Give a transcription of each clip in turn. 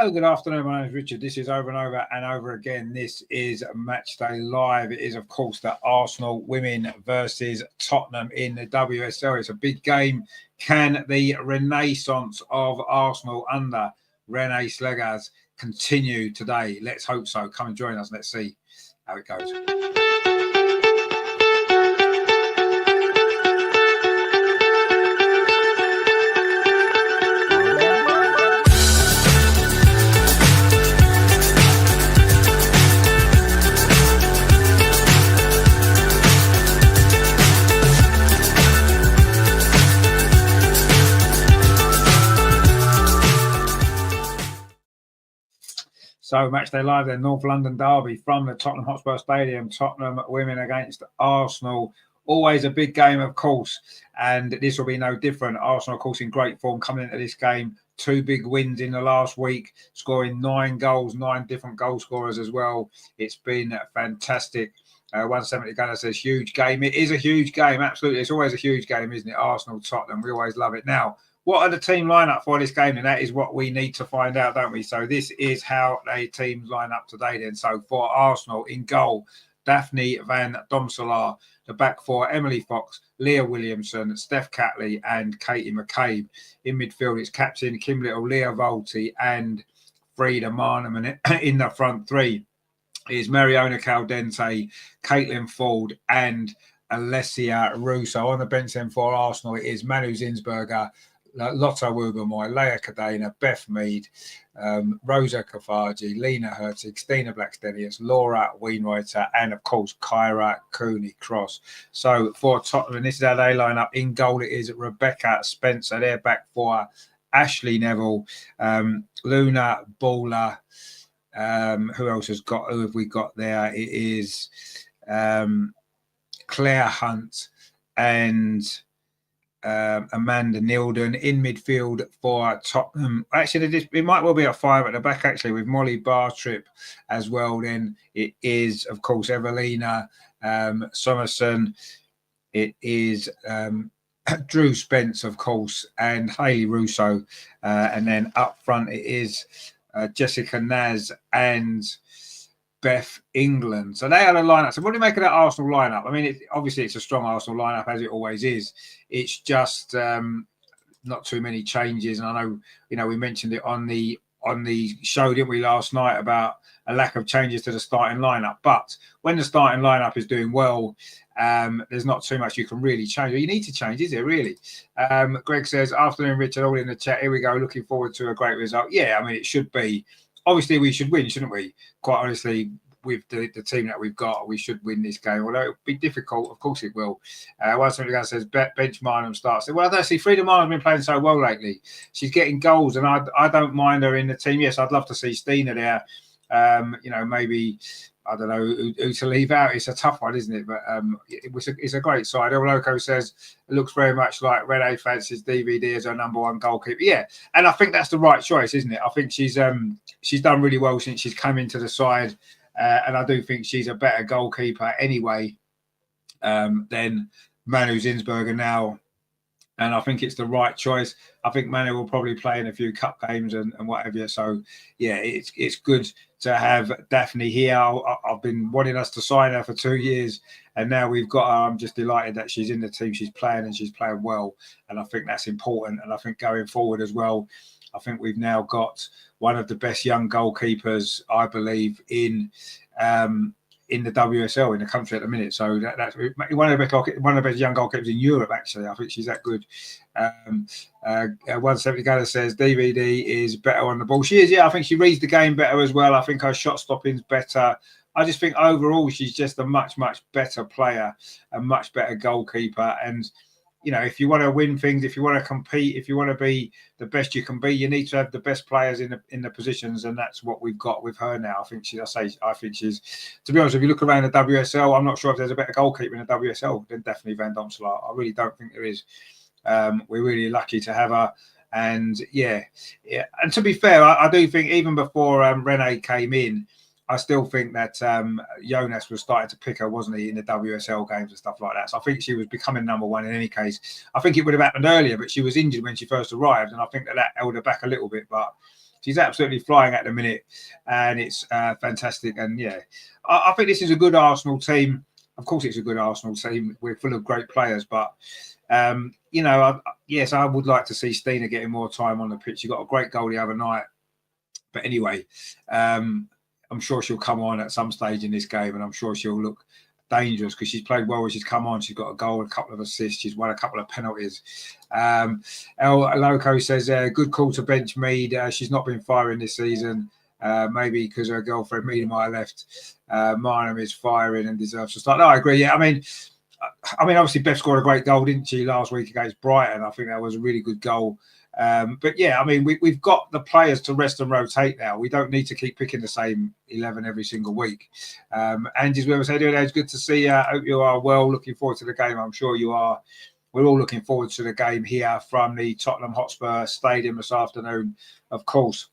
Hello, good afternoon. My name is Richard. This is Over and Over and Over Again. This is Matchday Live. It is, of course, the Arsenal women versus Tottenham in the WSL. It's a big game. Can the renaissance of Arsenal under Renee Slegers continue today? Let's hope so. Come and join us. Let's see how it goes. So Matchday Live, their North London derby from the Tottenham Hotspur Stadium. Tottenham women against Arsenal. Always a big game, of course, and this will be no different. Arsenal, of course, in great form coming into this game. 2 big wins in the last week, scoring 9 goals, 9 different goal scorers as well. It's been fantastic. 170 Gunner says, huge game. It is a huge game, absolutely. It's always a huge game, isn't it? Arsenal, Tottenham, we always love it. Now, what are the team lineup for this game? And that is what we need to find out, don't we? So this is how the teams line up today then. So for Arsenal, in goal, Daphne Van Domselaar. The back four, Emily Fox, Leah Williamson, Steph Catley and Katie McCabe. In midfield, it's captain Kim Little, Leah Volti and Frida Marnham. And in the front three is Mariona Caldente, Caitlin Ford and Alessia Russo. On the bench then for Arsenal, it is Manu Zinsberger, Lotta Wubermoy, Leah Cadena, Beth Mead, Rosa Kafaji, Lena Hertig, Stina Blackstenius, Laura Weinreiter, and of course Kyra Cooney Cross. So for Tottenham, this is how they line up. In goal, it is Rebecca Spencer. They're back for Ashley Neville, Luna Baller. Who else has got? Who have we got there? It is Claire Hunt and Amanda Nilden. In midfield for Tottenham. Actually, it might well be a 5 at the back, actually, with Molly Bartrip as well. Then it is, of course, Evelina Somerson. It is Drew Spence, of course, and Hayley Russo. And then up front, it is Jessica Naz and Beth England. So they are the lineup. So what do you make of that Arsenal lineup? I mean, obviously it's a strong Arsenal lineup, as it always is. It's just not too many changes. And I know, we mentioned it on the show, didn't we, last night, about a lack of changes to the starting lineup. But when the starting lineup is doing well, there's not too much you can really change. Or you need to change, is it really? Greg says, afternoon, Richard, all in the chat. Here we go. Looking forward to a great result. Yeah, I mean, it should be. Obviously, we should win, shouldn't we? Quite honestly, with the team that we've got, we should win this game. Although it'll be difficult, of course it will. 170 says, bench Marnham starts. Well, I don't see Frida Marnham's been playing so well lately. She's getting goals, and I don't mind her in the team. Yes, I'd love to see Stina there. Maybe, I don't know who to leave out. It's a tough one, isn't it? But it's a great side. El Loco says it looks very much like Renee fancies DVD as her number 1 goalkeeper. Yeah, and I think that's the right choice, isn't it? I think she's done really well since she's come into the side, and I do think she's a better goalkeeper anyway than Manu Zinsberger now. And I think it's the right choice. I think Manu will probably play in a few cup games and whatever. So, yeah, it's good to have Daphne here. I've been wanting us to sign her for 2 years, and now we've got her. I'm just delighted that she's in the team. She's playing, and she's playing well. And I think that's important. And I think going forward as well, I think we've now got one of the best young goalkeepers, I believe, in the WSL in the country at the minute. So that's one of the best young goalkeepers in Europe, actually. I think she's that good. 170 Gunner says DVD is better on the ball. She is, yeah. I think she reads the game better as well. I think her shot stopping's better. I just think overall she's just a much, much better player, a much better goalkeeper. And if you want to win things, if you want to compete, if you want to be the best you can be, you need to have the best players in the positions, and that's what we've got with her now. I think she's, to be honest, if you look around the WSL, I'm not sure if there's a better goalkeeper in the WSL than Daphne Van Domselaar. I really don't think there is. We're really lucky to have her. And yeah. And to be fair, I do think even before Renee came in, I still think that Jonas was starting to pick her, wasn't he, in the WSL games and stuff like that. So I think she was becoming number 1 in any case. I think it would have happened earlier, but she was injured when she first arrived, and I think that held her back a little bit. But She's absolutely flying at the minute, and it's fantastic. And yeah, I think this is a good Arsenal team. Of course, it's a good Arsenal team. We're full of great players, but you know, yes, I would like to see Stina getting more time on the pitch. She got a great goal the other night. But anyway, I'm sure she'll come on at some stage in this game, and I'm sure she'll look dangerous because she's played well when she's come on. She's got a goal, a couple of assists. She's won a couple of penalties. El Loco says, good call to bench Mead. She's not been firing this season. Maybe because her girlfriend Mead might have left. Marnham is firing and deserves to start. No, I agree. Yeah, I mean, obviously Beth scored a great goal, didn't she, last week against Brighton? I think that was a really good goal. But yeah, I mean, we've got the players to rest and rotate now. We don't need to keep picking the same 11 every single week. Angie's with us. Hey, it's good to see you. I hope you are well. Looking forward to the game. I'm sure you are. We're all looking forward to the game here from the Tottenham Hotspur Stadium this afternoon, of course.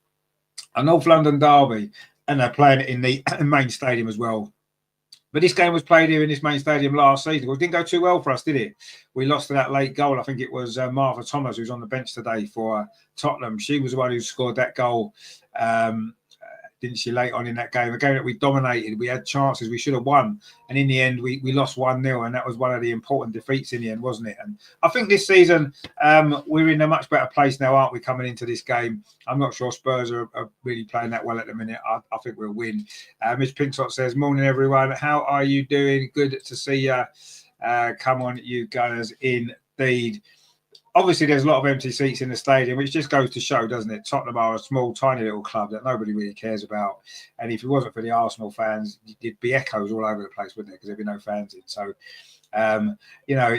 A North London derby, and they're playing it in the main stadium as well. But this game was played here in this main stadium last season. Well, it didn't go too well for us, did it? We lost to that late goal. I think it was Martha Thomas, who's on the bench today for Tottenham. She was the one who scored that goal, didn't she, late on in that game? A game that we dominated. We had chances. We should have won. And in the end, we lost 1-0. And that was one of the important defeats in the end, wasn't it? And I think this season, we're in a much better place now, aren't we, coming into this game? I'm not sure Spurs are really playing that well at the minute. I think we'll win. Miss Pintot says, morning, everyone. How are you doing? Good to see you. Come on, you guys, indeed. Obviously, there's a lot of empty seats in the stadium, which just goes to show, doesn't it? Tottenham are a small, tiny little club that nobody really cares about. And if it wasn't for the Arsenal fans, it'd be echoes all over the place, wouldn't it? Because there'd be no fans in. So, you know,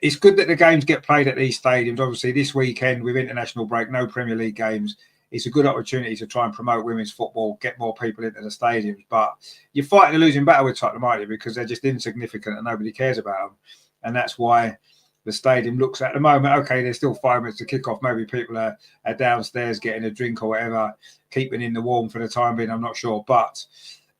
it's good that the games get played at these stadiums. Obviously, this weekend with international break, no Premier League games. It's a good opportunity to try and promote women's football, get more people into the stadiums. But you're fighting a losing battle with Tottenham, aren't you? Because they're just insignificant and nobody cares about them. And that's why the stadium looks at the moment, okay, there's still 5 minutes to kick off. Maybe people are downstairs getting a drink or whatever, keeping in the warm for the time being. I'm not sure. But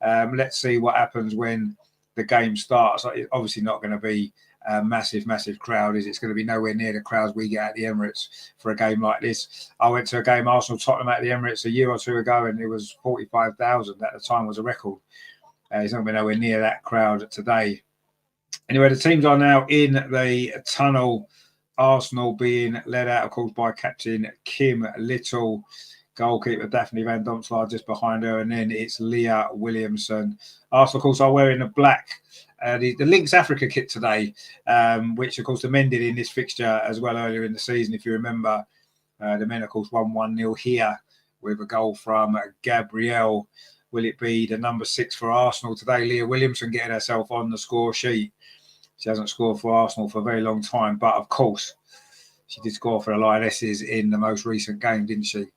let's see what happens when the game starts. It's obviously not going to be a massive crowd, is it? It's going to be nowhere near the crowds we get at the Emirates for a game like this. I went to a game Arsenal-Tottenham at the Emirates a year or two ago, and it was 45,000. At the time was a record. It's not going to be nowhere near that crowd today. Anyway, the teams are now in the tunnel. Arsenal being led out, of course, by captain Kim Little, goalkeeper Daphne Van Domslaar just behind her, and then it's Leah Williamson. Arsenal, of course, are wearing the black, the Lynx Africa kit today, which, of course, the men did in this fixture as well earlier in the season. If you remember, the men, of course, won 1-0 here with a goal from Gabrielle. Will it be the number 6 for Arsenal today? Leah Williamson getting herself on the score sheet. She hasn't scored for Arsenal for a very long time, but of course, she did score for the Lionesses in the most recent game, didn't she?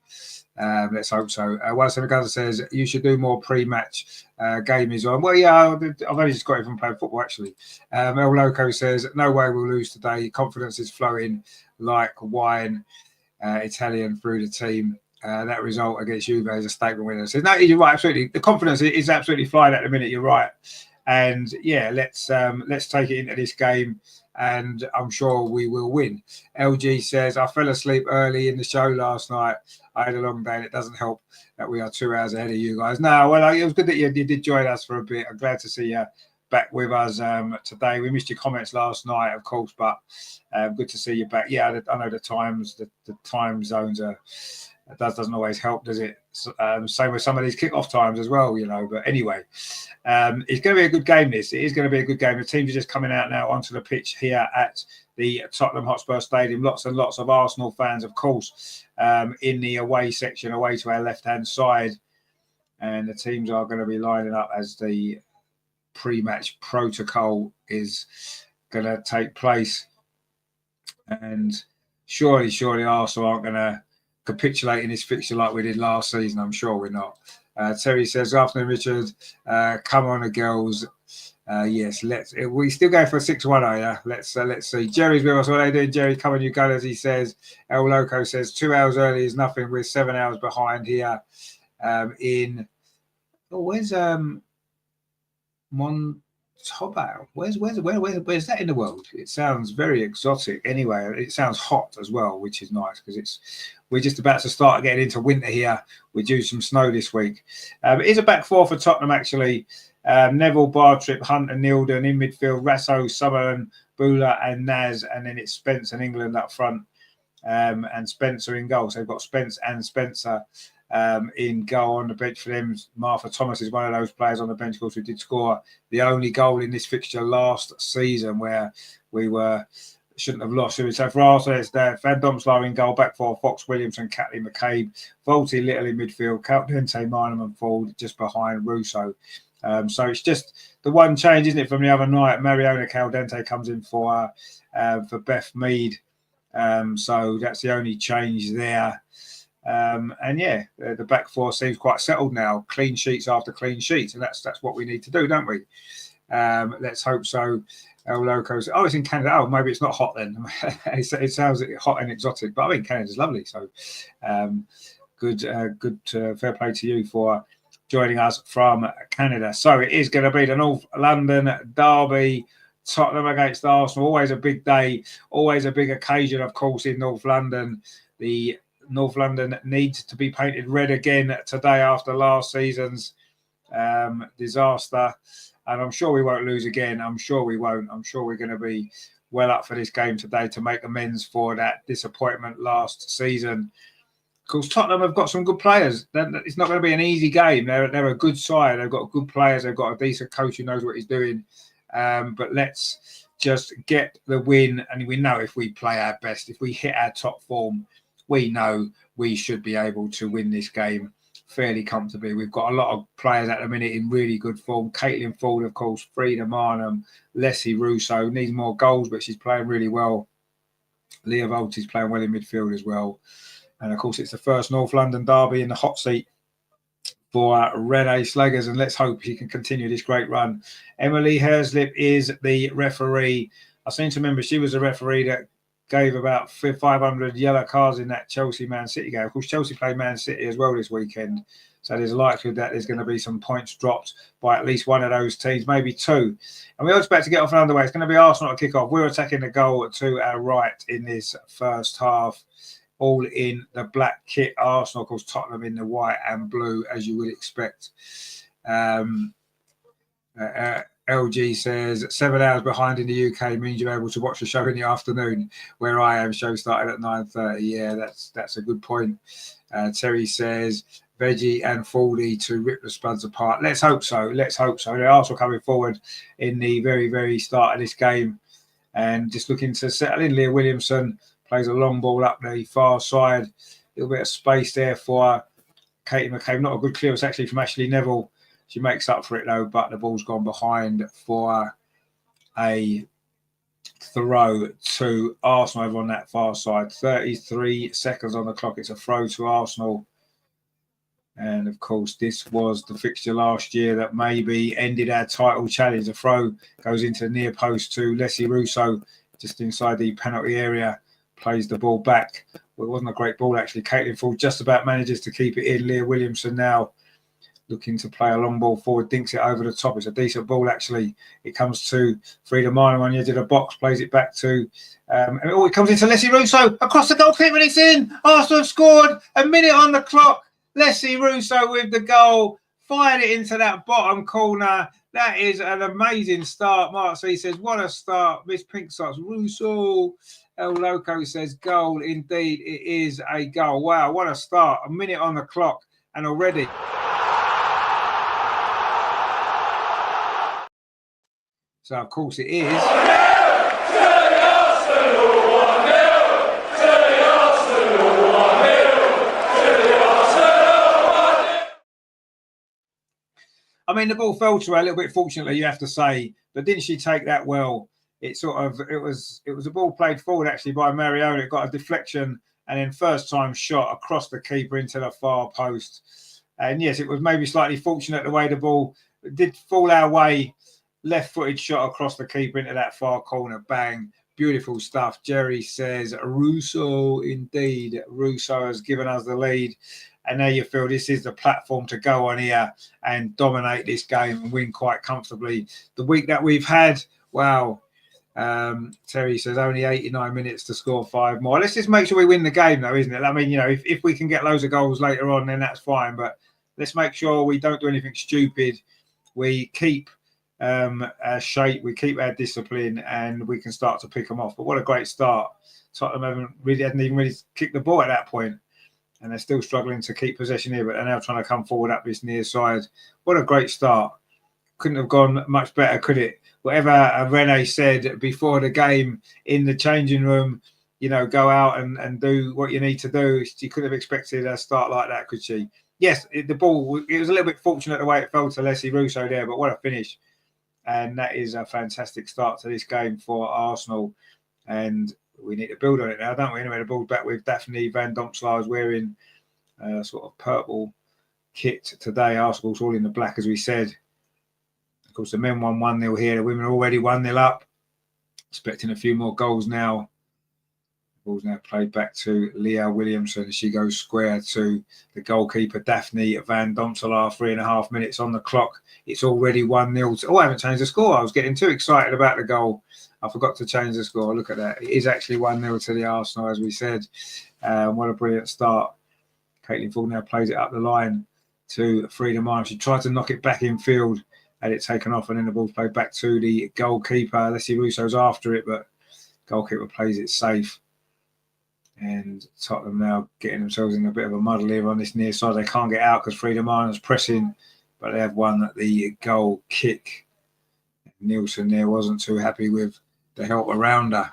Let's hope so. One Senegal says you should do more pre-match. Game is on. Well, yeah, I've only just got it from playing football actually. El Loco says no way we'll lose today. Confidence is flowing like wine, Italian through the team. That result against Juve is a statement winner. Says no, you're right. Absolutely, the confidence is absolutely flying at the minute. You're right. And yeah, let's take it into this game, and I'm sure we will win. LG says, I fell asleep early in the show last night. I had a long day, and it doesn't help that we are 2 hours ahead of you guys. No, well, it was good that you did join us for a bit. I'm glad to see you back with us today. We missed your comments last night, of course, but good to see you back. Yeah, I know the time zones are. That doesn't always help, does it? Same with some of these kickoff times as well, you know. But anyway, it's going to be a good game, this. It is going to be a good game. The teams are just coming out now onto the pitch here at the Tottenham Hotspur Stadium. Lots and lots of Arsenal fans, of course, in the away section, away to our left-hand side. And the teams are going to be lining up as the pre-match protocol is going to take place. And surely Arsenal aren't going to capitulate in this fixture like we did last season. I'm sure we're not. Terry says, afternoon, Richard. Come on, the girls. Yes, we still go for a 6-1, are you? Let's see. Jerry's with us. What are they doing, Jerry? Come on, you gunners, he says. El Loco says 2 hours early is nothing. We're 7 hours behind here. Where's Tobal. Where's that in the world? It sounds very exotic. Anyway, it sounds hot as well, which is nice because we're just about to start getting into winter here. We're due some snow this week. It is a back four for Tottenham actually. Neville, Bartrip, Hunt and Nilden in midfield. Rasso, Sutherland, Bula and Naz, and then it's Spence and England up front, and Spencer in goal. So they've got Spence and Spencer in goal. On the bench for them, Martha Thomas is one of those players on the bench, of course, who did score the only goal in this fixture last season where we shouldn't have lost. So for Arsenal, it's there. Van Domslar in goal, back four, Fox, Williamson, Catley, McCabe, Volty, Little in midfield, Caldente, Marnham and Ford just behind Russo. So it's just the one change, isn't it, from the other night? Mariona Caldente comes in for Beth Mead. So that's the only change there. And yeah, the back four seems quite settled now. Clean sheets after clean sheets, and that's what we need to do, don't we? Let's hope so. El Loco's. Oh, it's in Canada. Oh, maybe it's not hot then. It sounds hot and exotic, but I mean Canada's lovely. So good. Fair play to you for joining us from Canada. So it is going to be the North London derby. Tottenham against Arsenal. Always a big day. Always a big occasion, of course, in North London. The North London needs to be painted red again today after last season's disaster. And I'm sure we won't lose again. I'm sure we won't. I'm sure we're going to be well up for this game today to make amends for that disappointment last season. Of course, Tottenham have got some good players. It's not going to be an easy game. They're a good side. They've got good players. They've got a decent coach who knows what he's doing. But let's just get the win. And we know if we play our best, if we hit our top form, we know we should be able to win this game fairly comfortably. We've got a lot of players at the minute in really good form. Caitlin Ford, of course, Frida Marnham, Leslie Russo needs more goals, but she's playing really well. Leah Volty's playing well in midfield as well. And of course, it's the first North London derby in the hot seat for Renee Slaggers, and let's hope he can continue this great run. Emily Herslip is the referee. I seem to remember she was a referee that gave about 500 yellow cards in that Chelsea-Man City game. Of course, Chelsea played Man City as well this weekend. So there's a likelihood that there's going to be some points dropped by at least one of those teams, maybe two. And we all expect to get off and underway. It's going to be Arsenal at kick-off. We're attacking the goal to our right in this first half, all in the black kit. Arsenal, of course, Tottenham in the white and blue, as you would expect. LG says 7 hours behind in the UK means you're able to watch the show in the afternoon. Where I am, show started at 9:30. Yeah, that's a good point. Terry says Veggie and Fordy to rip the Spuds apart. Let's hope so. Let's hope so. They're also coming forward in the very, very start of this game and just looking to settle in. Leah Williamson plays a long ball up the far side. A little bit of space there for Katie McCabe. Not a good clearance actually from Ashley Neville. She makes up for it though, but the ball's gone behind for a throw to Arsenal over on that far side. 33 seconds on the clock. It's a throw to Arsenal. And of course, this was the fixture last year that maybe ended our title challenge. The throw goes into the near post to Leslie Russo, just inside the penalty area, plays the ball back. Well, it wasn't a great ball actually. Caitlin Ford just about manages to keep it in. Leah Williamson now looking to play a long ball forward, dinks it over the top. It's a decent ball, actually. It comes to Frida Marnham on the edge of the box, plays it back to... it comes into Leslie Russo, across the goalkeeper, and it's in. Arsenal have scored, a minute on the clock. Leslie Russo with the goal, fired it into that bottom corner. That is an amazing start. Mark C says, what a start. Miss Pink Socks, Russo. El Loco says, goal. Indeed, it is a goal. Wow, what a start. A minute on the clock, and already... So, of course, it is. I mean, the ball fell to her a little bit, fortunately, you have to say. But didn't she take that well? It was a ball played forward, actually, by Mariona. It got a deflection and then first time shot across the keeper into the far post. And, yes, it was maybe slightly fortunate the way the ball did fall our way. Left-footed shot across the keeper into that far corner. Bang. Beautiful stuff. Jerry says, Russo, indeed. Russo has given us the lead. and now you feel this is the platform to go on here and dominate this game and win quite comfortably. The week that we've had, wow. Terry says only 89 minutes to score 5 more. Let's just make sure we win the game, though, isn't it? I mean, if we can get loads of goals later on, then that's fine. But let's make sure we don't do anything stupid. We keep our shape, we keep our discipline, and we can start to pick them off. But what a great start. Tottenham hadn't even really kicked the ball at that point, and they're still struggling to keep possession here, but they're now trying to come forward up this near side. What a great start. Couldn't have gone much better, could it? Whatever Rene said before the game in the changing room, go out and do what you need to do. She couldn't have expected a start like that, could she? Yes, the ball, it was a little bit fortunate the way it fell to Leslie Russo there, but what a finish. And that is a fantastic start to this game for Arsenal. And we need to build on it now, don't we? Anyway, the ball's back with Daphne Van Domselaar wearing a sort of purple kit today. Arsenal's all in the black, as we said. Of course, the men won 1-0 here. The women are already 1-0 up. Expecting a few more goals now. The ball's now played back to Leah Williamson as she goes square to the goalkeeper, Daphne Van Domselaar. 3.5 minutes on the clock. It's already 1-0. Oh, I haven't changed the score. I was getting too excited about the goal. I forgot to change the score. Look at that. It is actually 1-0 to the Arsenal, as we said. What a brilliant start. Caitlin Ford now plays it up the line to Frida Marham. She tried to knock it back in field, had it taken off, and then the ball's played back to the goalkeeper. Leslie Russo's after it, but goalkeeper plays it safe. And Tottenham now getting themselves in a bit of a muddle here on this near side. They can't get out because Frida Marham's pressing, but they have won the goal kick. Nielsen there wasn't too happy with the help around her.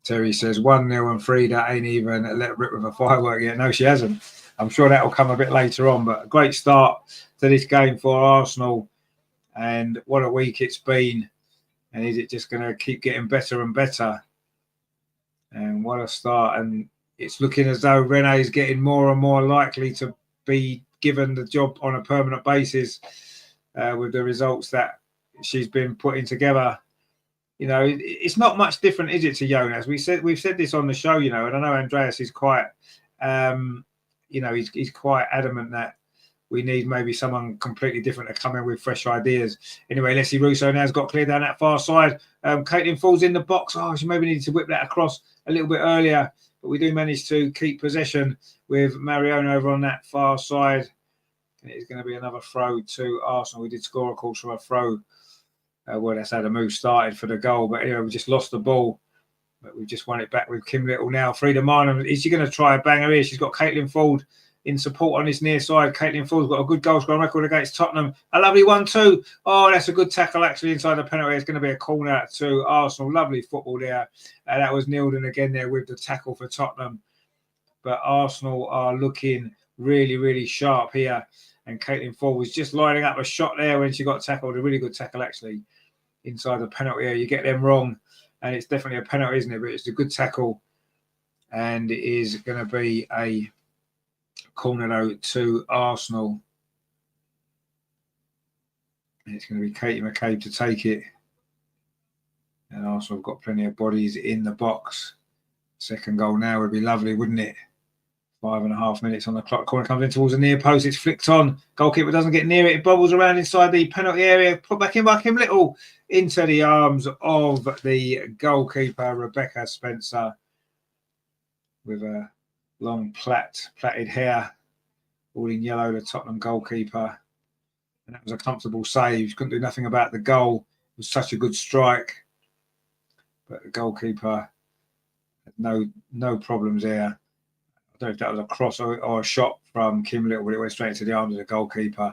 Terry says 1-0 and Frida ain't even let rip with a firework yet. No, she hasn't. I'm sure that will come a bit later on, but a great start to this game for Arsenal. And what a week it's been. And is it just going to keep getting better and better? And what a start. And it's looking as though Rene is getting more and more likely to be given the job on a permanent basis with the results that she's been putting together. It's not much different, is it, to Jonas? We've said this on the show, and I know Andreas is quite, he's quite adamant that we need maybe someone completely different to come in with fresh ideas. Anyway, Leslie Russo now has got clear down that far side. Caitlin falls in the box. Oh, she maybe needed to whip that across a little bit earlier, but we do manage to keep possession with Mariona over on that far side. And it's going to be another throw to Arsenal. We did score, of course, from a throw. That's how the move started for the goal. But anyway, we just lost the ball. But we've just won it back with Kim Little now. Frida Marham, is she going to try a banger here? She's got Caitlin Ford in support on this near side. Caitlin Ford's got a good goal scoring record against Tottenham. A lovely 1-2. Oh, that's a good tackle actually inside the penalty. It's going to be a corner to Arsenal. Lovely football there. That was Nilden again there with the tackle for Tottenham. But Arsenal are looking really, really sharp here. And Caitlin Ford was just lining up a shot there when she got tackled. A really good tackle, actually, inside the penalty area. You get them wrong, and it's definitely a penalty, isn't it? But it's a good tackle. And it is going to be a corner, though, to Arsenal. And it's going to be Katie McCabe to take it. And Arsenal have got plenty of bodies in the box. Second goal now would be lovely, wouldn't it? 5.5 minutes on the clock. Corner comes in towards the near post. It's flicked on. Goalkeeper doesn't get near it. It bobbles around inside the penalty area. Put back in by Kim Little into the arms of the goalkeeper, Rebecca Spencer, with a long plaited hair, all in yellow, the Tottenham goalkeeper. And that was a comfortable save. She couldn't do nothing about the goal. It was such a good strike. But the goalkeeper had no problems there. I don't know if that was a cross or a shot from Kim Little, but it went straight into the arms of the goalkeeper.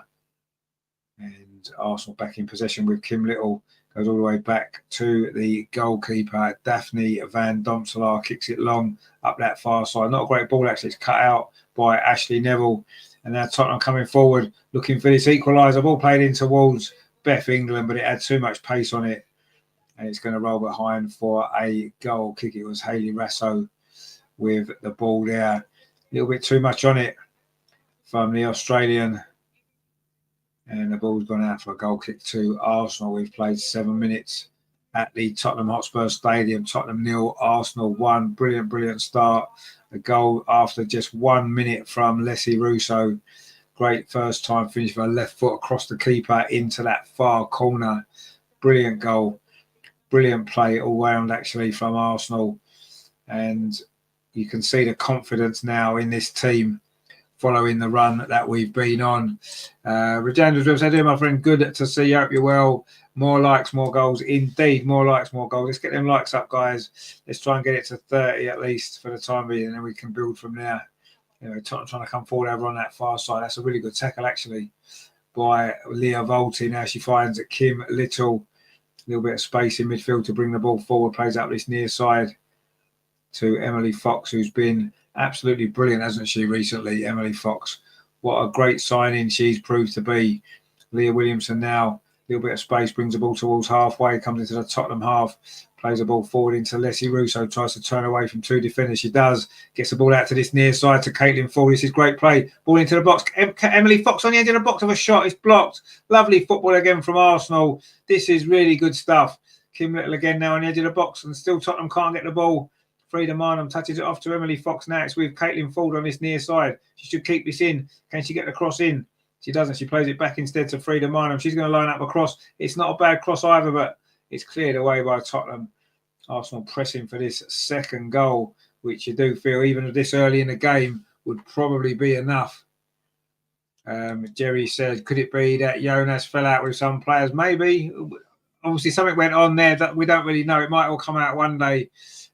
And Arsenal back in possession with Kim Little. Goes all the way back to the goalkeeper. Daphne Van Domselaar kicks it long up that far side. Not a great ball, actually. It's cut out by Ashley Neville. And now Tottenham coming forward, looking for this equaliser. Ball played in towards Beth England, but it had too much pace on it. And it's going to roll behind for a goal kick. It was Hayley Rasso with the ball there. A little bit too much on it from the Australian. And the ball's gone out for a goal kick to Arsenal. We've played 7 minutes at the Tottenham Hotspur Stadium. Tottenham 0, Arsenal 1. Brilliant start. A goal after just 1 minute from Leslie Russo. Great first time finish with a left foot across the keeper into that far corner. Brilliant goal. Brilliant play all round, actually, from Arsenal. And you can see the confidence now in this team following the run that we've been on. Rejander's Rivers, how do you, my friend? Good to see you. Hope you're well. More likes, more goals. Indeed, more likes, more goals. Let's get them likes up, guys. Let's try and get it to 30 at least for the time being, and then we can build from there. Trying to come forward over on that far side. That's a really good tackle, actually, by Leah Volti. Now she finds Kim Little. A little bit of space in midfield to bring the ball forward. Plays up this near side to Emily Fox, who's been absolutely brilliant, hasn't she, recently? Emily Fox. What a great signing she's proved to be. Leah Williamson now. A little bit of space, brings the ball towards halfway, comes into the Tottenham half, plays the ball forward into Leslie Russo, tries to turn away from 2 defenders. She does, gets the ball out to this near side to Caitlin Ford. This is great play. Ball into the box. Emily Fox on the edge of the box of a shot. It's blocked. Lovely football again from Arsenal. This is really good stuff. Kim Little again now on the edge of the box, and still Tottenham can't get the ball. Frida Marnham touches it off to Emily Fox now. It's with Caitlin Ford on this near side. She should keep this in. Can she get the cross in? She doesn't. She plays it back instead to Frida Marnham. She's going to line up a cross. It's not a bad cross either, but it's cleared away by Tottenham. Arsenal pressing for this second goal, which you do feel, even this early in the game, would probably be enough. Jerry said, could it be that Jonas fell out with some players? Maybe. Obviously, something went on there that we don't really know. It might all come out one day.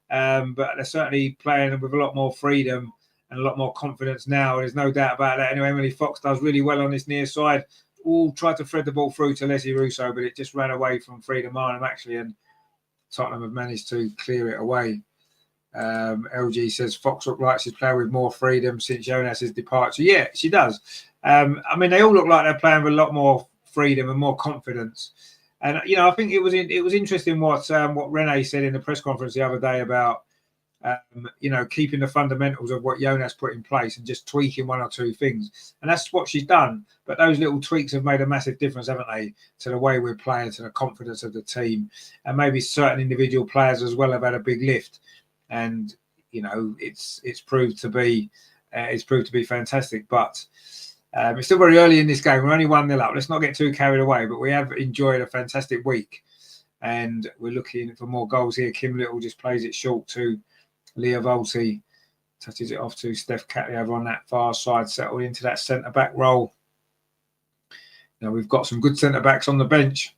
But they're certainly playing with a lot more freedom and a lot more confidence now. There's no doubt about that. Anyway, Emily Fox does really well on this near side. All tried to thread the ball through to Leslie Russo, but it just ran away from Frida Marnham, actually, and Tottenham have managed to clear it away. LG says Fox looks like she's playing with more freedom since Jonas's departure. Yeah, she does. I mean, they all look like they're playing with a lot more freedom and more confidence. And I think it was interesting what Renee said in the press conference the other day about keeping the fundamentals of what Jonas put in place and just tweaking 1 or 2 things. And that's what she's done. But those little tweaks have made a massive difference, haven't they, to the way we're playing, to the confidence of the team, and maybe certain individual players as well have had a big lift. And it's proved to be fantastic. But it's still very early in this game. We're only 1-0 up. Let's not get too carried away. But we have enjoyed a fantastic week, and we're looking for more goals here. Kim Little just plays it short to Leah Volti, touches it off to Steph Catley over on that far side, settled into that centre-back role. We've got some good centre-backs on the bench,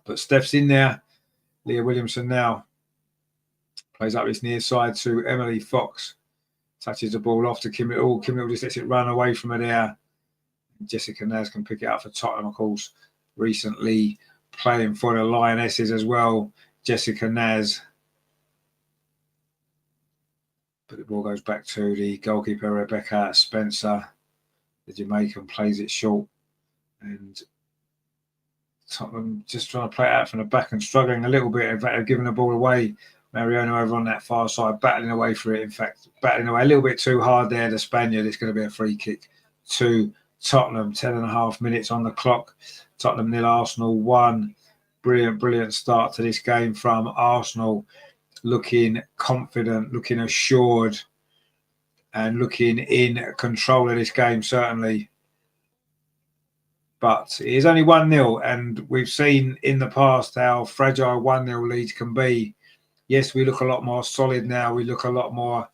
but Steph's in there. Leah Williamson now plays up this near side to Emily Fox, touches the ball off to Kim Little. Kim Little just lets it run away from her there. Jessica Naz can pick it up for Tottenham, of course, recently playing for the Lionesses as well. Jessica Naz. But the ball goes back to the goalkeeper, Rebecca Spencer. The Jamaican plays it short. And Tottenham just trying to play it out from the back and struggling a little bit. In fact, they've given the ball away. Mariona over on that far side, battling away for it. In fact, battling away a little bit too hard there. The Spaniard, it's going to be a free kick to Tottenham. 10.5 minutes on the clock. Tottenham 0, Arsenal 1. Brilliant start to this game from Arsenal. Looking confident, looking assured, and looking in control of this game, certainly. But it is only 1-0, and we've seen in the past how fragile 1-0 leads can be. Yes, we look a lot more solid now. We look a lot more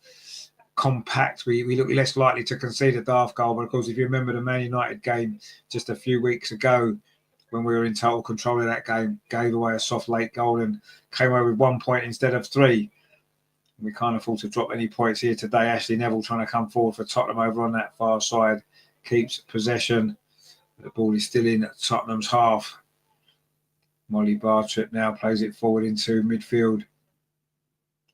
compact. We look less likely to concede a daft goal. But, of course, if you remember the Man United game just a few weeks ago, when we were in total control of that game, gave away a soft late goal and came away with 1 point instead of 3. We can't afford to drop any points here today. Ashley Neville trying to come forward for Tottenham over on that far side. Keeps possession. The ball is still in Tottenham's half. Molly Bartrip now plays it forward into midfield.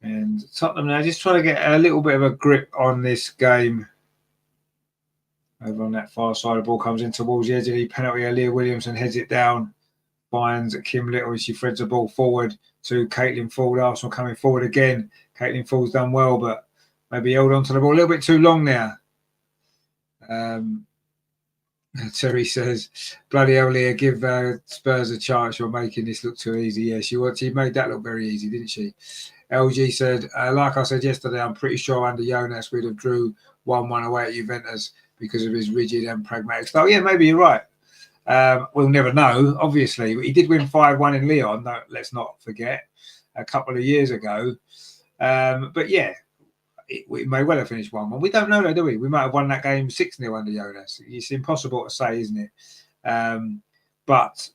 And Tottenham now just trying to get a little bit of a grip on this game. Over on that far side, the ball comes in towards the edge of the penalty. Leah Williamson heads it down, finds Kim Little as she threads the ball forward to Caitlin Ford. Arsenal coming forward again. Caitlin Ford's done well, but maybe held on to the ball a little bit too long now. Terry says, bloody hell, Leah, give Spurs a chance. You're making this look too easy. Yeah, she made that look very easy, didn't she? LG said, like I said yesterday, I'm pretty sure under Jonas we'd have drew 1-1 away at Juventus because of his rigid and pragmatic style. Yeah, maybe you're right. We'll never know, obviously. He did win 5-1 in Lyon, no, let's not forget, a couple of years ago. But yeah, we may well have finished 1-1. We don't know, though, do we? We might have won that game 6-0 under Jonas. It's impossible to say, isn't it? But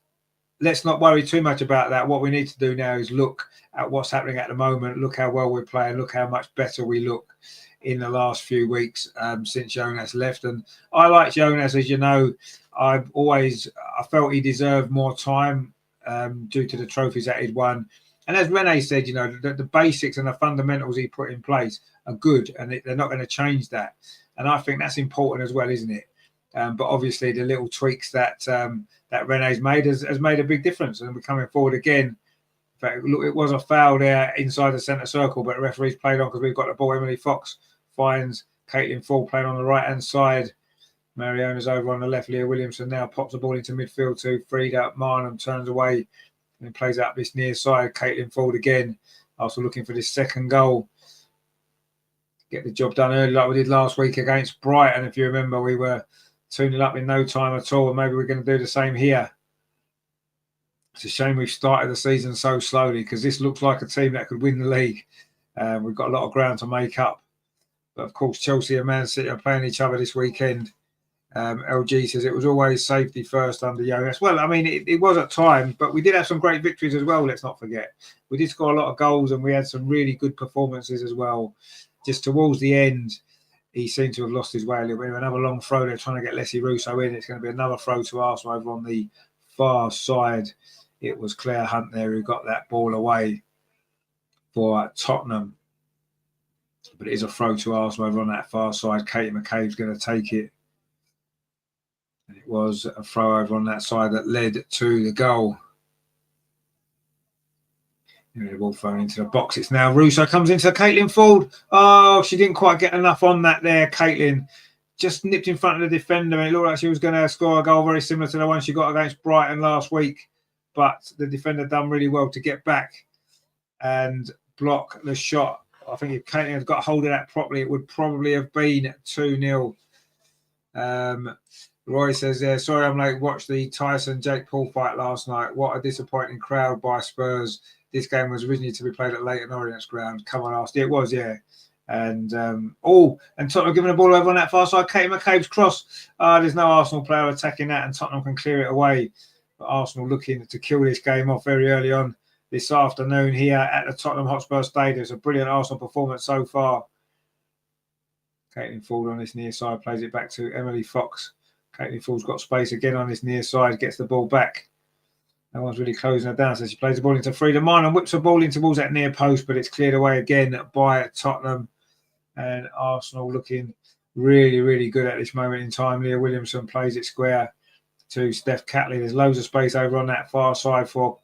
let's not worry too much about that. What we need to do now is look at what's happening at the moment, look how well we're playing, look how much better we look in the last few weeks since Jonas left. And I like Jonas, as you know. I felt he deserved more time due to the trophies that he'd won. And as Rene said, you know, the basics and the fundamentals he put in place are good, and they're not going to change that. And I think that's important as well, isn't it? But obviously, the little tweaks that Rene's made has made a big difference. And we're coming forward again. In fact, look, it was a foul there inside the centre circle, but the referee's played on because we've got the ball. Emily Fox finds Caitlin Ford playing on the right-hand side. Mariona's over on the left. Leah Williamson now pops the ball into midfield to Frida Marnham, turns away and plays out this near side. Caitlin Ford again, also looking for this second goal. Get the job done early like we did last week against Brighton. If you remember, we were 2-0 up in no time at all, and maybe we're going to do the same here. It's a shame we've started the season so slowly because this looks like a team that could win the league. We've got a lot of ground to make up. But of course, Chelsea and Man City are playing each other this weekend. LG says it was always safety first under Jonas. Well, I mean, it was at times, but we did have some great victories as well, let's not forget. We did score a lot of goals and we had some really good performances as well. Just towards the end, he seemed to have lost his way a little bit. Another long throw there trying to get Leslie Russo in. It's going to be another throw to Arsenal over on the far side. It was Claire Hunt there who got that ball away for Tottenham. But it is a throw to Arsenal over on that far side. Katie McCabe's going to take it. And it was a throw over on that side that led to the goal. The ball thrown into the box. It's now Russo comes into Caitlin Ford. Oh, she didn't quite get enough on that there, Caitlin. Just nipped in front of the defender. And it looked like she was going to score a goal very similar to the one she got against Brighton last week. But the defender done really well to get back and block the shot. I think if Caitlin had got hold of that properly, it would probably have been 2-0. Roy says there, sorry I'm late, watched the Tyson-Jake Paul fight last night. What a disappointing crowd by Spurs. This game was originally to be played at Leighton Orient's ground. Come on, Arsenal. It was, yeah. And and Tottenham giving the ball over on that far side. Katie McCabe's cross. There's no Arsenal player attacking that, and Tottenham can clear it away. But Arsenal looking to kill this game off very early on this afternoon here at the Tottenham Hotspur Stadium. It's a brilliant Arsenal performance so far. Caitlin Ford on this near side plays it back to Emily Fox. Caitlin Ford's got space again on this near side, gets the ball back. No one's really closing her down, so she plays the ball into Frida Marnham and whips the ball in towards that near post, but it's cleared away again by Tottenham. And Arsenal looking really, really good at this moment in time. Leah Williamson plays it square to Steph Catley. There's loads of space over on that far side for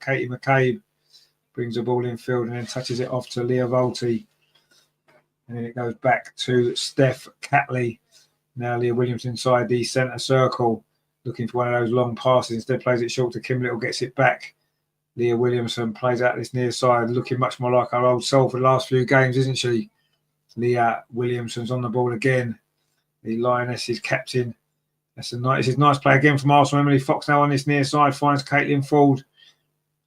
Katie McCabe. Brings the ball in field and then touches it off to Leah Volti. And then it goes back to Steph Catley. Now Leah Williams inside the centre circle, looking for one of those long passes. Instead plays it short to Kim Little, gets it back. Leah Williamson plays out this near side, looking much more like her old self for the last few games, isn't she? Leah Williamson's on the ball again. The Lioness is captain. This is nice play again from Arsenal. Emily Fox now on this near side, finds Caitlin Ford.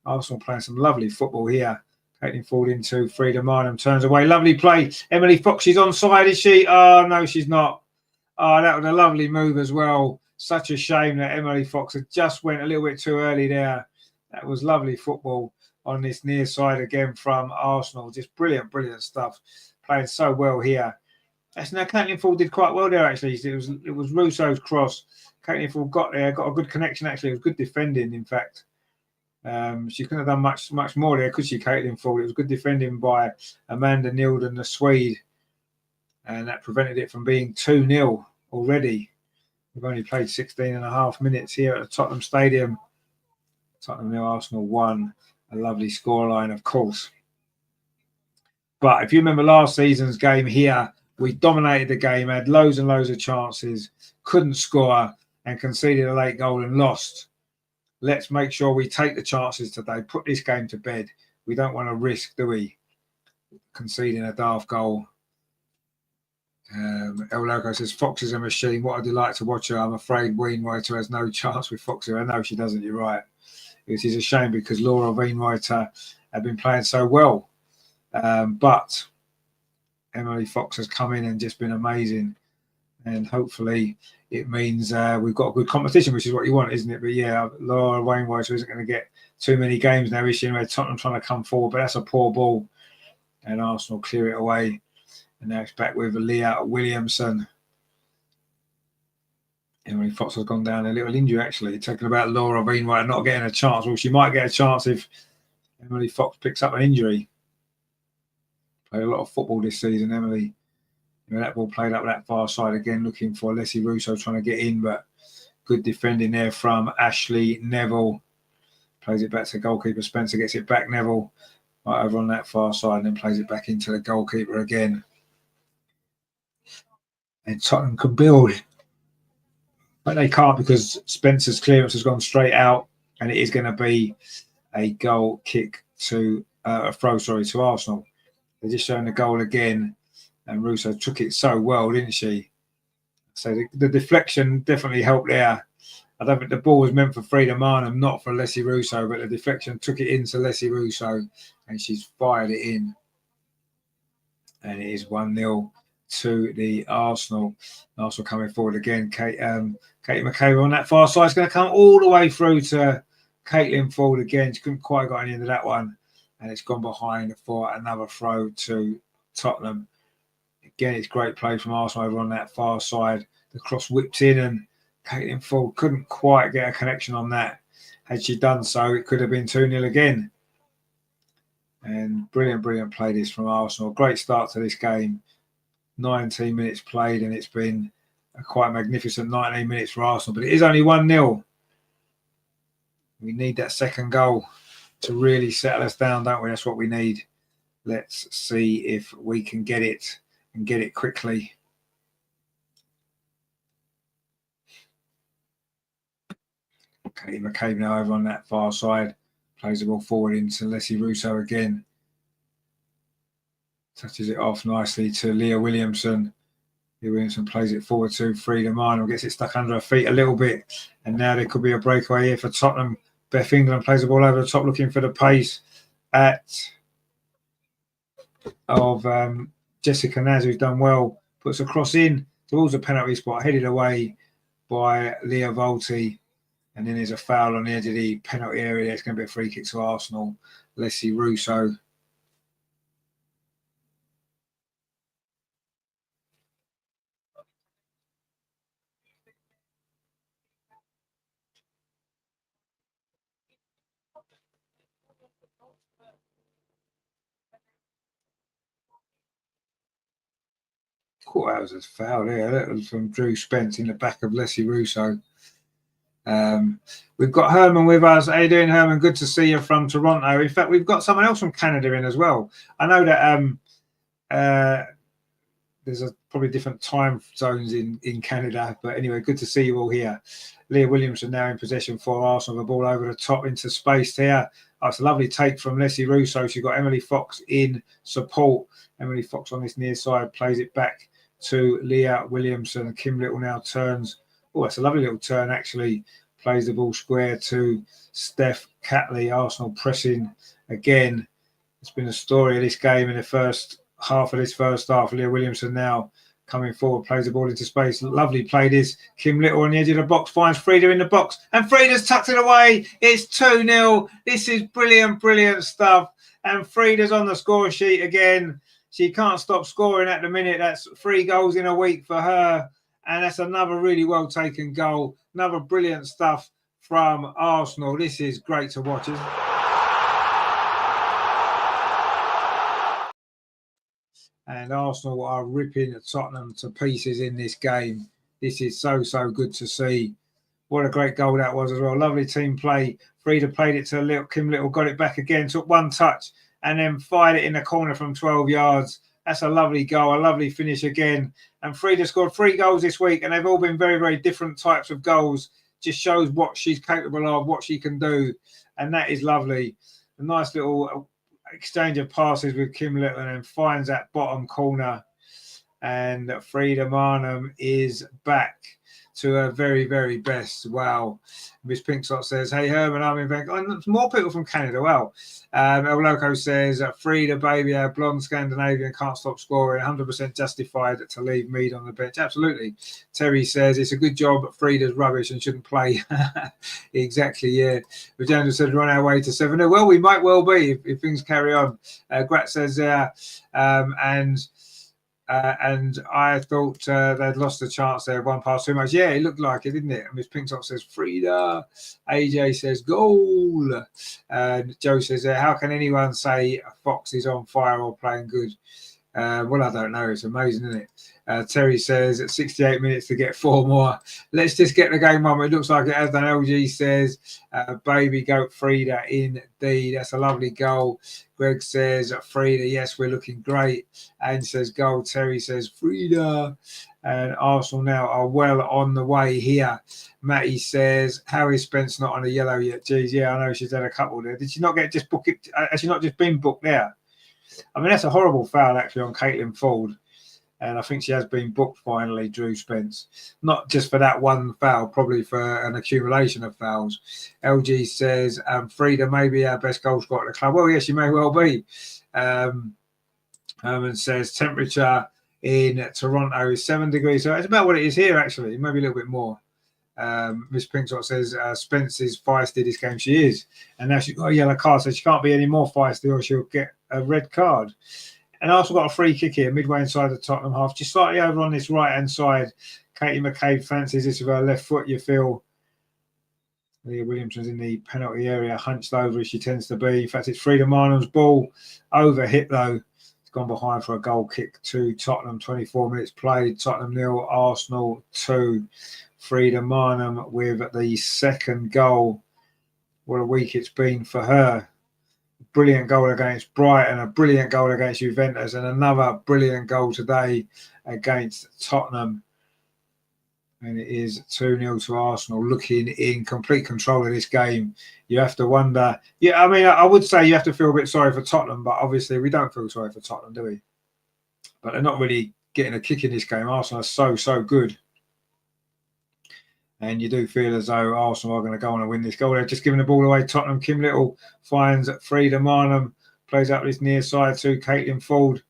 Arsenal playing some lovely football here. Caitlin Ford into Frida Marnham, turns away. Lovely play. Emily Fox, she's onside, is she? Oh, no, she's not. Oh, that was a lovely move as well. Such a shame that Emily Fox had just went a little bit too early there. That was lovely football on this near side again from Arsenal. Just brilliant, brilliant stuff. Playing so well here. Actually, now Caitlin Ford did quite well there, actually. It was Russo's cross. Caitlin Ford got there, got a good connection, actually. It was good defending, in fact. She couldn't have done much more there, could she, Caitlin Ford? It was good defending by Amanda Nilden, the Swede. And that prevented it from being 2-0 already. We've only played 16 and a half minutes here at the Tottenham Stadium. Tottenham 0, Arsenal 1. A lovely scoreline, of course. But if you remember last season's game here, we dominated the game, had loads and loads of chances, couldn't score. and conceded a late goal and lost. Let's make sure we take the chances today, put this game to bed. We don't want to risk, do we, conceding a daft goal. El Loco says, Fox is a machine. What a delight to watch her. I'm afraid Wainwrighter has no chance with Foxy. I know she doesn't, you're right. It is a shame because Laura Wainwrighter had been playing so well. But Emily Fox has come in and just been amazing. And hopefully it means we've got a good competition, which is what you want, isn't it? But yeah, Laura Wainwrighter isn't going to get too many games now, is she? Anyway, Tottenham trying to come forward, but that's a poor ball. And Arsenal clear it away. And now it's back with Leah Williamson. Emily Fox has gone down a little injury, actually. Talking about Laura Wainwrighter not getting a chance. Well, she might get a chance if Emily Fox picks up an injury. Played a lot of football this season, Emily. That ball played up that far side again, looking for Leslie Russo trying to get in, but good defending there from Ashley Neville. Plays it back to goalkeeper Spencer, gets it back, Neville, right over on that far side, and then plays it back into the goalkeeper again. And Tottenham can build. But they can't because Spencer's clearance has gone straight out, and it is going to be a goal kick to a throw, to Arsenal. They're just showing the goal again, and Russo took it so well, didn't she? So the deflection definitely helped there. I don't think the ball was meant for Frida Marnham, not for Leslie Russo, but the deflection took it into Leslie Russo, and she's fired it in. And it is 1-0 to the Arsenal. Arsenal coming forward again. Katie McCabe on that far side is going to come all the way through to Caitlin Ford again. She couldn't quite get any into that one. And it's gone behind for another throw to Tottenham. Again, it's great play from Arsenal over on that far side. The cross whipped in and Caitlin Ford couldn't quite get a connection on that. Had she done so, it could have been 2-0 again. And brilliant play this from Arsenal. Great start to this game. 19 minutes played, and it's been a quite magnificent 19 minutes for Arsenal. But it is only 1-0. We need that second goal to really settle us down, don't we? That's what we need. Let's see if we can get it and get it quickly. Katie McCabe now over on that far side. Plays the ball forward into Leslie Russo again. Touches it off nicely to Leah Williamson. Leah Williamson plays it forward to Frida Marnham. Gets it stuck under her feet a little bit. And now there could be a breakaway here for Tottenham. Beth England plays the ball over the top, looking for the pace of Jessica Naz, who's done well. Puts a cross in towards the penalty spot, headed away by Leah Volti. And then there's a foul on the edge of the penalty area. It's going to be a free kick to Arsenal. Leslie Russo. Caught out as a foul there. That was from Drew Spence in the back of Leslie Russo. We've got Herman with us. How you doing, Herman? Good to see you from Toronto. In fact, we've got someone else from Canada in as well. I know that there's probably different time zones in Canada, but anyway, good to see you all here. Leah Williamson now in possession for Arsenal. The ball over the top into space here. Oh, it's a lovely take from Leslie Russo. She's got Emily Fox in support. Emily Fox on this near side plays it back to Leah Williamson. Kim Little now turns. Oh, that's a lovely little turn, actually. Plays the ball square to Steph Catley. Arsenal pressing again. It's been a story of this game in the first half of this first half. Leah Williamson now coming forward, plays the ball into space. Lovely play this. Kim Little on the edge of the box, finds Frida in the box, and Frida's tucked it away. It's 2-0. This is brilliant stuff. And Frida's on the score sheet again. She can't stop scoring at the minute. That's 3 goals in a week for her. And that's another really well taken goal. Another brilliant stuff from Arsenal. This is great to watch, isn't it? And Arsenal are ripping Tottenham to pieces in this game. This is so good to see. What a great goal that was as well. Lovely team play. Frida played it to Little. Kim Little got it back again, took one touch, and then fired it in the corner from 12 yards. That's a lovely goal, a lovely finish again. And Frida scored 3 goals this week, and they've all been very, very different types of goals. Just shows what she's capable of, what she can do, and that is lovely. A nice little exchange of passes with Kim Little, and then finds that bottom corner. And Frida Marnham is back to her very, very best. Wow. Miss Pinksock says, hey, Herman, I'm in Vancouver. And more people from Canada. Well, El Loco says, Frida, baby, our blonde Scandinavian can't stop scoring. 100% justified to leave Mead on the bench. Absolutely. Terry says, it's a good job, but Frida's rubbish and shouldn't play. Exactly, yeah. Virginia said, run our way to 7-0. Well, we might well be if things carry on. Grat says, and I thought they'd lost the chance there, one pass too much. Yeah, it looked like it, didn't it? And Miss Pinksock says, Frida. AJ says, goal. And Joe says, how can anyone say Fox is on fire or playing good? Well, I don't know. It's amazing, isn't it? Terry says, at 68 minutes to get 4 more. Let's just get the game on. It looks like it has done. LG says, baby goat Frida, indeed. That's a lovely goal. Greg says, Frida, yes, we're looking great. And says, goal. Terry says, Frida. And Arsenal now are well on the way here. Matty says, how is Spence not on a yellow yet? Geez, yeah, I know she's had a couple there. Did she not get just booked? Has she not just been booked there? I mean, that's a horrible foul, actually, on Caitlin Ford. And I think she has been booked finally, Drew Spence. Not just for that one foul, probably for an accumulation of fouls. LG says, Frida may be our best goal scorer at the club. Well, yes, she may well be. Herman says, temperature in Toronto is 7 degrees. So it's about what it is here, actually, maybe a little bit more. Miss Pinksock says, Spence is feisty this game. She is. And now she's got a yellow card, so she can't be any more feisty or she'll get a red card. And I also got a free kick here, midway inside the Tottenham half, just slightly over on this right-hand side. Katie McCabe fancies this with her left foot, you feel. Leah Williamson's in the penalty area, hunched over as she tends to be. In fact, it's Frida Marnham's ball. Over hit, though. It's gone behind for a goal kick to Tottenham. 24 minutes played. Tottenham 0, Arsenal 2. Frida Marnham with the second goal. What a week it's been for her. Brilliant goal against Brighton, a brilliant goal against Juventus, and another brilliant goal today against Tottenham. And it is 2-0 to Arsenal, looking in complete control of this game. You have to wonder. Yeah, I mean, I would say you have to feel a bit sorry for Tottenham, but obviously we don't feel sorry for Tottenham, do we? But they're not really getting a kick in this game. Arsenal are so good. And you do feel as though Arsenal are going to go on and win this goal. They're just giving the ball away. Tottenham, Kim Little finds Frida Marnham, plays up this near side to Caitlin Ford.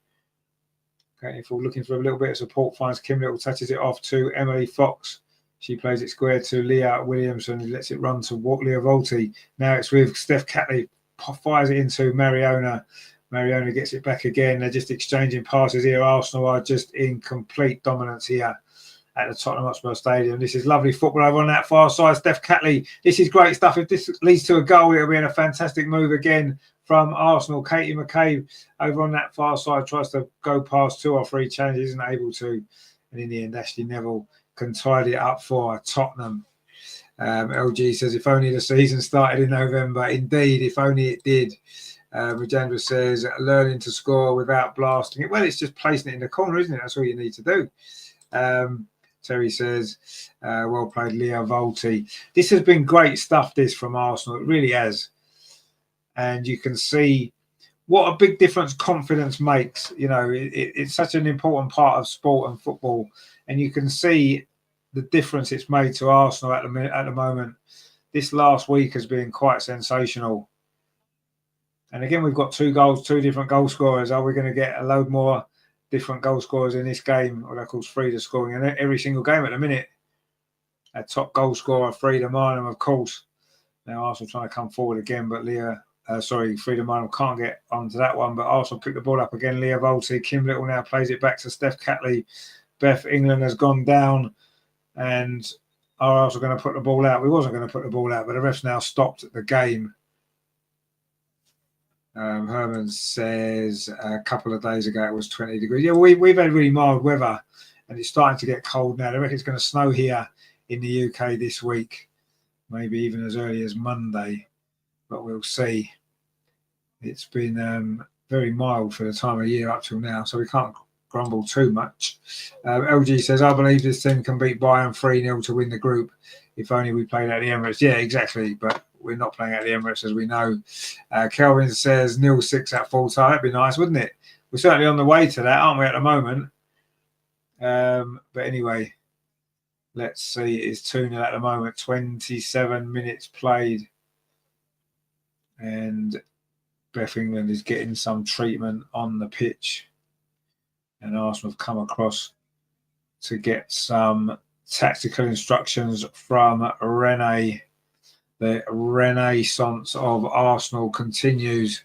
Caitlin Ford looking for a little bit of support, finds Kim Little, touches it off to Emily Fox. She plays it square to Leah Williamson and lets it run to Leah Volti. Now it's with Steph Catley, fires it into Mariona. Mariona gets it back again. They're just exchanging passes here. Arsenal are just in complete dominance here at the Tottenham Hotspur Stadium. This is lovely football over on that far side. Steph Catley, this is great stuff. If this leads to a goal, it'll be a fantastic move again from Arsenal. Katie McCabe over on that far side tries to go past 2 or 3 challenges, isn't able to. And in the end, Ashley Neville can tidy it up for Tottenham. LG says, if only the season started in November. Indeed, if only it did. Rajendra says, learning to score without blasting it. Well, it's just placing it in the corner, isn't it? That's all you need to do. Terry says, well played, Leah Volti. This has been great stuff, this, from Arsenal. It really has. And you can see what a big difference confidence makes. You know, it's such an important part of sport and football. And you can see the difference it's made to Arsenal at the moment. This last week has been quite sensational. And again, we've got 2 goals, 2 different goal scorers. Are we going to get a load more different goal scorers in this game? Or that calls Frida scoring in every single game at the minute. A top goal scorer, Frida Marnham, of course. Now Arsenal trying to come forward again, but Frida Marnham can't get onto that one. But Arsenal pick the ball up again. Leah Volti, Kim Little now plays it back to Steph Catley. Beth England has gone down, and are also going to put the ball out. We wasn't going to put the ball out, but the refs now stopped the game. Herman says a couple of days ago it was 20 degrees. Yeah, we've had really mild weather, and it's starting to get cold now. I reckon it's going to snow here in the UK this week, maybe even as early as Monday, but we'll see. It's been very mild for the time of year up till now, so we can't grumble too much. LG says, I believe this team can beat Bayern 3-0 to win the group. If only we played at the Emirates. Yeah, exactly. But we're not playing at the Emirates, as we know. Kelvin says 0-6 at full time. That'd be nice, wouldn't it? We're certainly on the way to that, aren't we, at the moment? But anyway, let's see. It's 2-0 at the moment. 27 minutes played. And Beth England is getting some treatment on the pitch. And Arsenal have come across to get some tactical instructions from Rene. The renaissance of Arsenal continues.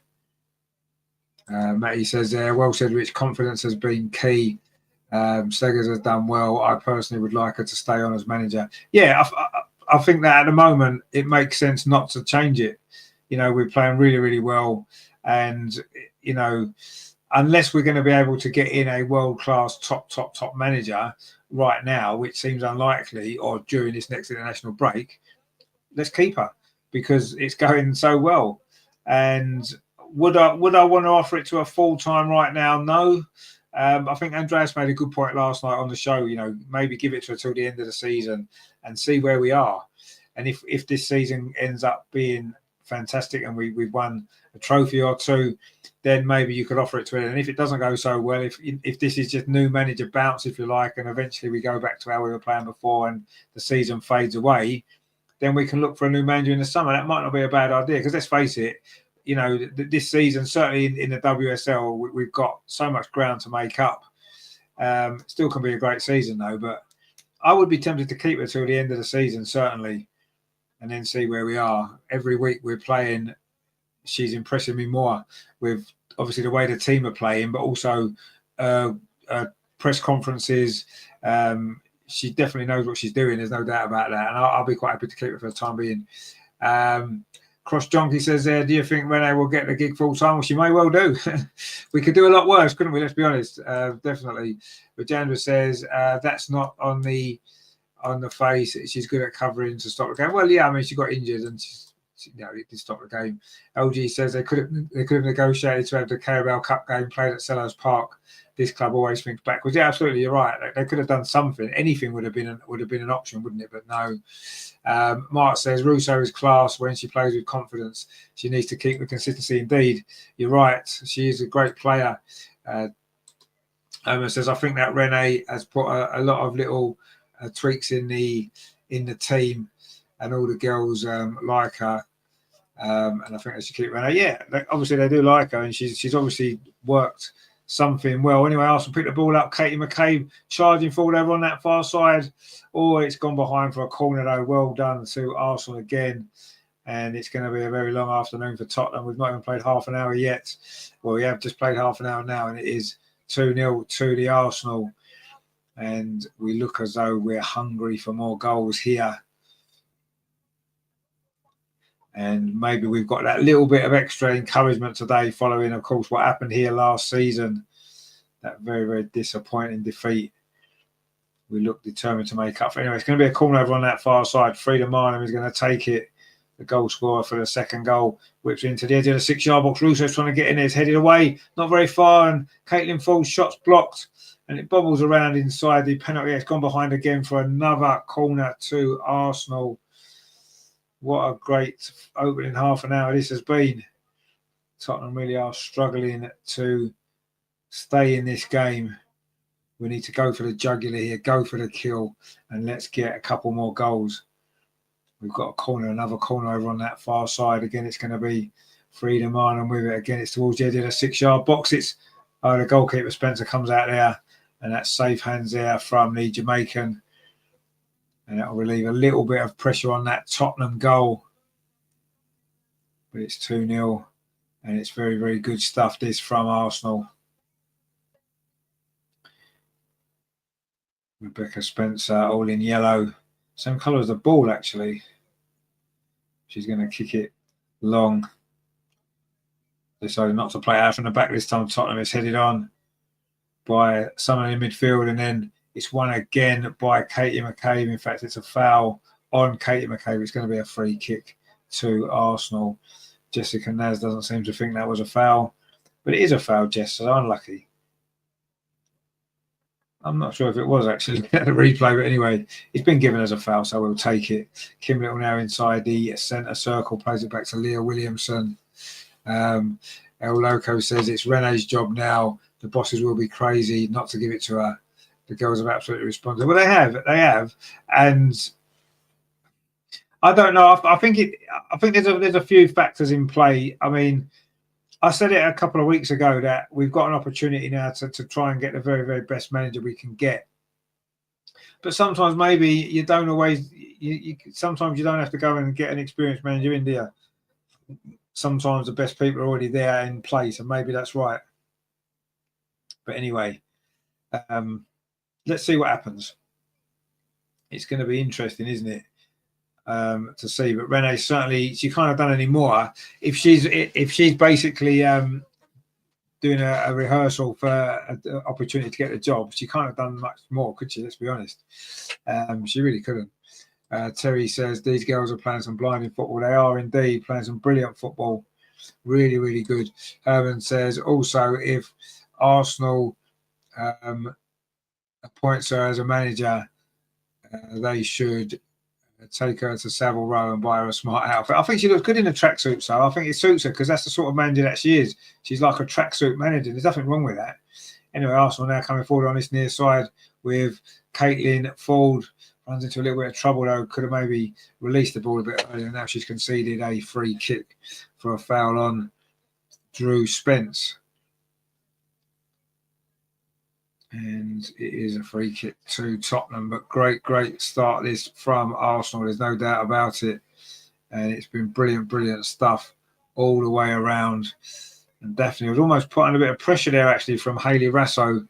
Matty says there, well said, Rich, confidence has been key. Seggers has done well. I personally would like her to stay on as manager. Yeah, I think that at the moment it makes sense not to change it. You know, we're playing really, really well. And, you know, unless we're going to be able to get in a world-class top manager right now, which seems unlikely, or during this next international break, let's keep her because it's going so well. And would I want to offer it to a full-time right now? No. I think Andreas made a good point last night on the show, you know, maybe give it to her till the end of the season and see where we are. And if this season ends up being fantastic and we've won a trophy or two, then maybe you could offer it to her. And if it doesn't go so well, if this is just new manager bounce, if you like, and eventually we go back to how we were playing before and the season fades away, then we can look for a new manager in the summer. That might not be a bad idea because let's face it, you know, this season, certainly in the WSL, we've got so much ground to make up. Still can be a great season though, but I would be tempted to keep her till the end of the season, certainly, and then see where we are. Every week we're playing, she's impressing me more with obviously the way the team are playing, but also press conferences. She definitely knows what she's doing. There's no doubt about that. And I'll be quite happy to keep her for the time being. Cross Jonky says there, do you think Renee will get the gig full time? Well, she may well do. We could do a lot worse, couldn't we? Let's be honest. Definitely. But Jandra says that's not on the face. She's good at covering to stop the game. Well, yeah, I mean, she got injured and it did stop the game. LG says they could have negotiated to have the Carabao Cup game played at Selhurst Park. This club always thinks backwards. Yeah, absolutely, you're right. They could have done something. Anything would have been an option, wouldn't it? But no. Mark says Russo is class when she plays with confidence. She needs to keep the consistency. Indeed, you're right. She is a great player. Emma says I think that Renee has put a lot of little tweaks in the team, and all the girls like her. And I think they should keep Renee. Yeah, obviously they do like her, and she's obviously worked something well. Anyway, Arsenal pick the ball up. Katie McCabe charging forward over on that far side. Oh, it's gone behind for a corner though. Well done to Arsenal again. And it's going to be a very long afternoon for Tottenham. We've not even played half an hour yet. Well, we have just played half an hour now, and it is 2-0 to the Arsenal. And we look as though we're hungry for more goals here. And maybe we've got that little bit of extra encouragement today following, of course, what happened here last season. That very, very disappointing defeat. We look determined to make up. Anyway, it's going to be a corner over on that far side. Frida Marnham is going to take it. The goal scorer for the second goal. Whips into the edge of the 6-yard box. Russo's trying to get in there. It's headed away. Not very far. And Caitlin Ford's shot's blocked. And it bobbles around inside the penalty. It's gone behind again for another corner to Arsenal. What a great opening half an hour this has been. Tottenham really are struggling to stay in this game. We need to go for the jugular here, go for the kill, and let's get a couple more goals. We've got a corner, another corner over on that far side. Again, it's going to be Frida Marnham with it. Again, it's towards the edge of the 6-yard box. It's the goalkeeper Spencer comes out there, and that's safe hands there from the Jamaican. And that will relieve a little bit of pressure on that Tottenham goal. But it's 2-0. And it's very, very good stuff, this, from Arsenal. Rebecca Spencer, all in yellow. Same colour as the ball, actually. She's going to kick it long. They decided not to play out from the back this time. Tottenham is headed on by someone in midfield, and then it's won again by Katie McCabe. In fact, it's a foul on Katie McCabe. It's going to be a free kick to Arsenal. Jessica Naz doesn't seem to think that was a foul, but it is a foul, Jess, so unlucky. I'm not sure if it was actually a replay, but anyway, it's been given as a foul, so we'll take it. Kim Little now inside the centre circle, plays it back to Leah Williamson. El Loco says it's Rene's job now. The bosses will be crazy not to give it to her. The girls have absolutely responded. Well, they have, and I don't know. I think there's a few factors in play. I mean, I said it a couple of weeks ago that we've got an opportunity now to try and get the very, very best manager we can get. But sometimes maybe you don't always. Sometimes you don't have to go and get an experienced manager in there. Sometimes the best people are already there in place, and maybe that's right. But anyway, let's see what happens. It's going to be interesting, isn't it, to see? But Rene certainly, she can't have done any more. If she's basically doing a rehearsal for an opportunity to get a job, she can't have done much more, could she? Let's be honest. She really couldn't. Terry says these girls are playing some blinding football. They are indeed playing some brilliant football. Really, really good. Herman says also if Arsenal appoints her as a manager, they should take her to Savile Row and buy her a smart outfit. I think she looks good in a tracksuit, so I think it suits her because that's the sort of manager that she is. She's like a tracksuit manager. There's nothing wrong with that. Anyway, Arsenal now coming forward on this near side with Caitlin Ford. Runs into a little bit of trouble though. Could have maybe released the ball a bit earlier. Now she's conceded a free kick for a foul on Drew Spence. And it is a free kick to Tottenham. But great start this from Arsenal. There's no doubt about it. And it's been brilliant stuff all the way around. And definitely was almost putting a bit of pressure there actually from Hayley Rasso.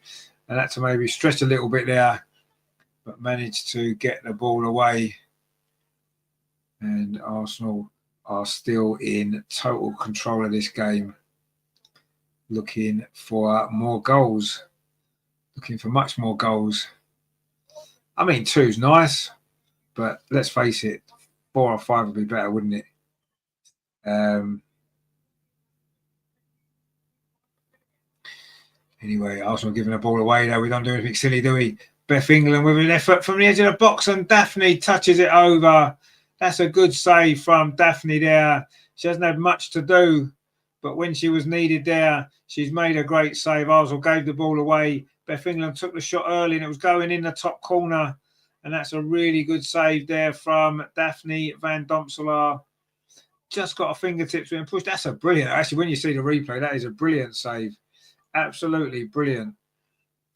And had to maybe stretch a little bit there. But managed to get the ball away. And Arsenal are still in total control of this game. Looking for more goals. Looking for much more goals. I mean, 2's nice. But let's face it, 4 or 5 would be better, wouldn't it? Anyway, Arsenal giving the ball away there. We don't do anything silly, do we? Beth England with an effort from the edge of the box, and Daphne touches it over. That's a good save from Daphne there. She hasn't had much to do, but when she was needed there, she's made a great save. Arsenal gave the ball away. Beth England took the shot early, and it was going in the top corner. And that's a really good save there from Daphne Van Domselaar. Just got a fingertips being pushed. That's a brilliant. Actually, when you see the replay, that is a brilliant save. Absolutely brilliant.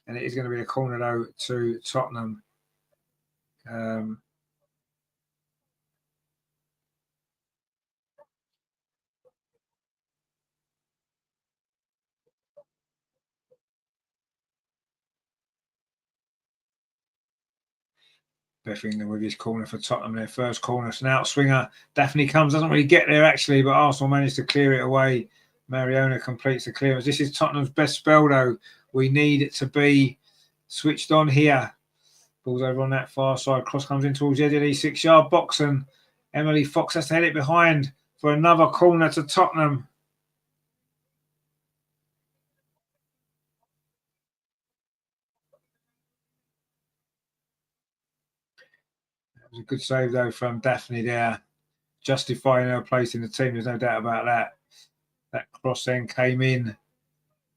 And it is going to be a corner, though, to Tottenham. Beth England with his corner for Tottenham, their first corner. It's an outswinger. Daphne comes, doesn't really get there, actually, but Arsenal managed to clear it away. Mariona completes the clearance. This is Tottenham's best spell, though. We need it to be switched on here. Ball's over on that far side. Cross comes in towards the edge of the 6-yard box, and Emily Fox has to head it behind for another corner to Tottenham. That was a good save, though, from Daphne there. Justifying her place in the team. There's no doubt about that. That cross then came in,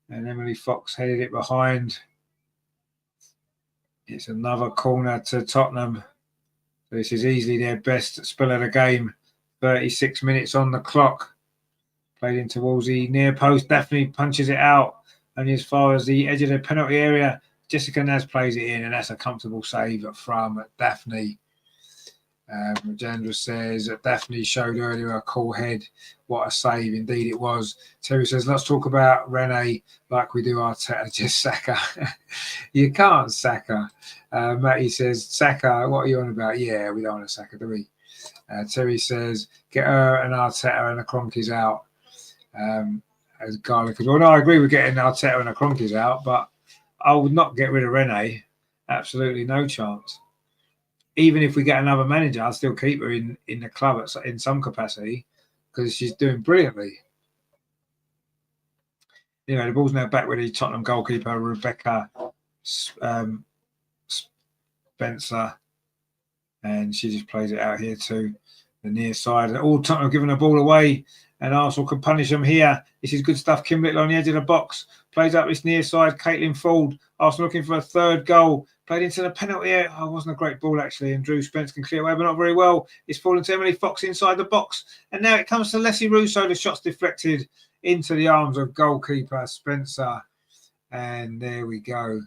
and Emily Fox headed it behind. It's another corner to Tottenham. This is easily their best spell of the game. 36 minutes on the clock. Played in towards the near post. Daphne punches it out. Only as far as the edge of the penalty area. Jessica Naz plays it in, and that's a comfortable save from Daphne. Jandra says that Daphne showed earlier a cool head. What a save indeed it was. Terry says, let's talk about Rene like we do Arteta. Just sack her. You can't sack her. Matty says, sack her. What are you on about? Yeah, we don't want to sack her, do we? Terry says, get her and Arteta and the Cronkies out. As Garlic as well. No, I agree with getting Arteta and the Cronkies out, but I would not get rid of Rene. Absolutely no chance. Even if we get another manager, I'll still keep her in the club in some capacity because she's doing brilliantly. You know, the ball's now back with the Tottenham goalkeeper, Rebecca Spencer. And she just plays it out here to the near side. All Tottenham giving the ball away, and Arsenal can punish them here. This is good stuff. Kim Little on the edge of the box. Plays up this near side. Caitlin Ford. Arsenal looking for a third goal. Played into the penalty area. Oh, it wasn't a great ball, actually. And Drew Spence can clear away, but not very well. It's fallen to Emily Fox inside the box. And now it comes to Leslie Russo. The shot's deflected into the arms of goalkeeper Spencer. And there we go.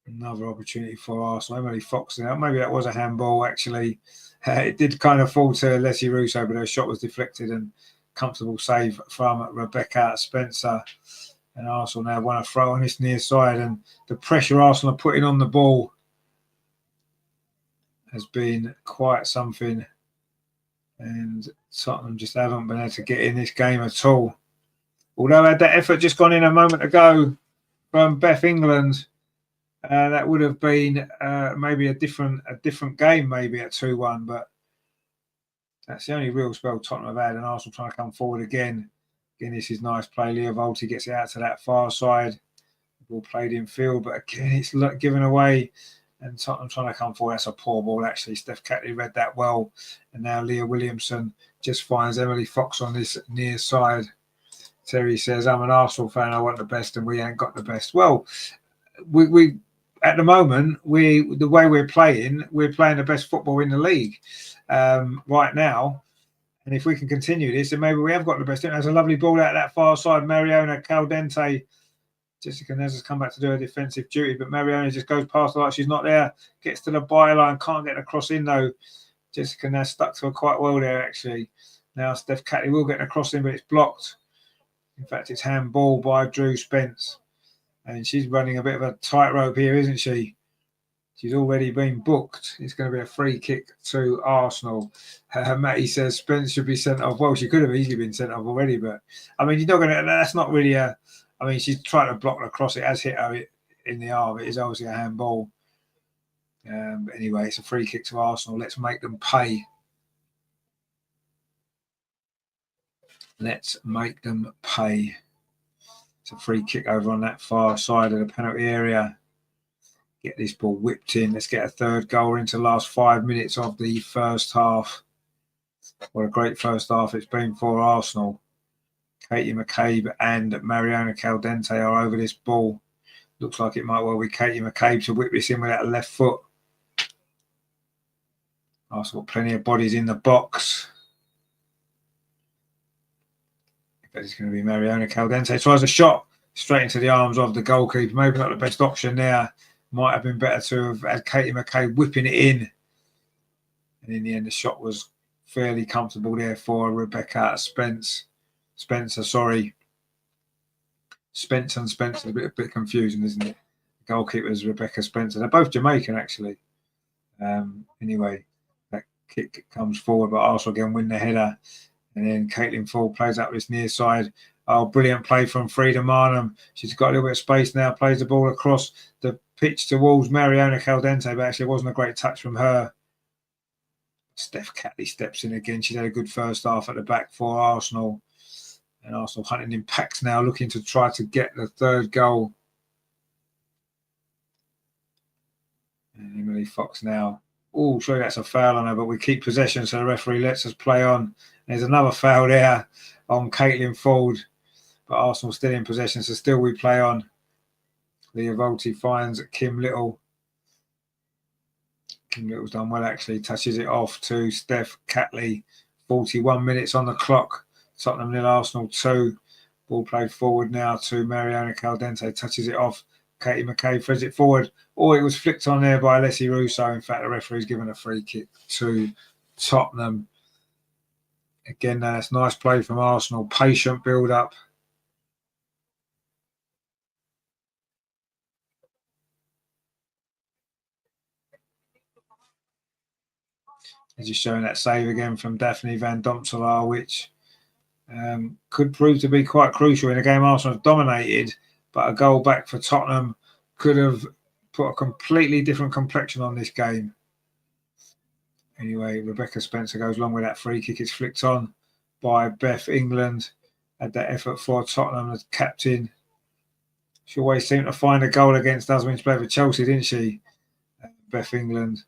Another opportunity for Arsenal. Emily Fox now. Maybe that was a handball, actually. It did kind of fall to Leslie Russo, but her shot was deflected, and comfortable save from Rebecca Spencer. And Arsenal now want to throw on this near side, and the pressure Arsenal are putting on the ball has been quite something. And Tottenham just haven't been able to get in this game at all. Although had that effort just gone in a moment ago from Beth England, that would have been maybe a different game, maybe at 2-1. But that's the only real spell Tottenham have had, and Arsenal trying to come forward again. Again, this is nice play. Leah Volti gets it out to that far side. The ball played in field, but again, it's given away. And Tottenham trying to come forward. That's a poor ball, actually. Steph Catley read that well. And now Leah Williamson just finds Emily Fox on this near side. Terry says, I'm an Arsenal fan. I want the best, and we ain't got the best. Well, we at the moment, the way we're playing the best football in the league right now. And if we can continue this, then maybe we have got the best. There's a lovely ball out that far side. Mariona Caldente. Jessica Nez has come back to do her defensive duty, but Mariona just goes past her like she's not there. Gets to the byline, can't get the cross in though. Jessica Nez stuck to her quite well there, actually. Now Steph Catley will get the cross in, but it's blocked. In fact, it's handball by Drew Spence. And she's running a bit of a tightrope here, isn't she? She's already been booked. It's going to be a free kick to Arsenal. Matty says Spence should be sent off. Well, she could have easily been sent off already, but I mean, you're not going to. That's not really a. I mean, she's trying to block the cross. It has hit her in the arm. It is obviously a handball. But anyway, it's a free kick to Arsenal. Let's make them pay. Let's make them pay. It's a free kick over on that far side of the penalty area. Get this ball whipped in. Let's get a third goal into the last 5 minutes of the first half. What a great first half it's been for Arsenal. Katie McCabe and Mariona Caldente are over this ball. Looks like it might well be Katie McCabe to whip this in with that left foot. Arsenal got plenty of bodies in the box. But it's going to be Mariona Caldente. Tries a shot straight into the arms of the goalkeeper. Maybe not the best option there. Might have been better to have had Katie McCabe whipping it in. And in the end, the shot was fairly comfortable there for Rebecca Spencer, sorry. Spence and Spencer, a bit confusing, isn't it? The goalkeeper is Rebecca Spencer. They're both Jamaican, actually. Anyway, that kick comes forward, but Arsenal again win the header. And then Caitlin Ford plays up this near side. Oh, brilliant play from Frida Marnham. She's got a little bit of space now, plays the ball across the pitch towards Mariona Caldente, but actually it wasn't a great touch from her. Steph Catley steps in again. She's had a good first half at the back for Arsenal. And Arsenal hunting in packs now, looking to try to get the third goal. And Emily Fox now. Oh, sure, that's a foul on her, but we keep possession, so the referee lets us play on. There's another foul there on Caitlin Ford, but Arsenal still in possession, so still we play on. Leah Volti finds Kim Little. Kim Little's done well, actually. Touches it off to Steph Catley. 41 minutes on the clock. Tottenham 0, Arsenal 2. Ball played forward now to Mariona Caldente. Touches it off. Katie McCabe throws it forward. Oh, it was flicked on there by Leslie Russo. In fact, the referee's given a free kick to Tottenham. Again, that's nice play from Arsenal. Patient build-up. Just showing that save again from Daphne Van Domselaar, which could prove to be quite crucial in a game Arsenal have dominated, but a goal back for Tottenham could have put a completely different complexion on this game. Anyway, Rebecca Spencer goes along with that free kick. It's flicked on by Beth England. Had that effort for Tottenham as captain. She always seemed to find a goal against us when she played for Chelsea, didn't she? Beth England.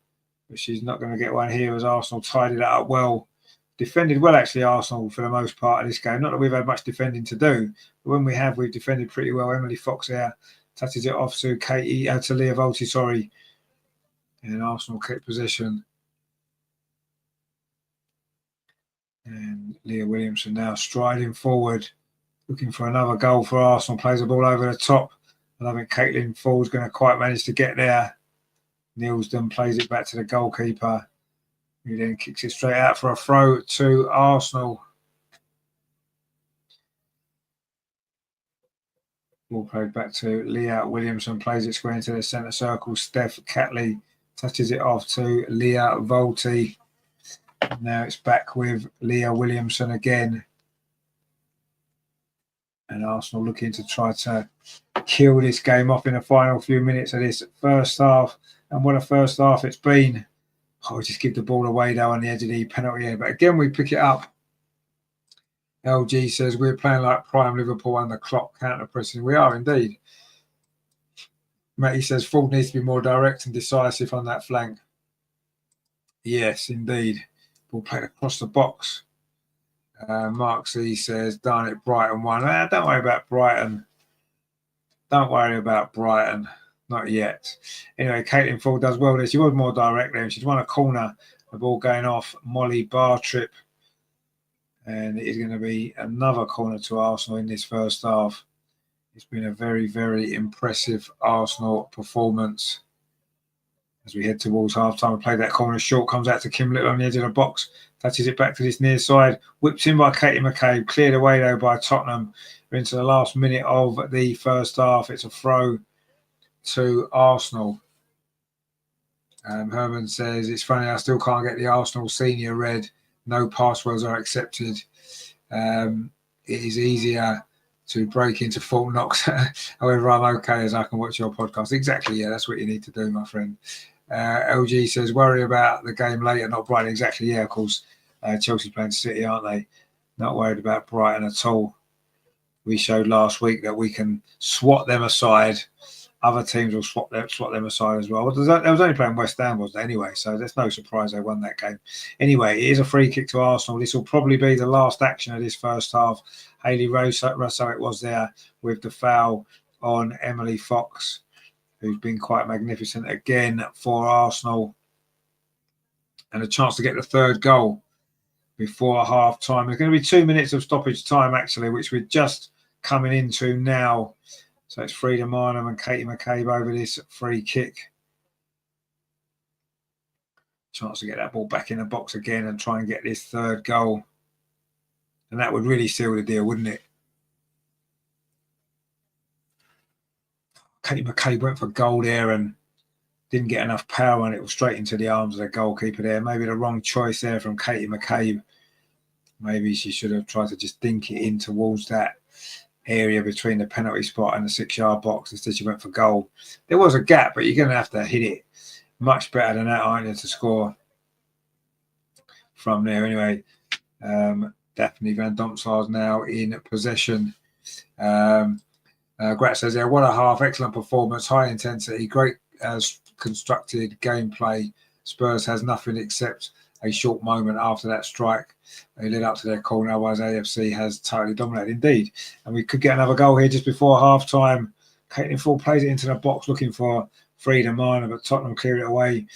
But she's not going to get one here as Arsenal tidied that up well. Defended well, actually, Arsenal, for the most part of this game. Not that we've had much defending to do, but when we have, we've defended pretty well. Emily Fox there touches it off to to Leah Volti, sorry. And Arsenal kept possession. And Leah Williamson now striding forward, looking for another goal for Arsenal. Plays the ball over the top. And I think Caitlin Ford's going to quite manage to get there. Nielsden plays it back to the goalkeeper, who then kicks it straight out for a throw to Arsenal. Ball played back to Leah Williamson, plays it square into the centre circle. Steph Catley touches it off to Leah Volti. Now it's back with Leah Williamson again. And Arsenal looking to try to kill this game off in the final few minutes of this first half. And what a first half it's been. Oh, just give the ball away though on the edge of the penalty area. But again, we pick it up. LG says we're playing like prime Liverpool on the clock, counter pressing. We are indeed. Matty says Ford needs to be more direct and decisive on that flank. Yes, indeed. Ball played across the box. Mark C says, darn it, Brighton won. Don't worry about Brighton. Don't worry about Brighton. Not yet. Anyway, Caitlin Ford does well there. She was more direct there. She's won a corner. The ball going off Molly Bartrip. And it is going to be another corner to Arsenal in this first half. It's been a very, very impressive Arsenal performance. As we head towards half-time, we play that corner short, comes out to Kim Little on the edge of the box, touches it back to this near side, whips in by Katie McCabe, cleared away though by Tottenham. We're into the last minute of the first half. It's a throw to Arsenal. Herman says, it's funny, I still can't get the Arsenal senior red. No passwords are accepted. It is easier to break into Fort Knox. However, I'm okay as I can watch your podcast. Exactly, yeah, that's what you need to do, my friend. LG says, worry about the game later, not Brighton. Exactly, yeah, of course. Chelsea playing City, aren't they? Not worried about Brighton at all. We showed last week that we can swat them aside. Other teams will swat them aside as well. They was only playing West Ham, wasn't it, anyway? So there's no surprise they won that game. Anyway, it is a free kick to Arsenal. This will probably be the last action of this first half. Hayley Russo it was there with the foul on Emily Fox, who's been quite magnificent again for Arsenal. And a chance to get the third goal before half time. There's going to be 2 minutes of stoppage time, actually, which we're just coming into now. So it's Frida Marnham and Katie McCabe over this free kick. Chance to get that ball back in the box again and try and get this third goal. And that would really seal the deal, wouldn't it? Katie McCabe went for goal there and didn't get enough power, and it was straight into the arms of the goalkeeper there. Maybe the wrong choice there from Katie McCabe. Maybe she should have tried to just dink it in towards that area between the penalty spot and the 6-yard box. Instead, she went for goal. There was a gap, but you're going to have to hit it much better than that, aren't you, to score from there. Anyway, Daphne Van Domslaar's now in possession. Grat says, yeah, what a half. Excellent performance, high intensity, great constructed gameplay. Spurs has nothing except a short moment after that strike. They led up to their corner, otherwise AFC has totally dominated indeed. And we could get another goal here just before half time. Caitlin Ford plays it into the box looking for Frida Marner, but Tottenham clear it away.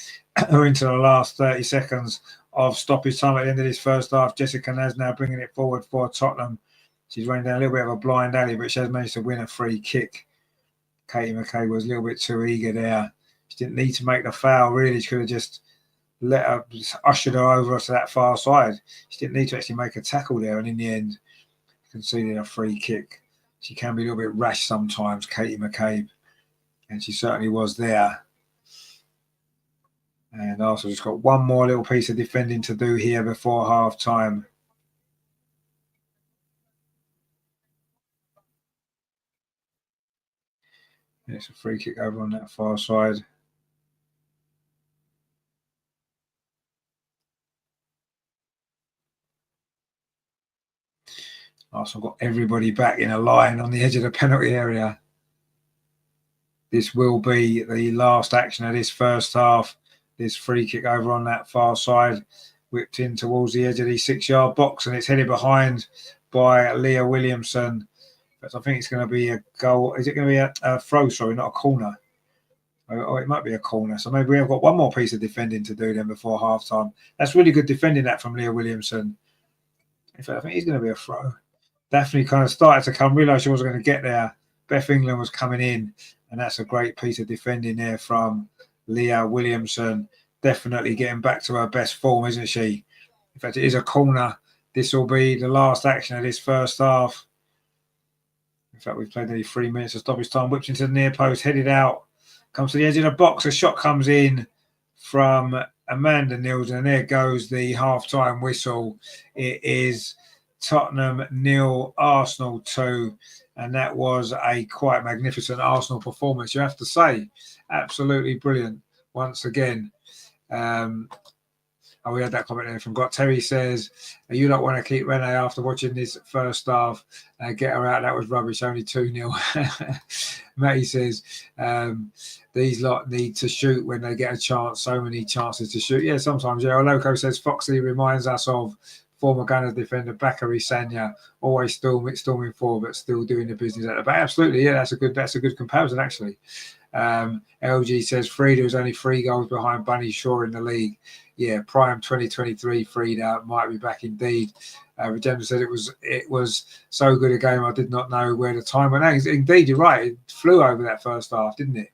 We're into the last 30 seconds of stoppage time at the end of this first half. Jessica Naz now bringing it forward for Tottenham. She's running down a little bit of a blind alley, but she has managed to win a free kick. Katie McCabe was a little bit too eager there. She didn't need to make the foul, really. She could have just ushered her over to that far side. She didn't need to actually make a tackle there, and in the end, conceded a free kick. She can be a little bit rash sometimes, Katie McCabe, and she certainly was there. And also just got one more little piece of defending to do here before half time. And it's a free kick over on that far side. Arsenal got everybody back in a line on the edge of the penalty area. this will be the last action of this first half. This free kick over on that far side, whipped in towards the edge of the 6-yard box, and it's headed behind by Leah Williamson. But I think it's going to be a goal. Is it going to be a throw? Sorry, not a corner. Oh, it might be a corner. So maybe we have got one more piece of defending to do then before half time. That's really good defending that from Leah Williamson. In fact, I think he's going to be a throw. Daphne kind of started to come, realised she wasn't going to get there. Beth England was coming in, and that's a great piece of defending there from Leah Williamson. Definitely getting back to her best form, isn't she? In fact, it is a corner. This will be the last action of this first half. In fact, we've played nearly 3 minutes of stoppage time. Whipped into the near post, headed out. Comes to the edge of the box. A shot comes in from Amanda Nielsen, and there goes the half-time whistle. It is Tottenham 0, Arsenal 2, and that was a quite magnificent Arsenal performance, you have to say. Absolutely brilliant once again. We had that comment there from Got. Terry says, you don't want to keep Renee after watching this first half. Get her out. That was rubbish. Only 2-0. Matty says, these lot need to shoot when they get a chance. So many chances to shoot. Yeah, sometimes. Yeah. Loco says, Foxley reminds us of former Gunners defender Bakary Sanya, always storming forward, but still doing the business at the back. Absolutely. Yeah, that's a good comparison, actually. LG says Frida was only 3 goals behind Bunny Shaw in the league. Yeah, prime 2023 Frida might be back indeed. Regenda said it was so good a game I did not know where the time went. Indeed, you're right. It flew over that first half, didn't it?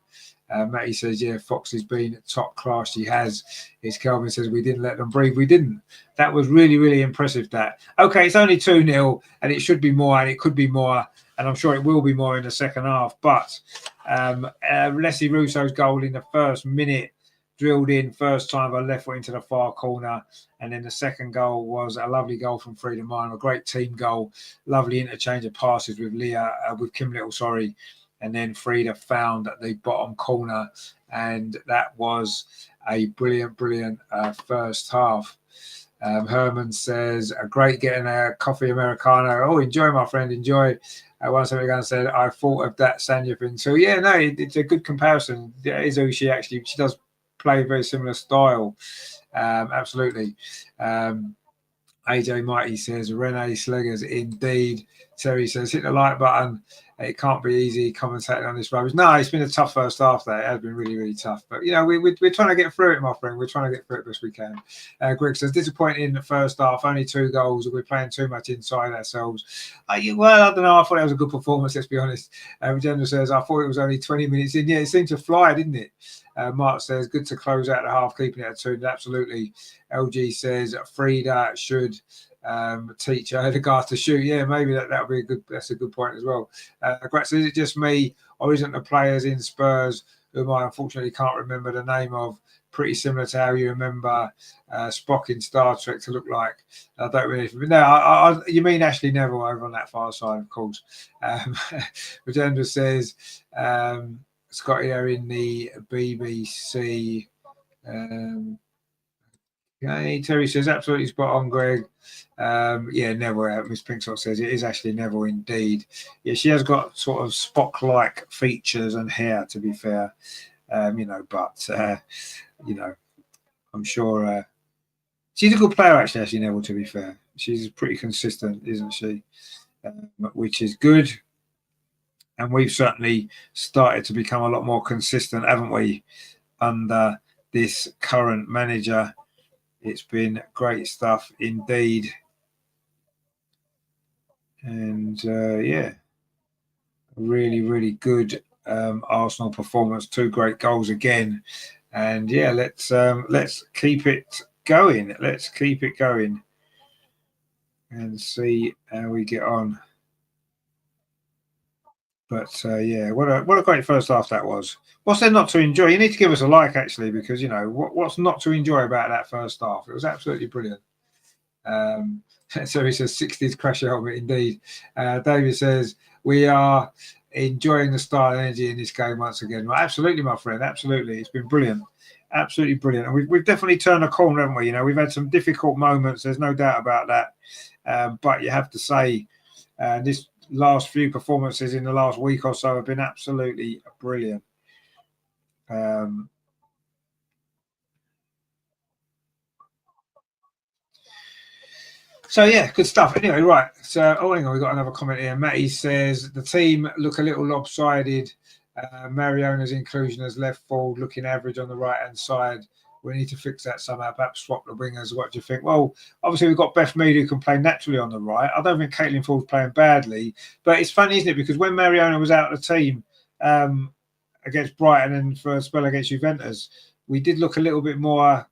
Matty says, yeah, Fox has been top class. She has. It's Kelvin says, we didn't let them breathe. We didn't. That was really, really impressive, that. Okay, it's only 2-0, and it should be more, and it could be more, and I'm sure it will be more in the second half. But Leslie Russo's goal in the first minute, drilled in first time by left foot into the far corner, and then the second goal was a lovely goal from Frida Mine, a great team goal, lovely interchange of passes with Kim Little, and then Frida found the bottom corner, and that was a brilliant first half. Herman says, a great getting a coffee Americano. Oh, enjoy, my friend, enjoy. Once again said, I thought of that Sanya thing. So yeah, no, it's a good comparison. It is who she does play a very similar style. Absolutely. AJ Mighty says, Renee Sleggers, indeed. Terry says, hit the like button. It can't be easy commentating on this rubbish. No, it's been a tough first half there. It has been really, really tough. But, you know, we're trying to get through it, my friend. We're trying to get through it best we can. Greg says, disappointing in the first half. Only 2 goals. We're playing too much inside ourselves. Well, I don't know. I thought it was a good performance, let's be honest. Regenda says, I thought it was only 20 minutes in. Yeah, it seemed to fly, didn't it? Mark says, good to close out the half, keeping it at 2. Absolutely. LG says, Frida should teach Odegaard to shoot. Yeah, maybe that'll be that's a good point as well. Grat says, is it just me, or isn't the players in Spurs, whom I unfortunately can't remember the name of, pretty similar to how you remember Spock in Star Trek to look like? I don't really. No, you mean Ashley Neville over on that far side, of course. Regenda says, Scotty are in the BBC. Terry says, absolutely spot on, Greg. Yeah, Neville. Miss Pinksot says it is Ashley Neville indeed. Yeah, she has got sort of Spock-like features and hair, to be fair. But I'm sure she's a good player, actually, Ashley Neville, to be fair. She's pretty consistent, isn't she? Which is good. And we've certainly started to become a lot more consistent, haven't we, under this current manager? It's been great stuff indeed. And yeah, really, really good Arsenal performance. 2 great goals again. And yeah, let's keep it going. Let's keep it going and see how we get on. But yeah, what a great first half that was. What's there not to enjoy? You need to give us a like, actually, because, you know, what's not to enjoy about that first half? It was absolutely brilliant. So he says 60s crash helmet indeed. David says we are enjoying the style and energy in this game once again. Well, absolutely, my friend. Absolutely, it's been brilliant. Absolutely brilliant. And we've definitely turned a corner, haven't we? You know, we've had some difficult moments. There's no doubt about that. But you have to say, this last few performances in the last week or so have been absolutely brilliant. Um, So yeah, good stuff. Anyway, right. So hang on, we got another comment here. Matty says the team look a little lopsided. Mariona's inclusion as left forward, looking average on the right hand side. We need to fix that somehow. Perhaps swap the wingers. What do you think? Well, obviously we've got Beth Mead who can play naturally on the right. I don't think Caitlin Ford's playing badly, but it's funny, isn't it? Because when Mariona was out of the team against Brighton and for a spell against Juventus, we did look a little bit more.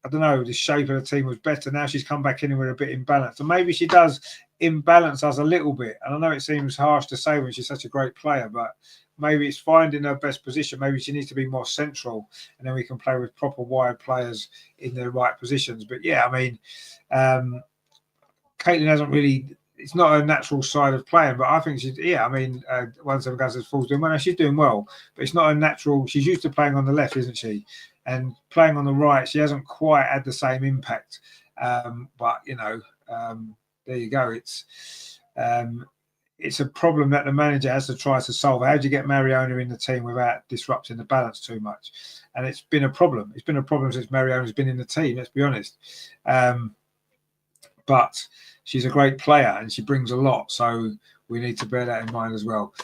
I don't know, the shape of the team was better. Now she's come back in with a bit imbalanced. And maybe she does imbalance us a little bit. And I know it seems harsh to say when she's such a great player, but maybe it's finding her best position. Maybe she needs to be more central and then we can play with proper wide players in the right positions. But yeah, I mean, Caitlin hasn't really, it's not her natural side of playing, but I think she's, yeah, I mean, 17 guys as Fall's doing well. She's doing well, but it's not her natural, she's used to playing on the left, isn't she? And playing on the right, she hasn't quite had the same impact. But you know, there you go. It's a problem that the manager has to try to solve. How do you get Mariona in the team without disrupting the balance too much? And it's been a problem. It's been a problem since Mariona's been in the team. Let's be honest. But she's a great player and she brings a lot. So we need to bear that in mind as well.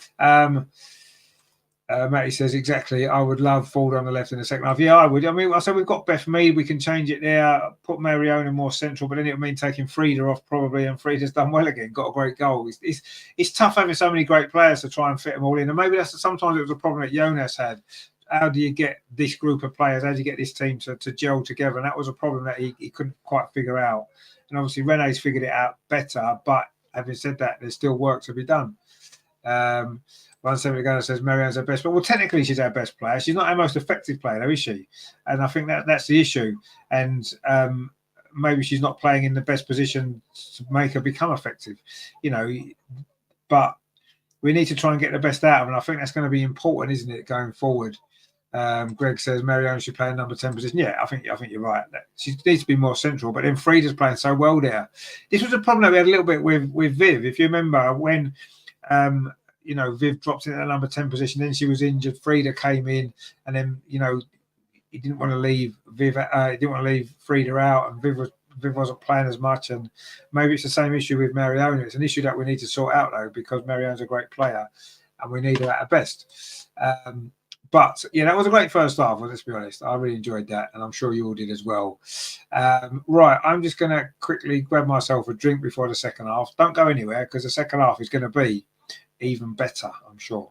Matty says, exactly, I would love Ford on the left in the second half. Yeah, I would. I mean, I said we've got Beth Mead. We can change it there, put Mariona more central, but then it would mean taking Frida off probably, and Frida's done well again, got a great goal. It's tough having so many great players to try and fit them all in. And maybe sometimes it was a problem that Jonas had. How do you get this group of players, how do you get this team to gel together? And that was a problem that he couldn't quite figure out. And obviously Renee's figured it out better, but having said that, there's still work to be done. 170 Gunner says Mariona's her best, but well, technically she's our best player. She's not our most effective player, though, is she? And I think that's the issue. And maybe she's not playing in the best position to make her become effective, you know. But we need to try and get the best out of her. And I think that's going to be important, isn't it, going forward? Greg says Mariona should play in number 10 position. Yeah, I think you're right. She needs to be more central. But then Frida's playing so well there. This was a problem that we had a little bit with Viv. If you remember when. You know, Viv dropped in at the number 10 position. Then she was injured. Frida came in, and then you know he didn't want to leave Viv. He didn't want to leave Frida out, and Viv wasn't playing as much. And maybe it's the same issue with Mariona. It's an issue that we need to sort out though, because Mariona's a great player, and we need her at her best. But yeah, that was a great first half. Let's be honest, I really enjoyed that, and I'm sure you all did as well. Right, I'm just going to quickly grab myself a drink before the second half. Don't go anywhere because the second half is going to be even better, I'm sure.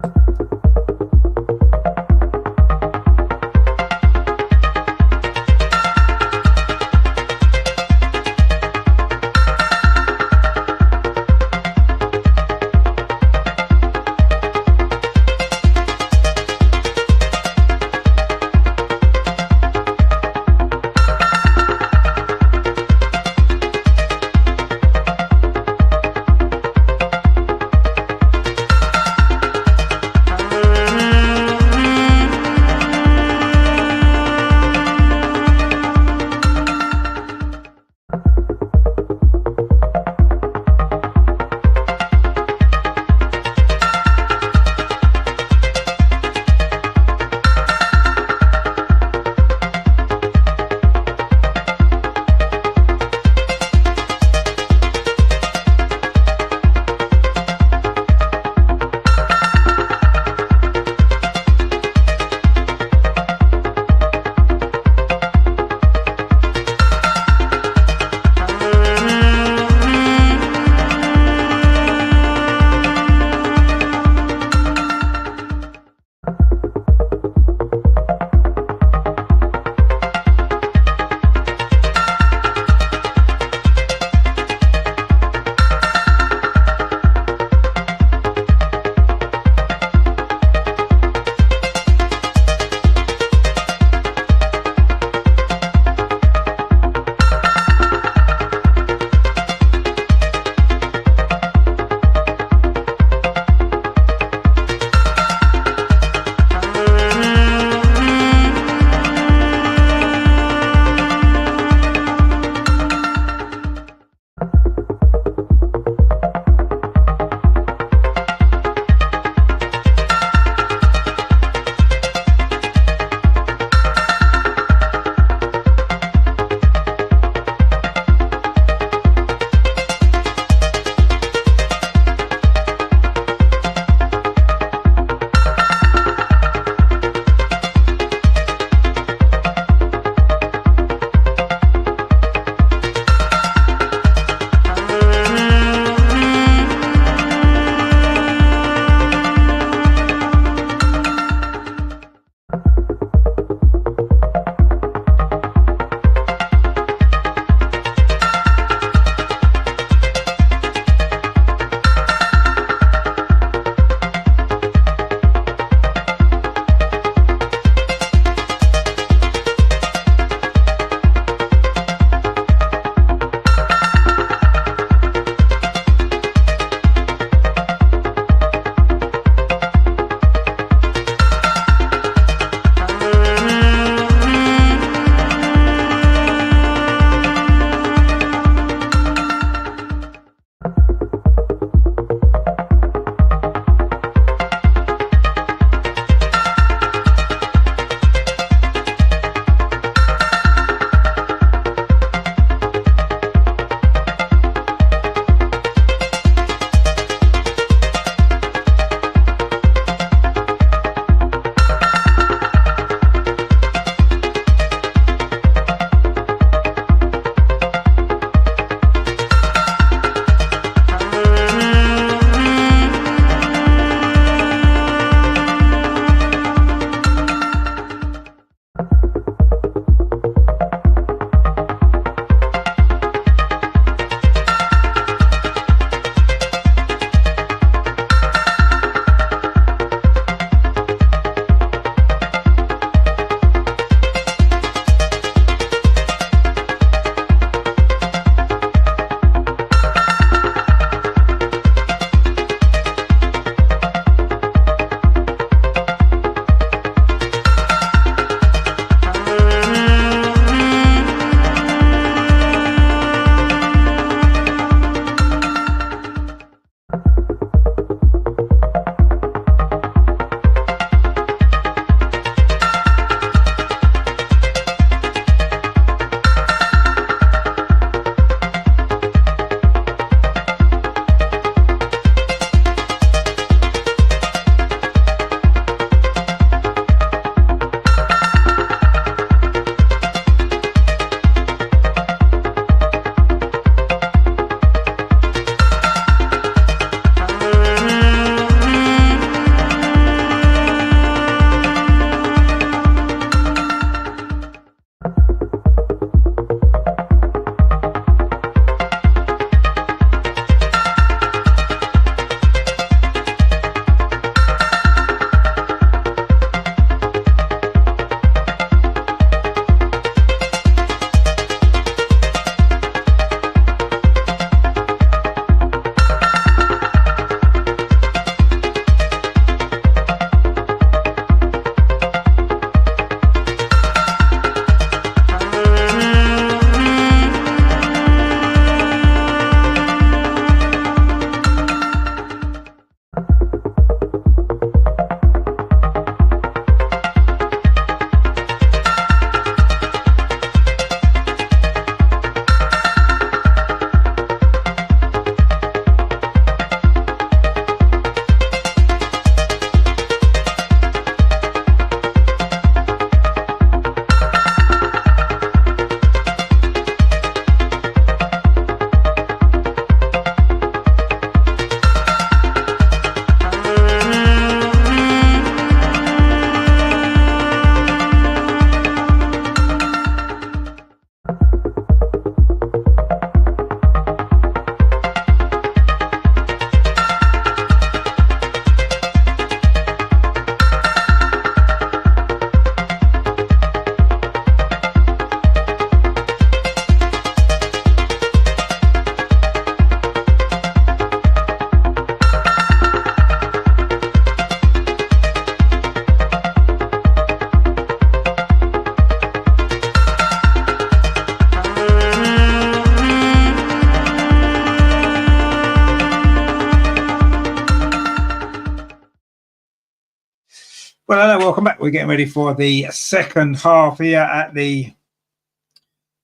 Well, hello, welcome back. We're getting ready for the second half here at the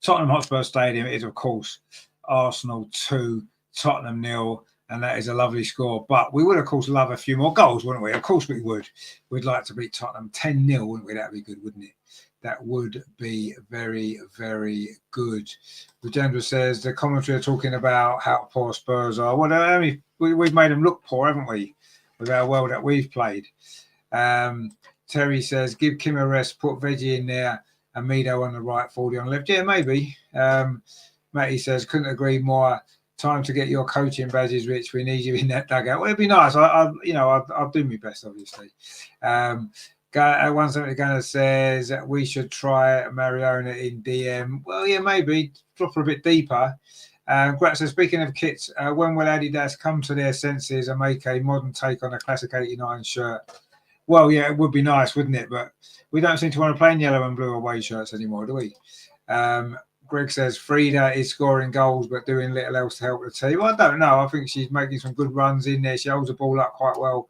Tottenham Hotspur Stadium. It is, of course, Arsenal 2, Tottenham 0, and that is a lovely score. But we would, of course, love a few more goals, wouldn't we? Of course we would. We'd like to beat Tottenham 10-0, wouldn't we? That would be good, wouldn't it? That would be very, very good. Vijendra says the commentary are talking about how poor Spurs are. Well, we've made them look poor, haven't we? With how well that we've played. Terry says, give Kim a rest, put Veggie in there, and Mido on the right, 40 on the left. Yeah, maybe. Matty says, couldn't agree more. Time to get your coaching badges, Rich. We need you in that dugout. Well, it'd be nice. I'll do my best, obviously. 170 Gunner says we should try Mariona in DM. Well, yeah, maybe drop her a bit deeper. Grat says, speaking of kits, when will Adidas come to their senses and make a modern take on a classic 89 shirt? Well, yeah, it would be nice, wouldn't it? But we don't seem to want to play in yellow and blue away shirts anymore, do we? Greg says Frida is scoring goals but doing little else to help the team. Well, I don't know. I think she's making some good runs in there. She holds the ball up quite well.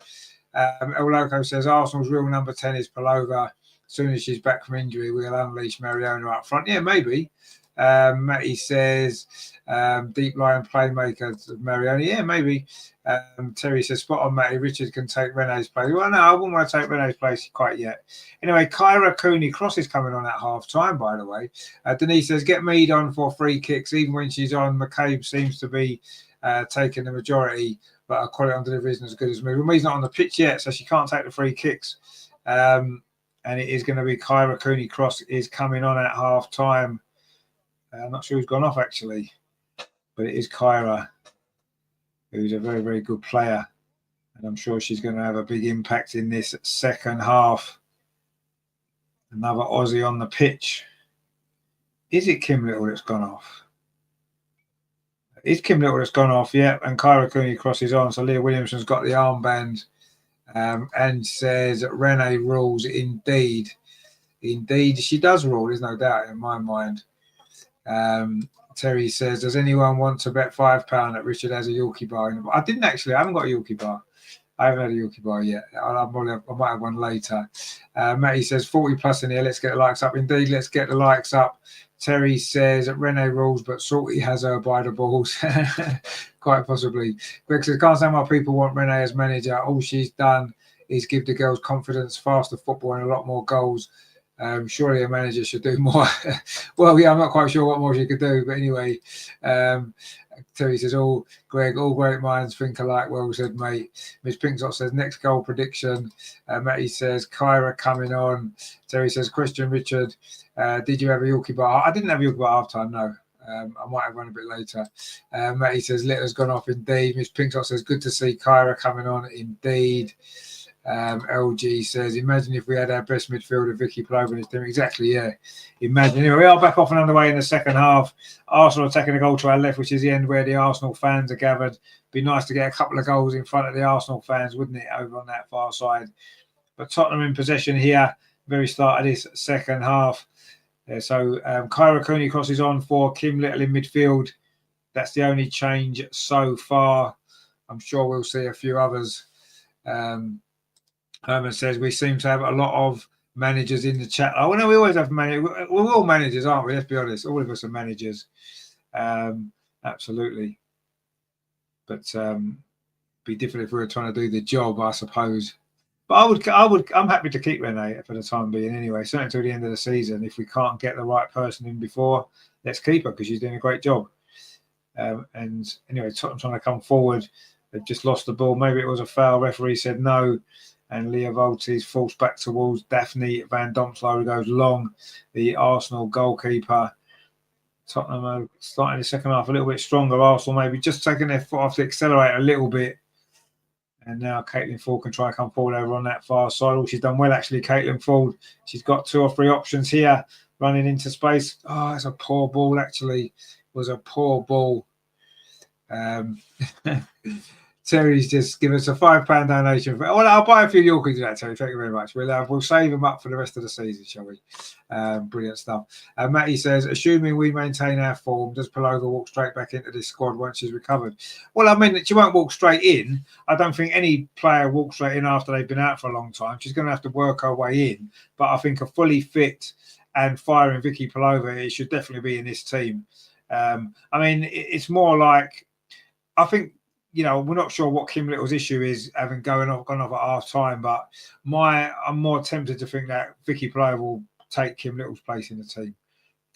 El Loco says Arsenal's real number 10 is Palova. As soon as she's back from injury, we'll unleash Mariona up front. Yeah, maybe. Matty says deep line playmaker Mariona. Yeah, maybe. Terry says spot on, Matty. Richard can take Rene's place. Well, no, I wouldn't want to take Rene's place quite yet. Anyway, Kyra Cooney Cross is coming on at half time, by the way. Denise says get Mead on for free kicks. Even when she's on, McCabe seems to be taking the majority, but her quality on delivery isn't as good as Mead. Well, Mead's not on the pitch yet, so she can't take the free kicks. And it is going to be Kyra Cooney Cross is coming on at half time. I'm not sure who's gone off actually, but it is Kyra, who's a very, very good player. And I'm sure she's going to have a big impact in this second half. Another Aussie on the pitch. Is it Kim Little that's gone off? It's Kim Little that's gone off, yeah. And Kyra Cooney crosses on. So Leah Williamson's got the armband and says Rene rules indeed. Indeed, she does rule, there's no doubt in my mind. Terry says, does anyone want to bet £5 that Richard has a Yorkie bar? I didn't actually. I haven't got a Yorkie bar. I haven't had a Yorkie bar yet. I might have one later. Matty says 40 plus in here. Let's get the likes up. Indeed, let's get the likes up. Terry says Rene rules, but Salty has her by the balls. Quite possibly. Greg says, can't stand why people want Rene as manager. All she's done is give the girls confidence, faster football, and a lot more goals. Surely a manager should do more. Well, yeah, I'm not quite sure what more she could do, but anyway, Terry says, Greg, all great minds think alike. Well said, mate. Miss Pinksock says, next goal prediction. Matty says, Kyra coming on. Terry says, question, Richard, did you have a Yorkie bar? I didn't have a Yorkie bar half time, no. I might have one a bit later. Matty says, Litter's gone off indeed. Miss Pinksock says, good to see Kyra coming on indeed. LG says, imagine if we had our best midfielder, Vicky Palova, in his team. Exactly, yeah. Imagine. Anyway, we are back off and underway in the second half. Arsenal attacking a goal to our left, which is the end where the Arsenal fans are gathered. Be nice to get a couple of goals in front of the Arsenal fans, wouldn't it, over on that far side? But Tottenham in possession here, very start of this second half. So Kyra Cooney crosses on for Kim Little in midfield. That's the only change so far. I'm sure we'll see a few others. Herman says we seem to have a lot of managers in the chat. Oh, no, we always have managers. We're all managers, aren't we? Let's be honest. All of us are managers. Absolutely. But be different if we were trying to do the job, I suppose. But I'm happy to keep Rene for the time being anyway, certainly until the end of the season. If we can't get the right person in before, let's keep her because she's doing a great job. And anyway, Tottenham trying to come forward. They've just lost the ball. Maybe it was a foul. Referee said no. And Leah Voltes falls back towards Daphne Van Domslo, who goes long. The Arsenal goalkeeper. Tottenham are starting the second half a little bit stronger. Arsenal maybe just taking their foot off the accelerator a little bit. And now Caitlin Ford can try and come forward over on that far side. Oh, she's done well, actually, Caitlin Ford. She's got 2 or 3 options here, running into space. Oh, it's a poor ball, actually. It was a poor ball. Terry's just given us a £5 donation. Well, I'll buy a few Yorkies of that, Terry. Thank you very much. We'll save them up for the rest of the season, shall we? Brilliant stuff. Matty says, assuming we maintain our form, does Palova walk straight back into this squad once she's recovered? Well, I mean, she won't walk straight in. I don't think any player walks straight in after they've been out for a long time. She's going to have to work her way in. But I think a fully fit and firing Vicky Palova, it should definitely be in this team. I mean, it's more like, I think, we're not sure what Kim Little's issue is, having gone off at half time, but I'm more tempted to think that Vicky Palova will take Kim Little's place in the team.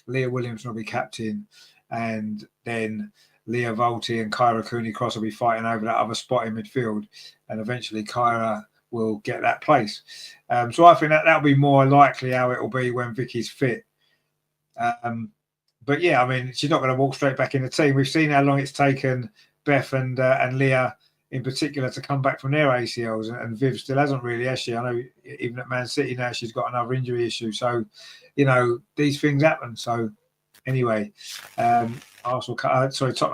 Leah Williams will be captain, and then Leah Volti and Kyra Cooney-Cross will be fighting over that other spot in midfield, and eventually Kyra will get that place. So I think that'll be more likely how it will be when Vicky's fit. But yeah, I mean, she's not going to walk straight back in the team. We've seen how long it's taken Beth and Leah in particular to come back from their ACLs, and Viv still hasn't really, has she? I know even at Man City now she's got another injury issue. So, these things happen. So anyway, Tottenham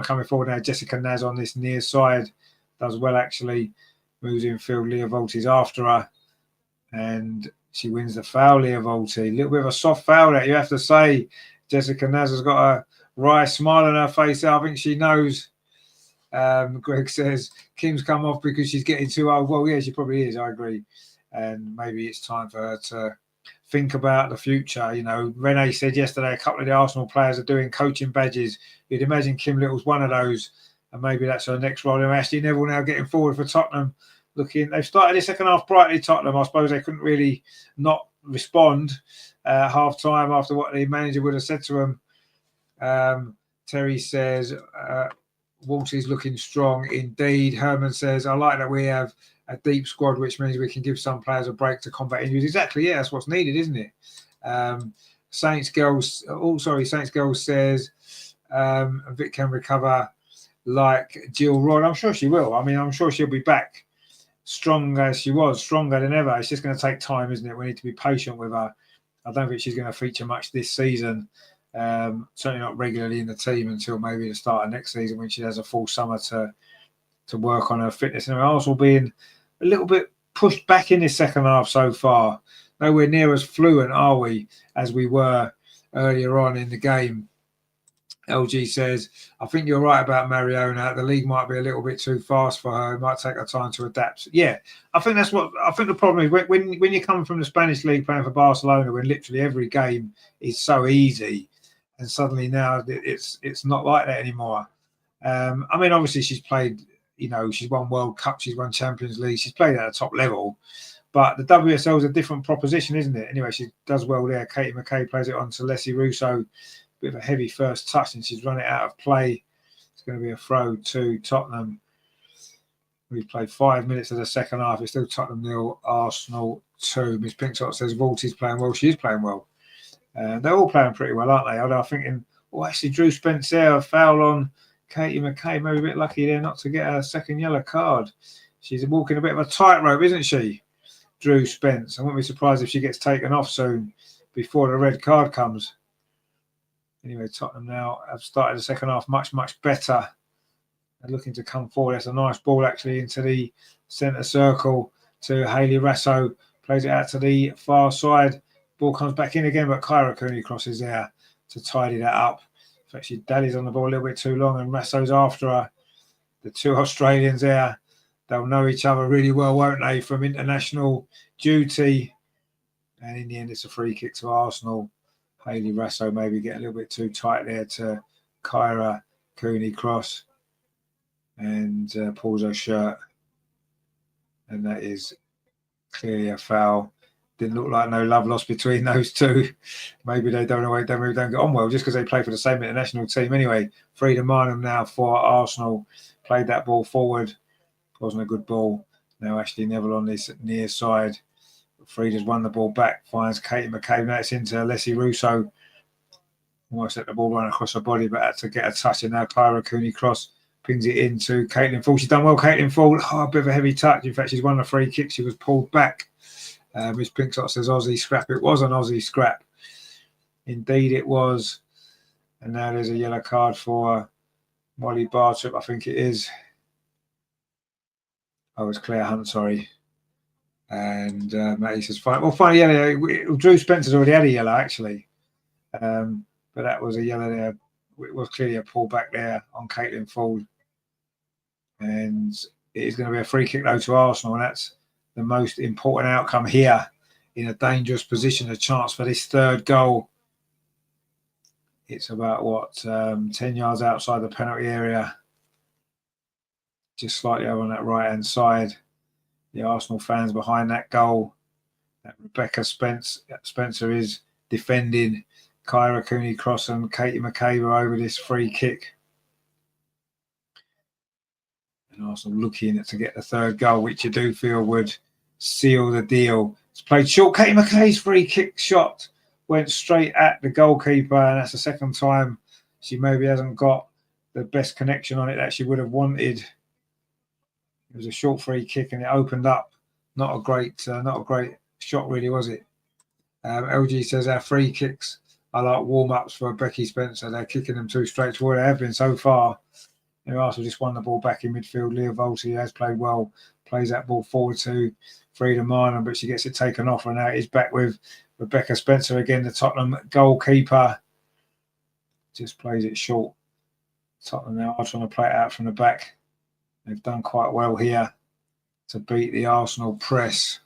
coming forward now. Jessica Naz on this near side does well, actually. Moves in field. Leah Volti's after her, and she wins the foul. Leah Volti, a little bit of a soft foul that you have to say. Jessica Naz has got a wry smile on her face. I think she knows. Greg says Kim's come off because she's getting too old. Well, yeah, she probably is. I agree. And maybe it's time for her to think about the future. Renee said yesterday a couple of the Arsenal players are doing coaching badges. You'd imagine Kim Little's one of those, and maybe that's her next role. And Ashley Neville now getting forward for Tottenham. They've started the second half brightly, Tottenham. I suppose they couldn't really not respond half time after what the manager would have said to them. Terry says Waltzy's looking strong indeed. Herman says, I like that we have a deep squad, which means we can give some players a break to combat injuries. Exactly, yeah, that's what's needed, isn't it? Saints Girls says Vic can recover like Jill Roy. I'm sure she will. I mean, I'm sure she'll be back strong as she was, stronger than ever. It's just going to take time, isn't it? We need to be patient with her. I don't think she's going to feature much this season. Certainly not regularly in the team until maybe the start of next season, when she has a full summer to work on her fitness. And Arsenal being a little bit pushed back in this second half so far. Nowhere near as fluent, are we, as we were earlier on in the game. LG says, I think you're right about Mariona. The league might be a little bit too fast for her. It might take her time to adapt. Yeah, I think the problem is when you're coming from the Spanish league playing for Barcelona, when literally every game is so easy, and suddenly now it's not like that anymore. I mean, obviously she's played, she's won World Cup, she's won Champions League, she's played at a top level, but the WSL is a different proposition, isn't it? Anyway, she does well there. Katie McKay plays it on to Leslie Russo. Bit of a heavy first touch, and she's run it out of play. It's going to be a throw to Tottenham. We've played 5 minutes of the second half. It's still Tottenham 0, Arsenal 2. Miss Pinkshot says Volti's playing well. She is playing well. They're all playing pretty well, aren't they? I'm thinking, actually, Drew Spence there, a foul on Katie McKay. Maybe a bit lucky there not to get a second yellow card. She's walking a bit of a tightrope, isn't she, Drew Spence? I wouldn't be surprised if she gets taken off soon before the red card comes. Anyway, Tottenham now have started the second half much, much better. They're looking to come forward. That's a nice ball, actually, into the centre circle to Hayley Rasso. Plays it out to the far side. Ball comes back in again, but Kyra Cooney-Cross is there to tidy that up. In fact, she dallies on the ball a little bit too long, and Rasso's after her. The two Australians there, they'll know each other really well, won't they, from international duty. And in the end, it's a free kick to Arsenal. Hayley Rasso maybe get a little bit too tight there to Kyra Cooney-Cross, and pulls her shirt. And that is clearly a foul. Didn't look like no love lost between those two. Maybe they don't get on well just because they play for the same international team. Anyway, Frida Marnham now for Arsenal. Played that ball forward. Wasn't a good ball. Now Ashley Neville on this near side. Frida's won the ball back, finds Katie McCabe. Now it's into Leslie Russo. Almost let the ball run across her body, but had to get a touch. And now Kyra Cooney-Cross pings it into Caitlin Ford. She's done well, Caitlin Ford. A bit of a heavy touch. In fact, she's won the free kick. She was pulled back. Miss Pinkshot says Aussie scrap. It was an Aussie scrap. Indeed, it was. And now there's a yellow card for Molly Bartrip, I think it is. Oh, it's Claire Hunt, sorry. And Matty says, fine. Well, fine yellow. Drew Spencer's already had a yellow, actually. But that was a yellow there. It was clearly a pullback there on Caitlin Ford. And it is going to be a free kick, though, to Arsenal. And that's the most important outcome here, in a dangerous position, a chance for this third goal. It's about, 10 yards outside the penalty area. Just slightly over on that right-hand side. The Arsenal fans behind that goal. That Rebecca Spencer is defending. Kyra Cooney-Cross and Katie McCabe are over this free kick. And Arsenal looking to get the third goal, which you do feel would seal the deal. It's played short. Katie McCabe's free kick shot went straight at the goalkeeper, and that's the second time she maybe hasn't got the best connection on it that she would have wanted. It was a short free kick, and it opened up. Not a great shot, really, was it? LG says our free kicks are like warm-ups for Becky Spencer. They're kicking them too straight forward. They have been so far. Arsenal just won the ball back in midfield. Leah Volti has played well, plays that ball forward to Frida Marnon, but she gets it taken off, and now it is back with Rebecca Spencer again, the Tottenham goalkeeper. Just plays it short. Tottenham now are trying to play it out from the back. They've done quite well here to beat the Arsenal press.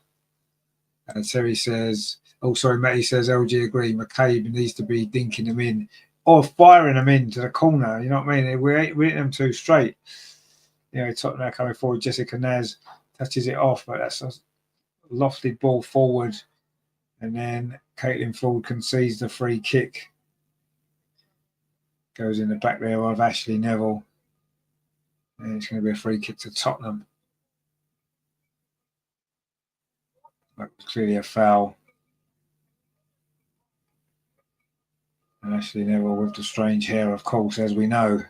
And Terry says, Matty says, LG agree, McCabe needs to be dinking them in or firing them into the corner. You know what I mean? We're hitting them too straight. Tottenham now coming forward. Jessica Naz touches it off, but that's a lofty ball forward. And then Caitlin Ford concedes the free kick. Goes in the back there of Ashley Neville. And it's going to be a free kick to Tottenham. That was clearly a foul. And Ashley Neville with the strange hair, of course, as we know.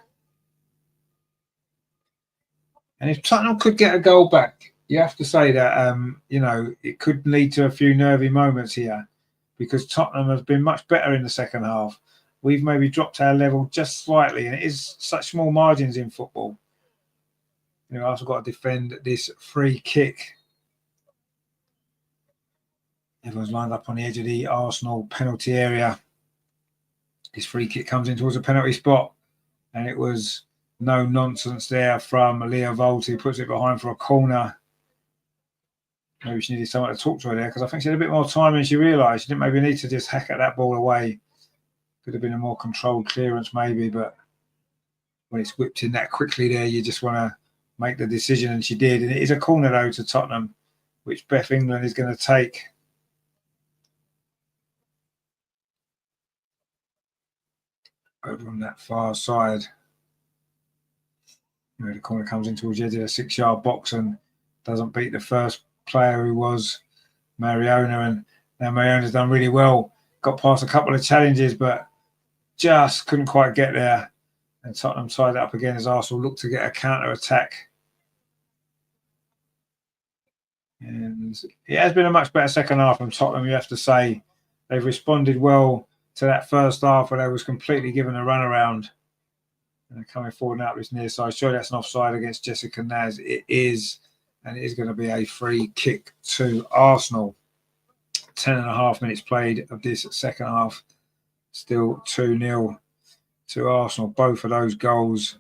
And if Tottenham could get a goal back, you have to say that, it could lead to a few nervy moments here, because Tottenham has been much better in the second half. We've maybe dropped our level just slightly, and it is such small margins in football. Arsenal got to defend this free kick. Everyone's lined up on the edge of the Arsenal penalty area. This free kick comes in towards a penalty spot, and it was no nonsense there from Leah Volti, who puts it behind for a corner. Maybe she needed someone to talk to her there, because I think she had a bit more time than she realised. She didn't maybe need to just hack at that ball away. Could have been a more controlled clearance maybe, but when it's whipped in that quickly there, you just want to make the decision, and she did. And it is a corner, though, to Tottenham, which Beth England is going to take. Over on that far side. The corner comes in towards the edge of the 6-yard box and doesn't beat the first player, who was Mariona. And now Mariona's done really well. Got past a couple of challenges, but just couldn't quite get there. And Tottenham tied it up again as Arsenal look to get a counter-attack. And it has been a much better second half from Tottenham, you have to say. They've responded well to that first half, where they was completely given a runaround. And they're coming forward now this near side. Surely that's an offside against Jessica Naz. It is. And it is going to be a free kick to Arsenal. 10.5 minutes played of this second half. Still 2-0 to Arsenal. Both of those goals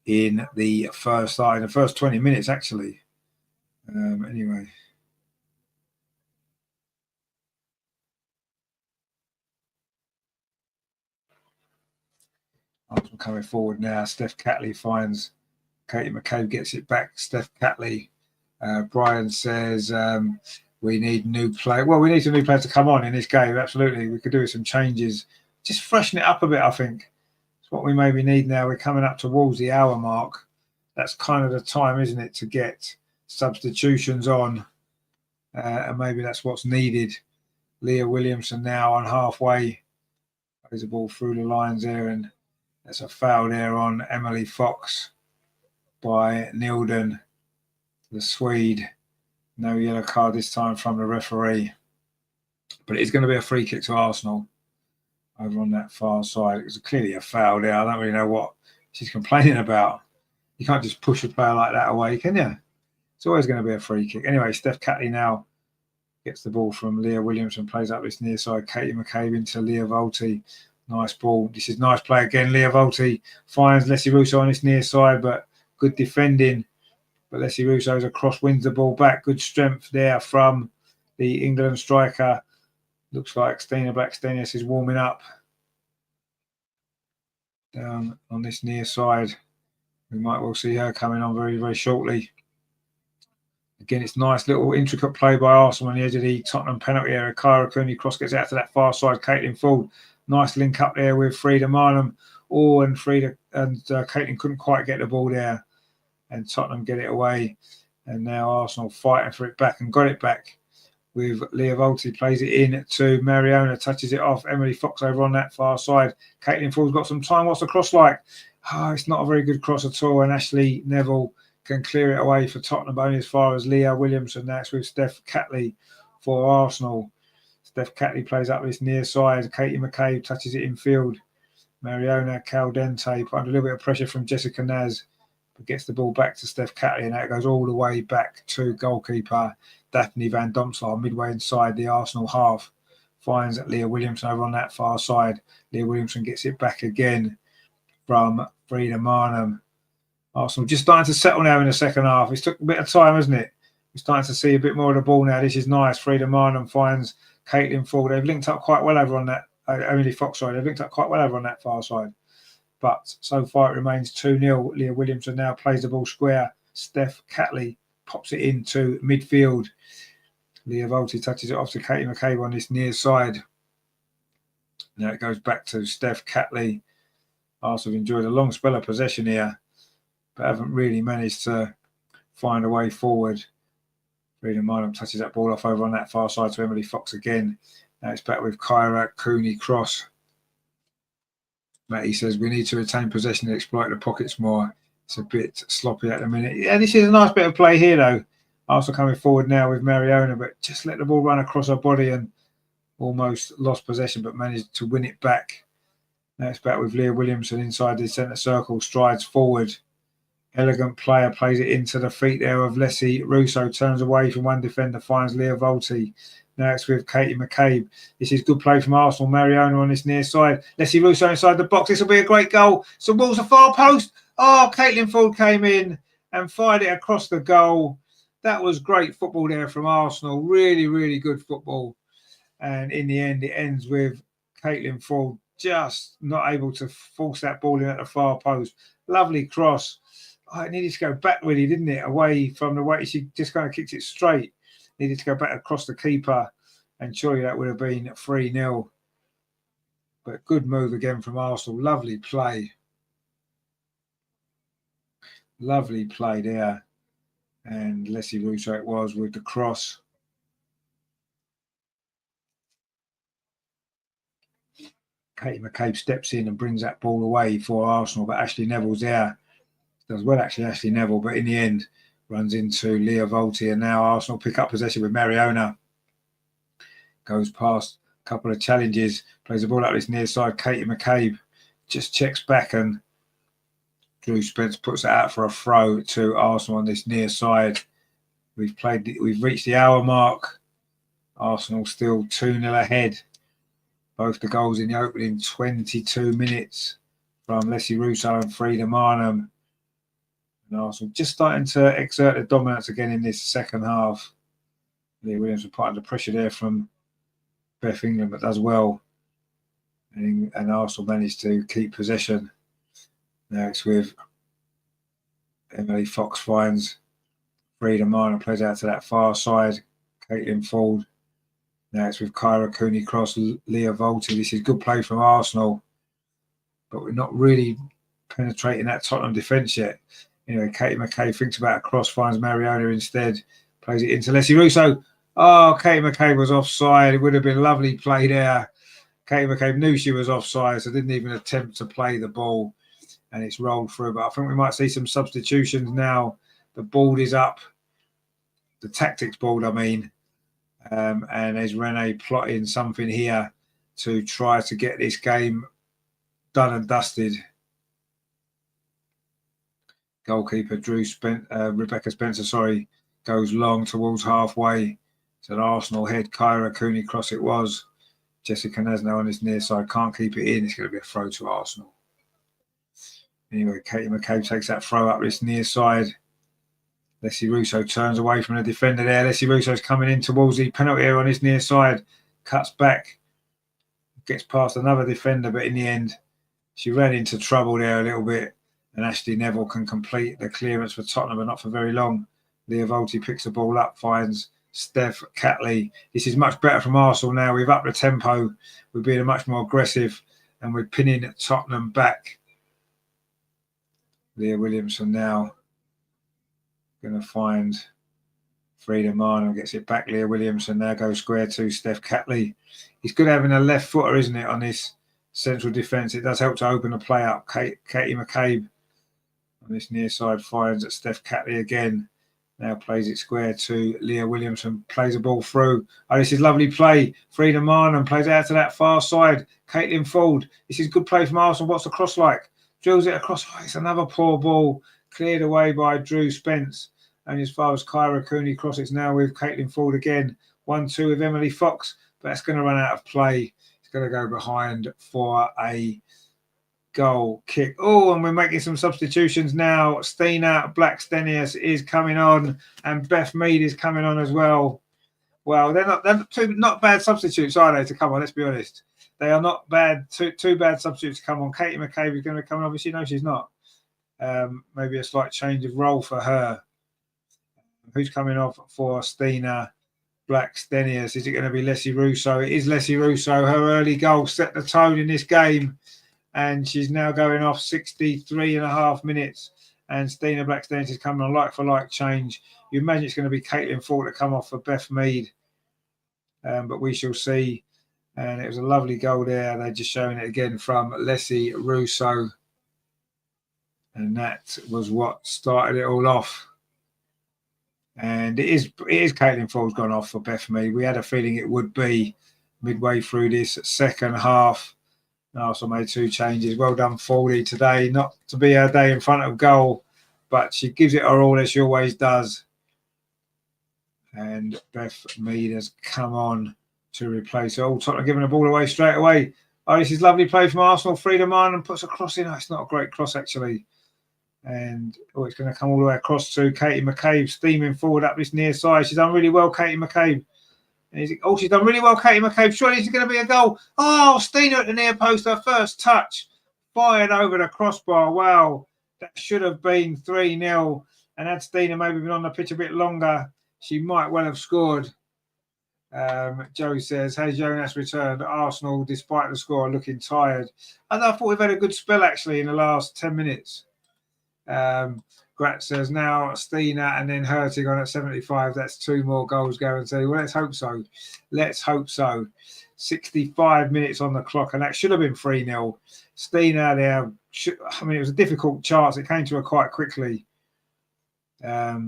in the first half, in the first 20 minutes, actually. Anyway. Arsenal coming forward now. Steph Catley finds Katie McCabe, gets it back. Steph Catley. Brian says we need new play. Well, we need some new players to come on in this game. Absolutely. We could do with some changes. Just freshen it up a bit, I think. It's what we maybe need now. We're coming up towards the hour mark. That's kind of the time, isn't it, to get substitutions on. And maybe that's what's needed. Leah Williamson now on halfway. Plays the ball through the lines there, and there's a foul there on Emily Fox by Nilden, the Swede. No yellow card this time from the referee. But it's going to be a free kick to Arsenal over on that far side. It was clearly a foul there. I don't really know what she's complaining about. You can't just push a player like that away, can you? It's always going to be a free kick. Anyway, Steph Catley now gets the ball from Leah Williamson, plays up this near side. Katie McCabe into Leah Volti. Nice ball. This is nice play again. Leah Volti finds Leslie Russo on this near side, but good defending. But Leslie Russo's across, wins the ball back. Good strength there from the England striker. Looks like Stina Blackstenius is warming up down on this near side. We might well see her coming on very, very shortly. Again, it's nice little intricate play by Arsenal on the edge of the Tottenham penalty area. Kyra Cooney cross gets out to that far side. Caitlin Ford, nice link up there with Frida Marnham. Oh, and Caitlin couldn't quite get the ball there, and Tottenham get it away. And now Arsenal fighting for it back and got it back with Leah Volti, plays it in to Mariona, touches it off. Emily Fox over on that far side. Caitlin Ford's got some time. What's the cross like? It's not a very good cross at all, and Ashley Neville can clear it away for Tottenham, only as far as Leah Williamson. That's with Steph Catley for Arsenal. Steph Catley plays up this near side. Katie McCabe touches it in field. Mariona Caldente put under a little bit of pressure from Jessica Naz, but gets the ball back to Steph Catley, and that goes all the way back to goalkeeper Daphne Van Domselaar, midway inside the Arsenal half. Finds Leah Williamson over on that far side. Leah Williamson gets it back again from Frida Marnham. Arsenal just starting to settle now in the second half. It's took a bit of time, hasn't it? We're starting to see a bit more of the ball now. This is nice. Frida Marnham finds Caitlin Ford. They've linked up quite well over on that. Emily Fox, sorry. They've linked up quite well over on that far side. But so far it remains 2-0. Leah Williamson now plays the ball square. Steph Catley pops it into midfield. Leah Volti touches it off to Katie McCabe on this near side. Now it goes back to Steph Catley. Arsenal have enjoyed a long spell of possession here, but haven't really managed to find a way forward. Frida Marnham touches that ball off over on that far side to Emily Fox again. Now it's back with Kyra Cooney cross. Matty says we need to retain possession and exploit the pockets more. It's a bit sloppy at the minute. Yeah, this is a nice bit of play here though. Arsenal coming forward now with Mariona, but just let the ball run across her body and almost lost possession, but managed to win it back. Now it's back with Leah Williamson inside the centre circle, strides forward. Elegant player, plays it into the feet there of Leslie Russo, turns away from one defender, finds Leah Volti. Now it's with Katie McCabe. This is good play from Arsenal. Mariona on this near side. Leslie Russo inside the box. This will be a great goal. Some balls a far post. Oh, Caitlin Ford came in and fired it across the goal. That was great football there from Arsenal. Really, really good football. And in the end, it ends with Caitlin Ford just not able to force that ball in at the far post. Lovely cross. Oh, it needed to go back really, didn't it? Away from the way she just kind of kicked it straight. Needed to go back across the keeper, and surely that would have been 3-0. But good move again from Arsenal. Lovely play. Lovely play there. And Leslie Russo it was with the cross. Katie McCabe steps in and brings that ball away for Arsenal, but Ashley Neville's there. Does well, actually, Ashley Neville, but in the end, runs into Leah Volti, and now Arsenal pick up possession with Mariona. Goes past a couple of challenges, plays the ball up this near side. Katie McCabe just checks back, and Drew Spence puts it out for a throw to Arsenal on this near side. We've reached the hour mark. Arsenal still 2-0 ahead. Both the goals in the opening 22 minutes from Leslie Russo and Frida Marnham. And Arsenal just starting to exert their dominance again in this second half. Leah Williams was part of the pressure there from Beth England, but does well. And Arsenal managed to keep possession. Now it's with Emily Fox finds Frida Marnham, plays out to that far side. Caitlin Ford. Now it's with Kyra Cooney cross, Leah Volti. This is good play from Arsenal, but we're not really penetrating that Tottenham defence yet. You know, Katie McCabe thinks about a cross, finds Mariona instead, plays it into Leslie Russo. Oh, Katie McCabe was offside. It would have been lovely play there. Katie McCabe knew she was offside, so didn't even attempt to play the ball, and it's rolled through. But I think we might see some substitutions now. The board is up, the tactics board, I mean, and there's Renee plotting something here to try to get this game done and dusted. Goalkeeper Rebecca Spencer, goes long towards halfway. It's an Arsenal head. Kyra Cooney cross it was. Jessica Nasno on his near side. Can't keep it in. It's going to be a throw to Arsenal. Anyway, Katie McCabe takes that throw up this near side. Leslie Russo turns away from the defender there. Leslie Russo's coming in towards the penalty area on his near side. Cuts back. Gets past another defender, but in the end, she ran into trouble there a little bit. And Ashley Neville can complete the clearance for Tottenham, but not for very long. Leah Volti picks the ball up, finds Steph Catley. This is much better from Arsenal now. We've upped the tempo. We're being much more aggressive, and we're pinning Tottenham back. Leah Williamson now going to find Frida Marnham, gets it back. Leah Williamson now goes square to Steph Catley. It's good having a left footer, isn't it, on this central defence? It does help to open the play up. Katie McCabe on this near side finds Steph Catley again. Now plays it square to Leah Williamson. Plays the ball through. Oh, this is lovely play. Frida Marnham plays out to that far side. Caitlin Ford. This is good play from Arsenal. What's the cross like? Drills it across. Oh, it's another poor ball. Cleared away by Drew Spence. And as far as Kyra Cooney cross, it's now with Caitlin Ford again. 1-2 with Emily Fox. But that's going to run out of play. It's going to go behind for a goal kick. Oh, and we're making some substitutions now. Stina Blackstenius is coming on, and Beth Mead is coming on as well. Well, they're not bad substitutes, are they, to come on? Let's be honest. They are not bad. Two bad substitutes to come on. Katie McCabe is going to come on. Obviously, no, she's not. Maybe a slight change of role for her. Who's coming off for Stina Blackstenius? Is it going to be Leslie Russo? It is Leslie Russo. Her early goal set the tone in this game. And she's now going off 63.5 minutes. And Stina Blackstenius is coming on like-for-like change. You imagine it's going to be Caitlin Ford to come off for Beth Mead. But we shall see. And it was a lovely goal there. They're just showing it again from Leslie Russo. And that was what started it all off. And it is Caitlin Ford's gone off for Beth Mead. We had a feeling it would be midway through this second half. Arsenal made two changes. Well done, Fordy, today. Not to be her day in front of goal, but she gives it her all as she always does. And Beth Mead has come on to replace her. All Tottenham giving the ball away straight away. Oh, this is lovely play from Arsenal. Frida Marnham puts a cross in. Oh, it's not a great cross, actually. And it's going to come all the way across to Katie McCabe, steaming forward up this near side. She's done really well, Katie McCabe. Oh, she's done really well, Katie McCabe. Surely it's going to be a goal. Oh, Stina at the near post, her first touch. Fired over the crossbar. Wow. That should have been 3-0. And had Stina maybe been on the pitch a bit longer, she might well have scored. Joe says, has Jonas returned? Arsenal, despite the score, looking tired. And I thought we've had a good spell, actually, in the last 10 minutes. Grat says now Stina and then Hurtig on at 75. That's 2 more goals guaranteed. Well, let's hope so. Let's hope so. 65 minutes on the clock, and that should have been 3-0. Stina there. I mean, it was a difficult chance. It came to her quite quickly, but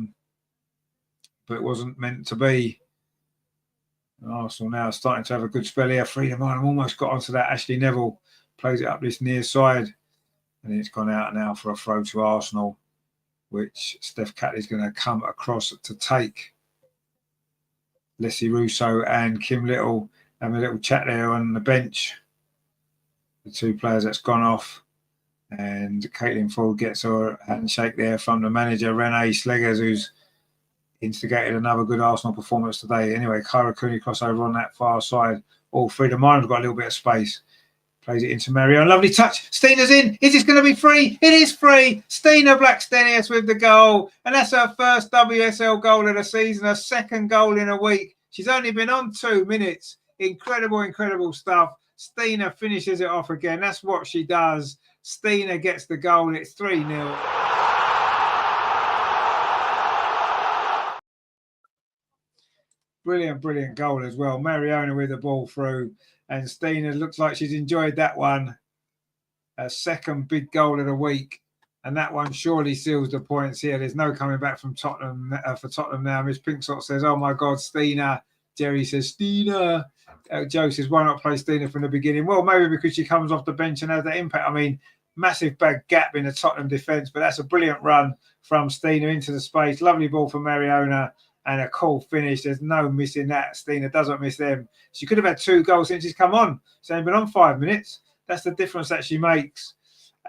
it wasn't meant to be. Arsenal now starting to have a good spell here. Frida Marnham almost got onto that. Ashley Neville plays it up this near side. And it's gone out now for a throw to Arsenal, which Steph Catley is going to come across to take. Leslie Russo and Kim Little having a little chat there on the bench. The two players that's gone off. And Caitlin Ford gets her handshake there from the manager, Renee Sleggers, who's instigated another good Arsenal performance today. Anyway, Kyra Cooney crossover on that far side. All Frida Marnham's got a little bit of space. Plays it into Mario. Lovely touch. Stina's in. Is this going to be free? It is free. Stina Blackstenius with the goal. And that's her first WSL goal of the season. Her second goal in a week. She's only been on 2 minutes. Incredible, incredible stuff. Stina finishes it off again. That's what she does. Stina gets the goal. It's 3-0. Brilliant, brilliant goal as well. Mariona with the ball through. And Stina looks like she's enjoyed that one. A second big goal of the week. And that one surely seals the points here. There's no coming back from Tottenham for Tottenham now. Miss Pinksot says, oh, my God, Stina. Jerry says, Stina. Joe says, why not play Stina from the beginning? Well, maybe because she comes off the bench and has that impact. I mean, massive bad gap in the Tottenham defence, but that's a brilliant run from Stina into the space. Lovely ball from Mariona. and a cool finish. There's no missing that. Stina doesn't miss them. She could have had 2 goals since she's come on. She's only been on 5 minutes. That's the difference that she makes.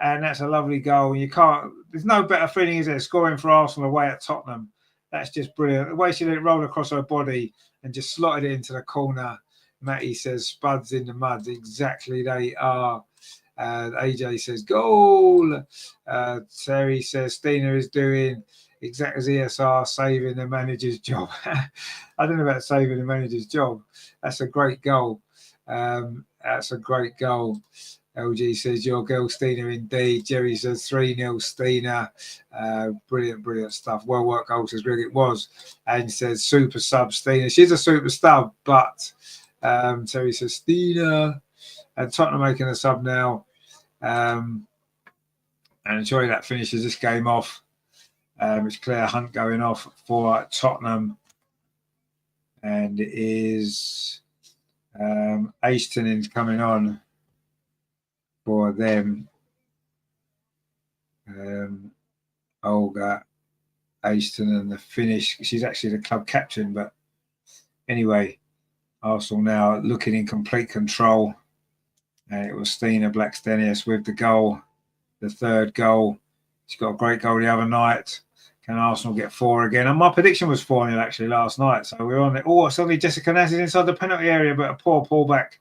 And that's a lovely goal. There's no better feeling, is there, scoring for Arsenal away at Tottenham. That's just brilliant. The way she let it roll across her body and just slotted it into the corner. Matty says, Spuds in the mud. Exactly, they are. AJ says, goal. Terry says, Stina is doing exactly as ESR, saving the manager's job. I don't know about saving the manager's job. That's a great goal. That's a great goal. LG says, your girl Stina indeed. Jerry says 3-0 Stina. Brilliant stuff. Well worked goal, says Greg. It was. And says super sub Stina. She's a super sub, but Terry says Stina. And Tottenham making a sub now. And enjoy that finishes this game off. It's Claire Hunt going off for Tottenham. And it is Ashton coming on for them. Olga Ashton, and the finish. She's actually the club captain, but anyway, Arsenal now looking in complete control. And it was Stina Blackstenius with the goal, the 3rd goal. She got a great goal the other night. Can Arsenal get 4 again? And my prediction was 4-0 actually last night. So we're on it. Oh, suddenly Jessica Naz is inside the penalty area, but a poor pullback.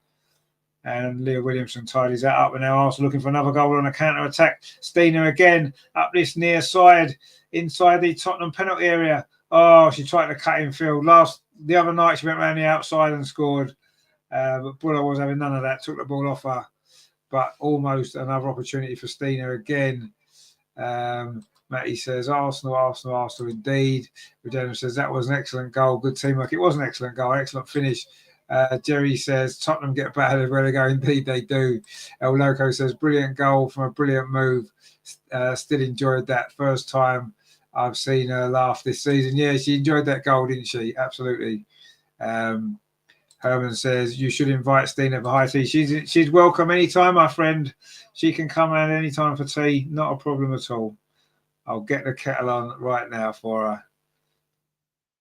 And Leah Williamson tidies that up. And now Arsenal looking for another goal on a counter-attack. Stina again up this near side, inside the Tottenham penalty area. Oh, she tried to cut in field. The other night she went around the outside and scored. But Buller was having none of that. Took the ball off her. But almost another opportunity for Stina again. Matty says, Arsenal indeed. Regeneration says, that was an excellent goal. Good teamwork. It was an excellent goal. Excellent finish. Jerry says, Tottenham get battered where they go. Indeed, they do. El Loco says, brilliant goal from a brilliant move. Still enjoyed that. First time I've seen her laugh this season. Yeah, she enjoyed that goal, didn't she? Absolutely. Herman says, you should invite Stina for high tea. She's welcome anytime, my friend. She can come around anytime for tea. Not a problem at all. I'll get the kettle on right now for her.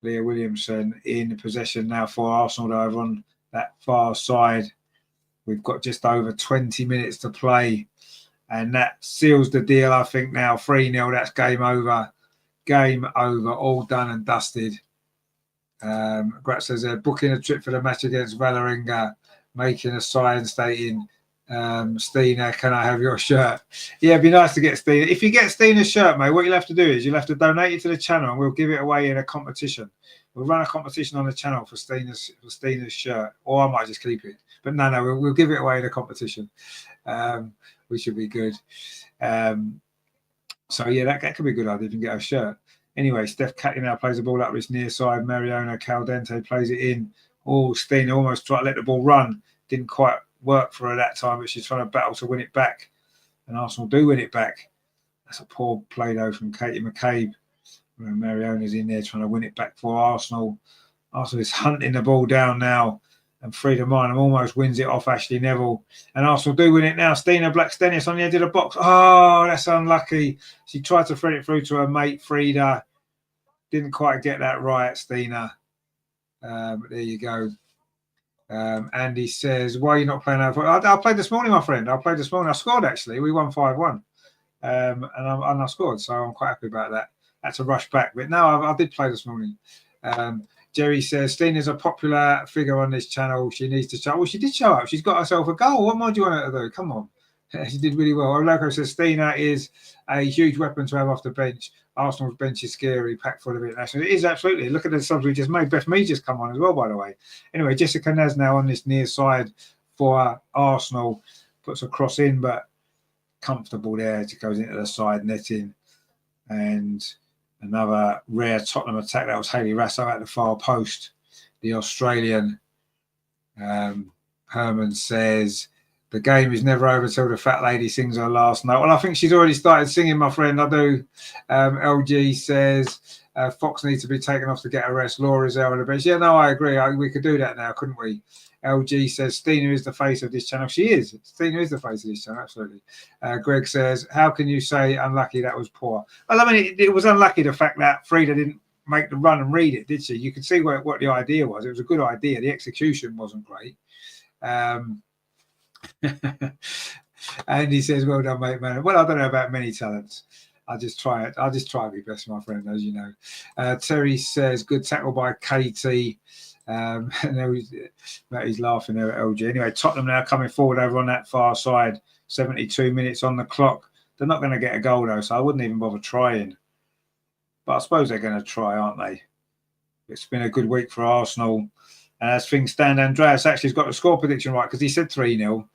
Leah Williamson in possession now for Arsenal over on that far side. We've got just over 20 minutes to play. And that seals the deal, I think, now. 3-0, that's game over. Game over, all done and dusted. Grat says they're booking a trip for the match against Valerenga, making a sign stating, Stina, can I have your shirt? Yeah, it'd be nice to get Stina. If you get Stina's shirt, mate, what you'll have to do is you'll have to donate it to the channel and we'll give it away in a competition. We'll run a competition on the channel for Stina's shirt, or I might just keep it. But no, we'll give it away in a competition, which should be good. So yeah, that could be a good idea if you can get a shirt. Anyway, Steph Catty now plays the ball up this near side. Mariona Caldente plays it in. Oh, Stina almost tried to let the ball run. Didn't quite work for her that time, but she's trying to battle to win it back. And Arsenal do win it back. That's a poor play, though, from Katie McCabe. Mariona's in there trying to win it back for Arsenal. Arsenal is hunting the ball down now. And Frida Minam almost wins it off Ashley Neville. And Arsenal do win it now. Stina Blackstenius on the edge of the box. Oh, that's unlucky. She tried to thread it through to her mate, Frida. Didn't quite get that right, Stina. But there you go. Andy says, why are you not playing over? I played this morning, my friend. I played this morning. I scored, actually. We won 5-1. And I scored, so I'm quite happy about that. Had to rush back. But no, I did play this morning. Jerry says, Stina's a popular figure on this channel. She needs to show up. Well, she did show up. She's got herself a goal. What more do you want her to do? Come on. She did really well. Loco says, Stina is a huge weapon to have off the bench. Arsenal's bench is scary, packed full of internationals. It is, absolutely. Look at the subs we just made. Beth Mee just come on as well, by the way. Anyway, Jessica Naz now on this near side for Arsenal. Puts a cross in, but comfortable there. It goes into the side netting. And another rare Tottenham attack. That was Hayley Rasso at the far post. The Australian. Herman says, the game is never over till the fat lady sings her last note. Well, I think she's already started singing, my friend. I do. LG says, Fox needs to be taken off to get a rest. Laura's there on the bench. Yeah, no, I agree. We could do that now, couldn't we? LG says, Stina is the face of this channel. She is. Stina is the face of this channel, absolutely. Greg says, how can you say unlucky? That was poor. Well, I mean, it was unlucky the fact that Frida didn't make the run and read it, did she? You could see what the idea was. It was a good idea. The execution wasn't great. And he says, "Well done, mate, man." Well, I don't know about many talents. I'll just try it. I'll just try to be best, my friend, as you know. Terry says, "Good tackle by KT." He's laughing there at LG. Anyway, Tottenham now coming forward over on that far side. 72 minutes on the clock. They're not going to get a goal though, so I wouldn't even bother trying. But I suppose they're going to try, aren't they? It's been a good week for Arsenal. And as things stand, Andreas actually has got the score prediction right because he said 3-0.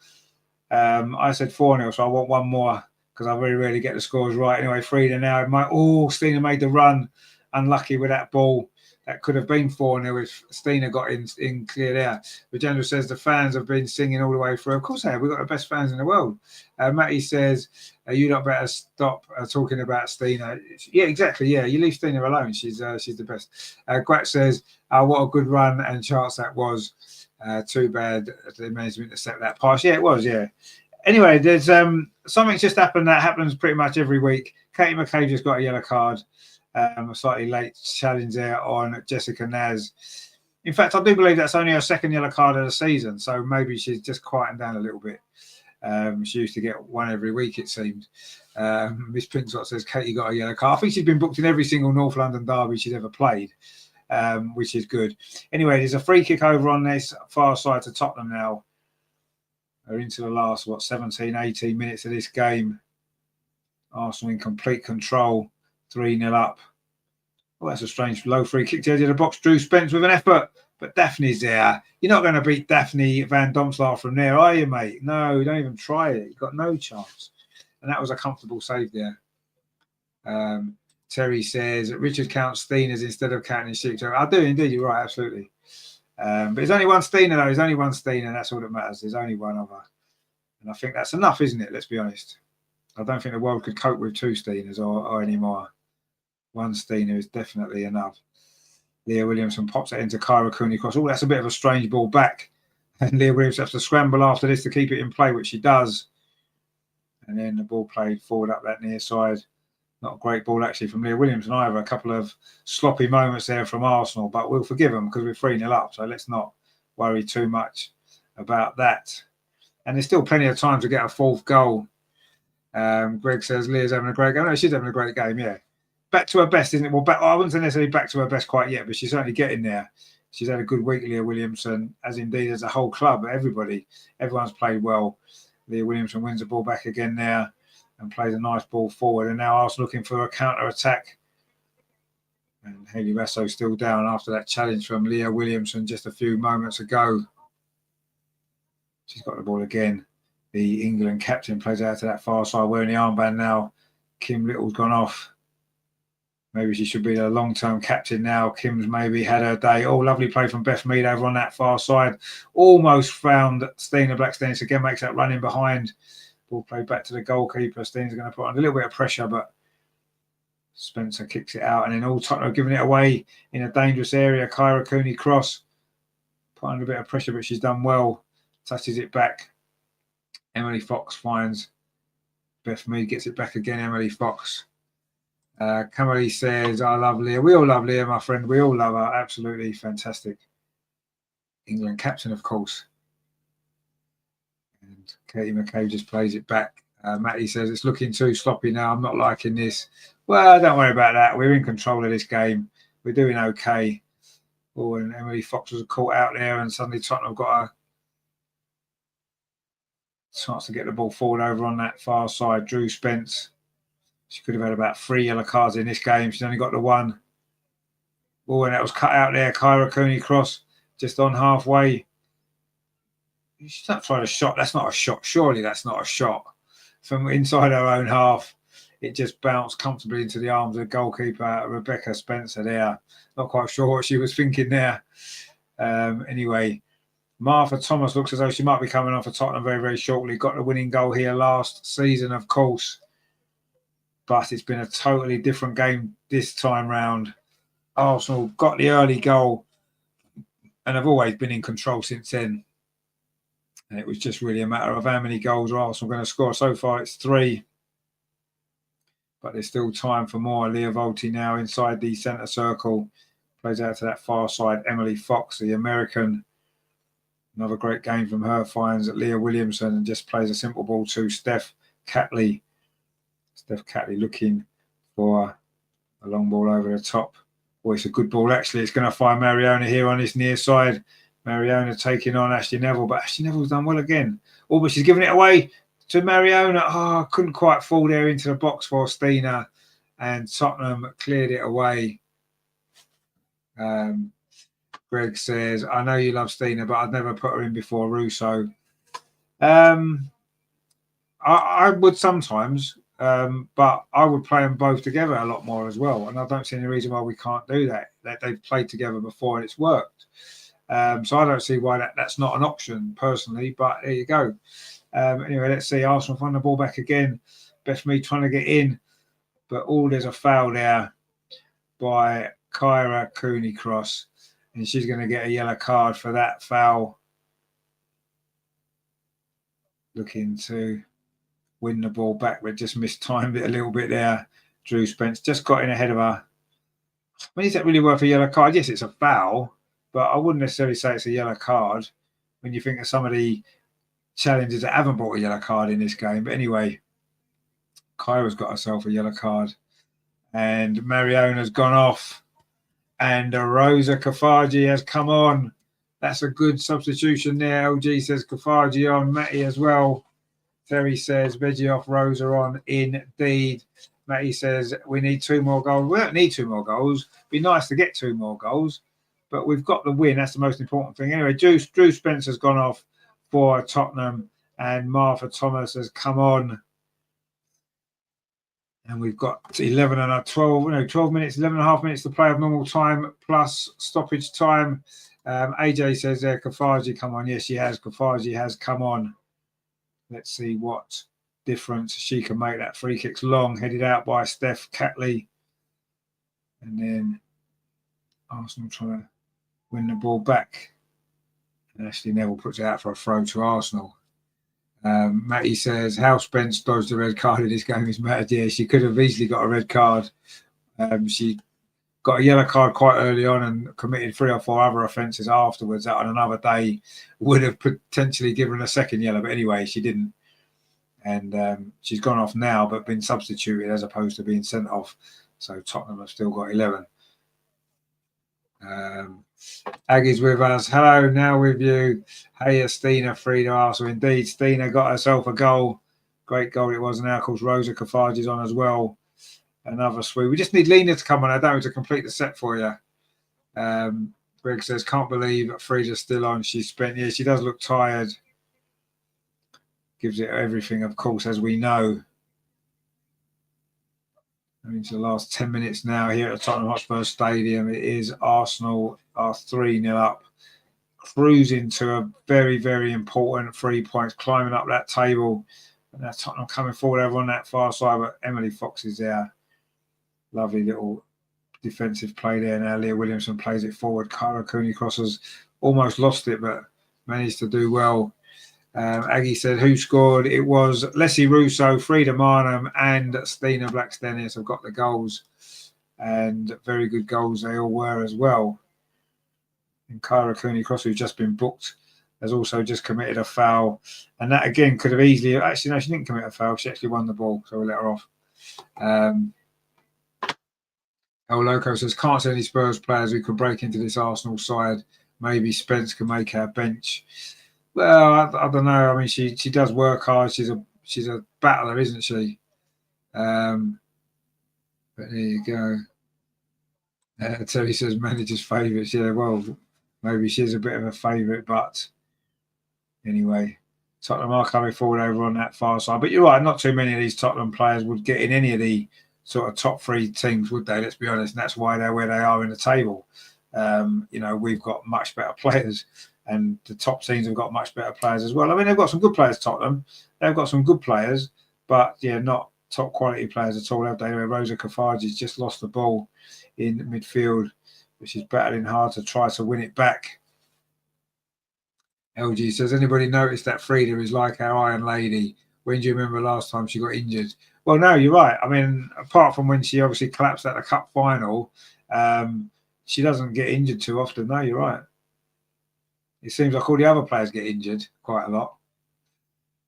I said 4-0, so I want one more because I very rarely get the scores right. Anyway, 3-0 now. Stina made the run. Unlucky with that ball. That could have been 4-0 if Stina got in clear there. Vijendra says the fans have been singing all the way through. Of course they have. We've got the best fans in the world. Matty says, you lot better stop talking about Stina. Yeah, exactly. Yeah, you leave Stina alone. She's the best. Grat says, what a good run and chance that was. Too bad the management accept that pass. Yeah, it was, yeah. Anyway, there's something's just happened that happens pretty much every week. Katie McCabe just got a yellow card. A slightly late challenge there on Jessica Naz. In fact, I do believe that's only her second yellow card of the season, so maybe she's just quieting down a little bit. She used to get one every week, it seemed. Miss Pinsott says Katie got a yellow card. I think she's been booked in every single North London derby she's ever played, which is good. Anyway, there's a free kick over on this far side to Tottenham now. They're into the last, 17, 18 minutes of this game. Arsenal in complete control. 3-0 up. Oh, that's a strange low free kick to the edge of the box. Drew Spence with an effort, but Daphne's there. You're not going to beat Daphne Van Domslaar from there, are you, mate? No, don't even try it. You've got no chance. And that was a comfortable save there. Terry says Richard counts Steeners instead of counting sheep. I do indeed. You're right, absolutely. But there's only one Steener, though. There's only one Steener. That's all that matters. There's only one other. And I think that's enough, isn't it? Let's be honest. I don't think the world could cope with two Steeners or any more. One Steiner is definitely enough. Leah Williamson pops it into Kyra Cooney cross. Oh, that's a bit of a strange ball back. And Leah Williams has to scramble after this to keep it in play, which she does. And then the ball played forward up that near side. Not a great ball, actually, from Leah Williamson either. A couple of sloppy moments there from Arsenal, but we'll forgive them because we're 3-0 up. So let's not worry too much about that. And there's still plenty of time to get a fourth goal. Greg says Leah's having a great game. No, she's having a great game, yeah. Back to her best, isn't it? Well, I wouldn't say necessarily back to her best quite yet, but she's certainly getting there. She's had a good week, Leah Williamson, as indeed as a whole club. Everyone's played well. Leah Williamson wins the ball back again there and plays a nice ball forward. And now Arsenal looking for a counter-attack. And Haley Rasso still down after that challenge from Leah Williamson just a few moments ago. She's got the ball again. The England captain plays out to that far side wearing the armband now. Kim Little's gone off. Maybe she should be the long-term captain now. Kim's maybe had her day. Oh, lovely play from Beth Mead over on that far side. Almost found Stina Blackstone. Again, makes that run in behind. Ball played back to the goalkeeper. Stina's going to put on a little bit of pressure, but Spencer kicks it out. And then all Tottenham giving it away in a dangerous area. Kyra Cooney cross. Put on a bit of pressure, but she's done well. Touches it back. Emily Fox finds Beth Mead, gets it back again. Emily Fox. Kamali says, I love Leah. We all love Leah, my friend. We all love her. Absolutely fantastic. England captain, of course. And Katie McCabe just plays it back. Matty says, it's looking too sloppy now. I'm not liking this. Well, don't worry about that. We're in control of this game. We're doing okay. Oh, and Emily Fox was caught out there, and suddenly Tottenham got a chance to get the ball forward over on that far side. Drew Spence. She could have had about 3 yellow cards in this game. She's only got the one. Oh, and that was cut out there. Kyra Cooney cross just on halfway. She's not trying a shot. That's not a shot. Surely that's not a shot. From inside her own half, it just bounced comfortably into the arms of the goalkeeper, Rebecca Spencer there. Not quite sure what she was thinking there. Anyway, Martha Thomas looks as though she might be coming on for Tottenham very, very shortly. Got the winning goal here last season, of course. But it's been a totally different game this time round. Arsenal got the early goal and have always been in control since then. And it was just really a matter of how many goals are Arsenal going to score. So far, it's 3. but there's still time for more. Leah Volti now inside the centre circle. Plays out to that far side. Emily Fox, the American. Another great game from her. Finds Leah Williamson and just plays a simple ball to Steph Catley. Steph Catley looking for a long ball over the top. Oh, it's a good ball, actually. It's going to find Mariona here on this near side. Mariona taking on Ashley Neville, but Ashley Neville's done well again. Oh, but she's giving it away to Mariona. Oh, couldn't quite fall there into the box for Stina, and Tottenham cleared it away. Greg says, I know you love Stina, but I'd never put her in before Russo. I would sometimes, but I would play them both together a lot more as well. And I don't see any reason why we can't do that. They've played together before and it's worked. So I don't see why that's not an option personally, but there you go. Anyway, let's see. Arsenal find the ball back again. Best me trying to get in, but there's a foul there by Kyra Cooney-Cross, and she's going to get a yellow card for that foul. Looking to win the ball back, but just mistimed it a little bit there. Drew Spence just got in ahead of her. I mean, is that really worth a yellow card? Yes, it's a foul, but I wouldn't necessarily say it's a yellow card when you think of some of the challengers that haven't bought a yellow card in this game. But anyway, Kyra's got herself a yellow card, and Mariona's gone off, and Rosa Kafaji has come on. That's a good substitution there. LG says Kafaji on, Matty as well. Terry says Veggie off, Rosa on. Indeed. Matty says we need 2 more goals. We don't need 2 more goals. It'd be nice to get 2 more goals, but we've got the win. That's the most important thing. Anyway, Drew Spencer's gone off for Tottenham, and Martha Thomas has come on. And we've got 12 minutes, 11 and a half minutes to play of normal time plus stoppage time. AJ says there, Kafaji come on. Yes, she has. Kafaji has come on. Let's see what difference she can make. That free kick's long, headed out by Steph Catley. And then Arsenal trying to win the ball back. And Ashley Neville puts it out for a throw to Arsenal. Matty says, how Spence dodged the red card in this game is mad. Yeah, she could have easily got a red card. She got a yellow card quite early on and committed 3 or 4 other offences afterwards that on another day would have potentially given a second yellow. But anyway, she didn't. And she's gone off now, but been substituted as opposed to being sent off. So Tottenham have still got 11. Aggie's with us. Hello, now with you. Hey, Stina, Frida Arsenal. Indeed, Stina got herself a goal. Great goal it was. Now, of course, Rosa Kafaji's on as well. Another sweep. We just need Lena to come on. I don't know to complete the set for you. Greg says, can't believe Frida's still on. She's spent. Yeah, she does look tired. Gives it everything, of course, as we know. Into the last 10 minutes now here at the Tottenham Hotspur Stadium. It is Arsenal are 3-0 up, cruising to a very, very important 3 points, climbing up that table. And now Tottenham coming forward over on that far side, but Emily Fox is there. Lovely little defensive play there. Now Leah Williamson plays it forward. Kyra Cooney-Cross has almost lost it, but managed to do well. Aggie said, who scored? It was Leslie Russo, Frida Marnham, and Stina Blackstenius have got the goals. And very good goals they all were as well. And Kyra Cooney-Cross, who's just been booked, has also just committed a foul. And that, again, could have easily... Actually, no, she didn't commit a foul. She actually won the ball, so we'll let her off. El Loco says, can't see any Spurs players who could break into this Arsenal side. Maybe Spence can make our bench. Well, I don't know. I mean, she does work hard. She's a battler, isn't she? But there you go. Terry says manager's favourites. Yeah, well, maybe she's a bit of a favourite, but anyway, Tottenham are coming forward over on that far side. But you're right, not too many of these Tottenham players would get in any of the sort of top 3 teams, would they? Let's be honest. And that's why they're where they are in the table. We've got much better players. And the top teams have got much better players as well. I mean, they've got some good players, Tottenham. They've got some good players, but, yeah, not top quality players at all, have they? Rosa Kafaji's just lost the ball in midfield, which is battling hard to try to win it back. LG says, anybody notice that Frida is like our Iron Lady? When do you remember last time she got injured? Well, no, you're right. I mean, apart from when she obviously collapsed at the cup final, she doesn't get injured too often. No, you're right. It seems like all the other players get injured quite a lot,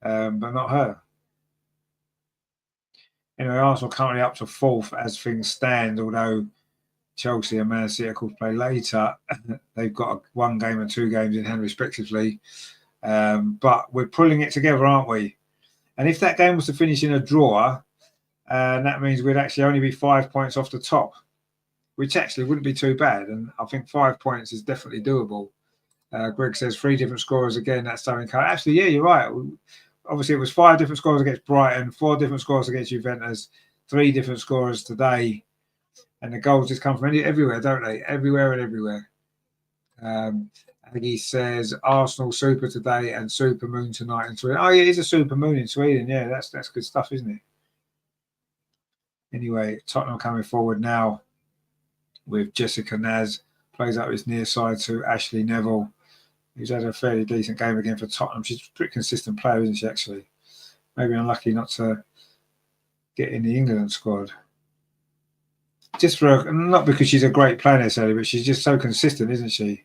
but not her. Anyway, Arsenal currently up to fourth as things stand, although Chelsea and Man City, of course, play later. They've got one game and 2 games in hand, respectively. But we're pulling it together, aren't we? And if that game was to finish in a draw, that means we'd actually only be 5 points off the top, which actually wouldn't be too bad. And I think 5 points is definitely doable. Greg says 3 different scorers again. That's so encouraging. Actually, yeah, you're right. Obviously, it was 5 different scorers against Brighton, 4 different scorers against Juventus, 3 different scorers today. And the goals just come from everywhere, don't they? Everywhere and everywhere. Aggie says Arsenal super today and super moon tonight in Sweden. Oh, yeah, it is a super moon in Sweden. Yeah, that's good stuff, isn't it? Anyway, Tottenham coming forward now with Jessica Naz. Plays up his near side to Ashley Neville, who's had a fairly decent game again for Tottenham. She's a pretty consistent player, isn't she, actually? Maybe unlucky not to get in the England squad. Just for not because she's a great player necessarily, but she's just so consistent, isn't she?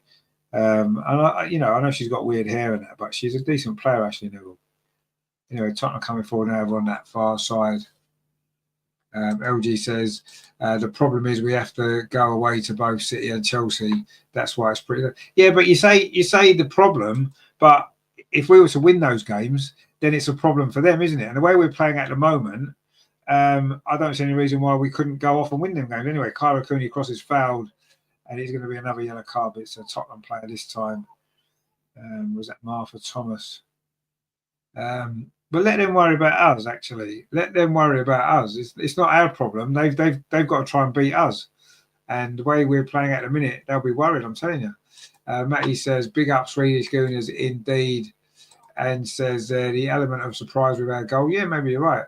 And I know she's got weird hair and that, but she's a decent player, Ashley Neville. Anyway, Tottenham coming forward now on that far side. LG says the problem is we have to go away to both City and Chelsea. That's why it's pretty good. Yeah, but you say the problem, but if we were to win those games, then it's a problem for them, isn't it? And the way we're playing at the moment, I don't see any reason why we couldn't go off and win them games. Anyway, Kyra Cooney crosses fouled, and it's going to be another yellow card, but it's a Tottenham player this time. Was that Martha Thomas? But let them worry about us. Actually, let them worry about us. It's not our problem. They've got to try and beat us. And the way we're playing at the minute, they'll be worried. I'm telling you. Matty says, "Big up Swedish Gooners indeed," and says the element of surprise with our goal. Yeah, maybe you're right.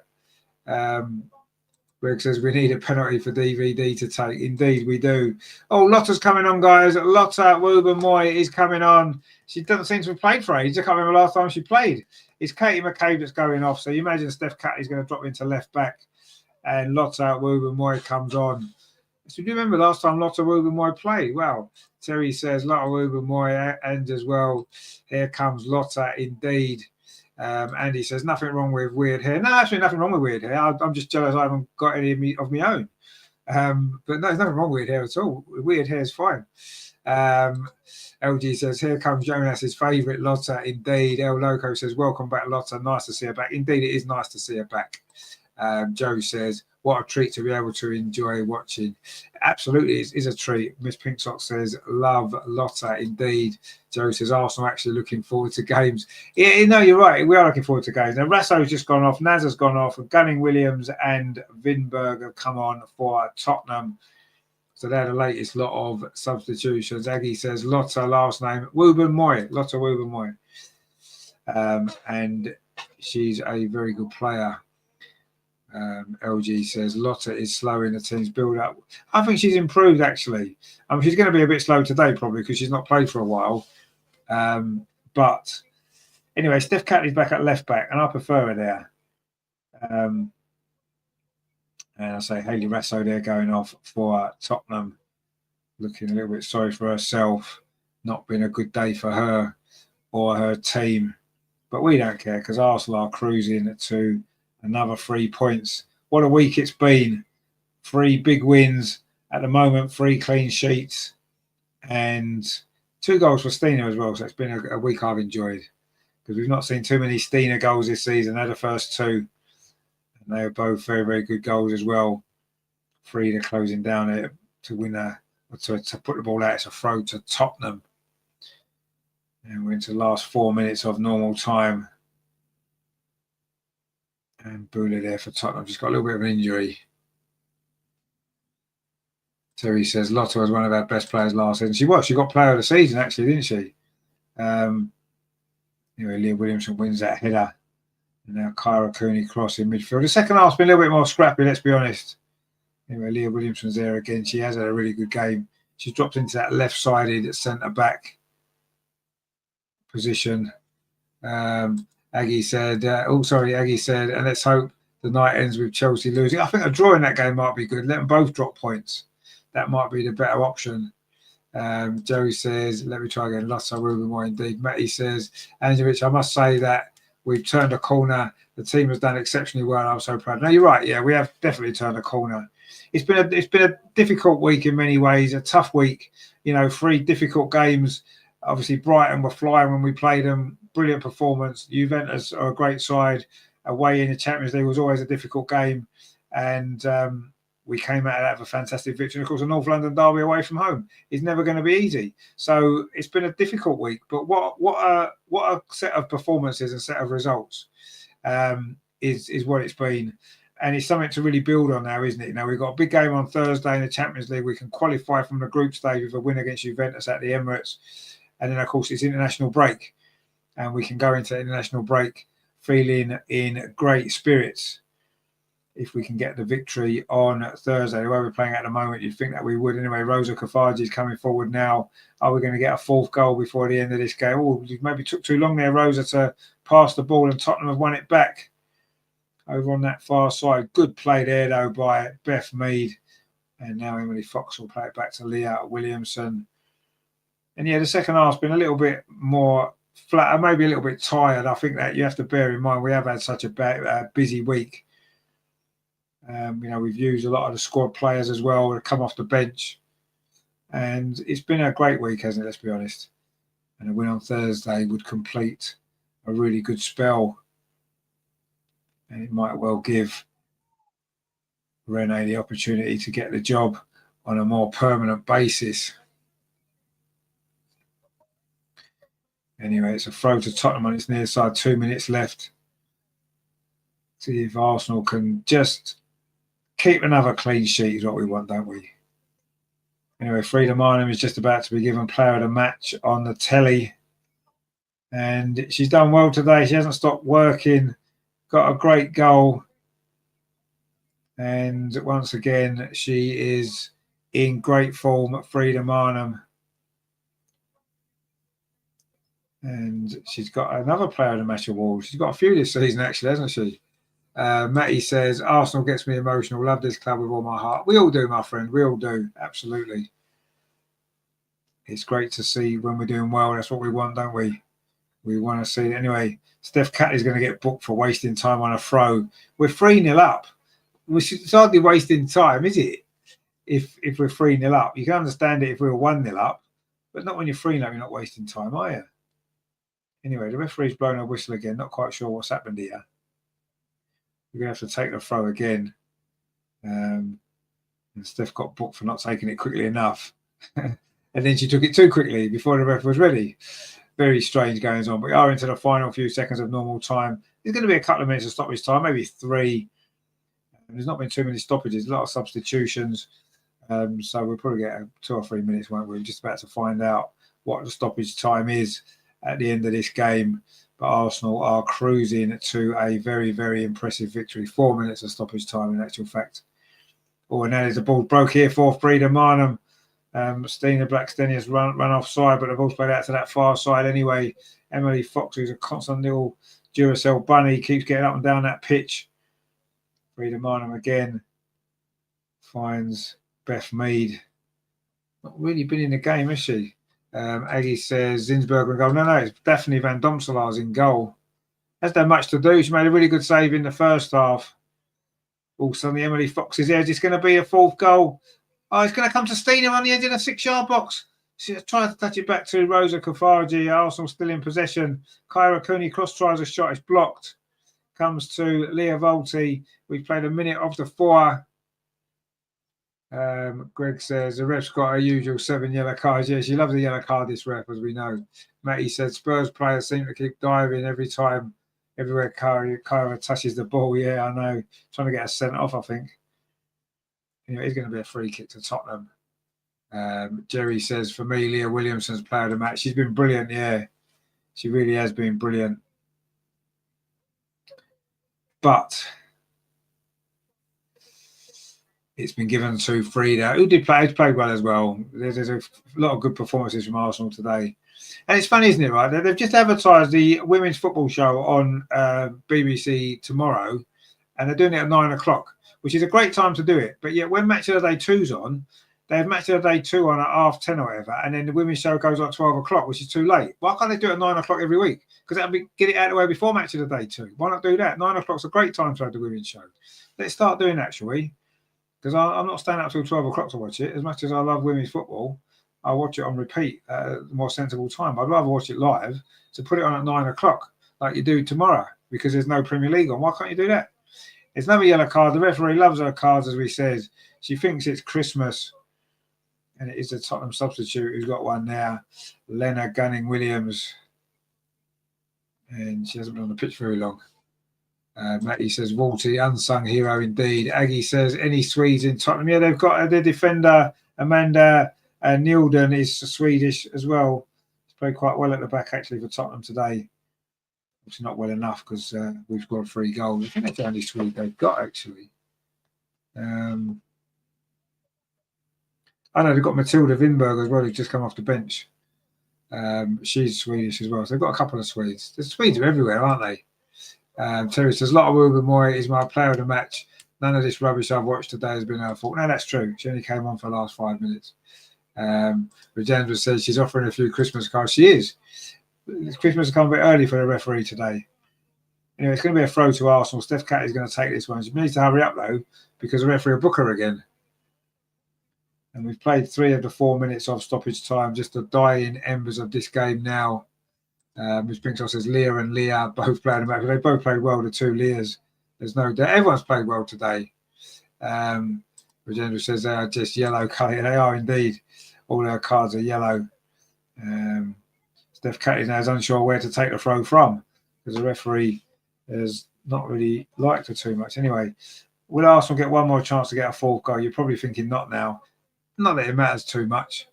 Greg says we need a penalty for DVD to take. Indeed, we do. Oh, Lotta's coming on, guys. Lotta Woober-Moy is coming on. She doesn't seem to have played for ages. I can't remember the last time she played. It's Katie McCabe that's going off. So you imagine Steph Catley's going to drop into left back, and Lotta Woober-Moy comes on. So do you remember last time Lotta Woober-Moy played? Well, Terry says Lotta Woober-Moy, and as well, here comes Lotta indeed. Andy says nothing wrong with weird hair. No, actually nothing wrong with weird hair. I'm just jealous I haven't got any of my own. But no, there's nothing wrong with hair at all. Weird hair is fine. LG says, here comes Jonas's favourite Lotta. Indeed. El Loco says, welcome back, Lotta. Nice to see her back. Indeed, it is nice to see her back. Joe says, what a treat to be able to enjoy watching. Absolutely, it is a treat. Miss Pinksock says, love Lotta. Indeed. Joe says, Arsenal actually looking forward to games. Yeah, no, you're right. We are looking forward to games. Now, Rasso's just gone off. Naz has gone off. Gunning Williams and Vinberg have come on for Tottenham. So they're the latest lot of substitutions. Aggie says, Lotta, last name, Woober-Moy. Lotta Woober-Moy. And she's a very good player. LG says Lotta is slow in the team's build-up. I think she's improved, actually. She's going to be a bit slow today, probably, because she's not played for a while. But anyway, Steph Catley's back at left-back, and I prefer her there. And I say Hayley Rasso there going off for Tottenham. Looking a little bit sorry for herself. Not been a good day for her or her team. But we don't care, because Arsenal are cruising to another 3 points. What a week it's been. 3 big wins. At the moment, 3 clean sheets. And 2 goals for Stina as well. So it's been a week I've enjoyed. Because we've not seen too many Stina goals this season. They're the first 2. And they are both very, very good goals as well. Frida closing down it to win to put the ball out. It's a throw to Tottenham. And we're into the last 4 minutes of normal time. And Bula there for Tottenham. Just got a little bit of an injury. Terry says Lotta was one of our best players last season. She was. She got player of the season, actually, didn't she? Anyway, Leah Williamson wins that header. And now Kyra Cooney cross in midfield. The second half's been a little bit more scrappy, let's be honest. Anyway, Leah Williamson's there again. She has had a really good game. She's dropped into that left-sided centre-back position. Aggie said, Aggie said, and let's hope the night ends with Chelsea losing. I think a draw in that game might be good. Let them both drop points. That might be the better option. Joey says, let me try again. Lots I will be more indeed. Matty says, Angelovich, I must say that we've turned a corner. The team has done exceptionally well. I'm so proud. No, you're right. Yeah, we have definitely turned a corner. It's been a difficult week in many ways, a tough week. 3 difficult games. Obviously, Brighton were flying when we played them. Brilliant performance. Juventus are a great side. Away in the Champions League was always a difficult game. And we came out of that with a fantastic victory. And of course, a North London derby away from home is never going to be easy. So it's been a difficult week. But what a set of performances and set of results is what it's been. And it's something to really build on now, isn't it? We've got a big game on Thursday in the Champions League. We can qualify from the group stage with a win against Juventus at the Emirates. And then, of course, it's international break. And we can go into international break feeling in great spirits if we can get the victory on Thursday. The way we're playing at the moment, you'd think that we would. Anyway, Rosa Kafaji is coming forward now. Are we going to get a 4th goal before the end of this game? Oh, you maybe took too long there, Rosa, to pass the ball, and Tottenham have won it back over on that far side. Good play there, though, by Beth Mead. And now Emily Fox will play it back to Leah Williamson. And yeah, the second half's been a little bit more flat, maybe a little bit tired. I think that you have to bear in mind we have had such a busy week. We've used a lot of the squad players as well to come off the bench. And it's been a great week, hasn't it? Let's be honest. And a win on Thursday would complete a really good spell. And it might well give Renee the opportunity to get the job on a more permanent basis. Anyway, it's a throw to Tottenham on its near side. 2 minutes left. See if Arsenal can just keep another clean sheet is what we want, don't we? Anyway, Frida Marnham is just about to be given player of the match on the telly. And she's done well today. She hasn't stopped working. Got a great goal. And once again, she is in great form, Frida Marnham. And she's got another player of the match award. She's got a few this season, actually, hasn't she? Matty says, Arsenal gets me emotional. Love this club with all my heart. We all do, my friend. We all do. Absolutely. It's great to see when we're doing well. That's what we want, don't we? We want to see it. Anyway, Steph Catley's going to get booked for wasting time on a throw. We're 3-0 up. It's hardly wasting time, is it? If we're 3-0 up. You can understand it if we were 1-0 up, but not when you're 3-0 up, you're not wasting time, are you? Anyway, the referee's blown a whistle again. Not quite sure what's happened here. We're going to have to take the throw again. And Steph got booked for not taking it quickly enough. And then she took it too quickly before the ref was ready. Very strange goings on. We are into the final few seconds of normal time. There's going to be a couple of minutes of stoppage time, maybe 3. There's not been too many stoppages, a lot of substitutions. So we'll probably get 2 or 3 minutes, won't we? We're just about to find out what the stoppage time is at the end of this game. But Arsenal are cruising to a very, very impressive victory. 4 minutes of stoppage time, in actual fact. Oh, and now there's a ball broke here for Frida Marnham. Stina Blackstenius run offside, but the ball's played out to that far side anyway. Emily Fox, who's a constant little Duracell bunny, keeps getting up and down that pitch. Frida Marnham again finds Beth Mead. Not really been in the game, has she? Aggie says Zinsberger in goal. No, it's Daphne Van Domselaar's in goal. Hasn't done much to do. She made a really good save in the first half. Also, the Emily Fox is there. It's going to be a 4th goal. Oh, it's going to come to Stina on the edge of the 6-yard box. She tries to touch it back to Rosa Kafaji. Arsenal still in possession. Kyra Cooney cross tries a shot. It's blocked. Comes to Leah Volti. We've played a minute of the 4. Greg says the ref's got her usual 7 yellow cards. Yeah, she loves a yellow card, this ref, as we know. Matty said Spurs players seem to keep diving every time, everywhere Kyra touches the ball. Yeah, I know. Trying to get her sent off, I think. Anyway, it's going to be a free kick to Tottenham. Jerry says, for me, Leah Williamson's player of the match. She's been brilliant, yeah. She really has been brilliant. But it's been given to Frida, who did play, played well as well. There's a lot of good performances from Arsenal today. And it's funny, isn't it, right? They've just advertised the women's football show on BBC tomorrow, and they're doing it at 9 o'clock, which is a great time to do it. But yet when Match of the Day 2's on, they have Match of the Day 2 on at 10:30 or whatever, and then the women's show goes on at 12 o'clock, which is too late. Why can't they do it at 9 o'clock every week? Because that'll be get it out of the way before Match of the Day 2. Why not do that? 9 o'clock's a great time to have the women's show. Let's start doing that, shall we? Because I'm not staying up till 12 o'clock to watch it. As much as I love women's football, I watch it on repeat at a more sensible time. I'd rather watch it live, so put it on at 9 o'clock like you do tomorrow, because there's no Premier League on. Why can't you do that? It's another yellow card. The referee loves her cards, as we said. She thinks it's Christmas, and it is a Tottenham substitute who's got one now, Lena Gunning-Williams, and she hasn't been on the pitch very long. Matty says, Walty, unsung hero indeed. Aggie says, any Swedes in Tottenham? Yeah, they've got their defender, Amanda Nilden, is Swedish as well. He's played quite well at the back, actually, for Tottenham today. Obviously not well enough, because we've scored 3 goals. I think that's the only Swede they've got, actually. I know they've got Matilda Winberg as well, who's just come off the bench. She's Swedish as well. So they've got a couple of Swedes. The Swedes are everywhere, aren't they? Terry says, Lotta Wilbermoy is my player of the match. None of this rubbish I've watched today has been her fault. No, that's true. She only came on for the last 5 minutes. Rajendra says she's offering a few Christmas cards. She is. Christmas has come a bit early for the referee today. Anyway, it's going to be a throw to Arsenal. Steph Cat is going to take this one. She needs to hurry up, though, because the referee will book her again. And we've played 3 of the 4 minutes of stoppage time, just the dying embers of this game now. Ms. Pinkshaw says Leah and Leah both played a match. They both played well, the 2 Leahs. There's no doubt. Everyone's played well today. Rajendra says they are just yellow colour. They are indeed. All their cards are yellow. Steph Cat is now unsure where to take the throw from, because the referee has not really liked her too much. Anyway, will Arsenal get one more chance to get a 4th goal? You're probably thinking not now. Not that it matters too much.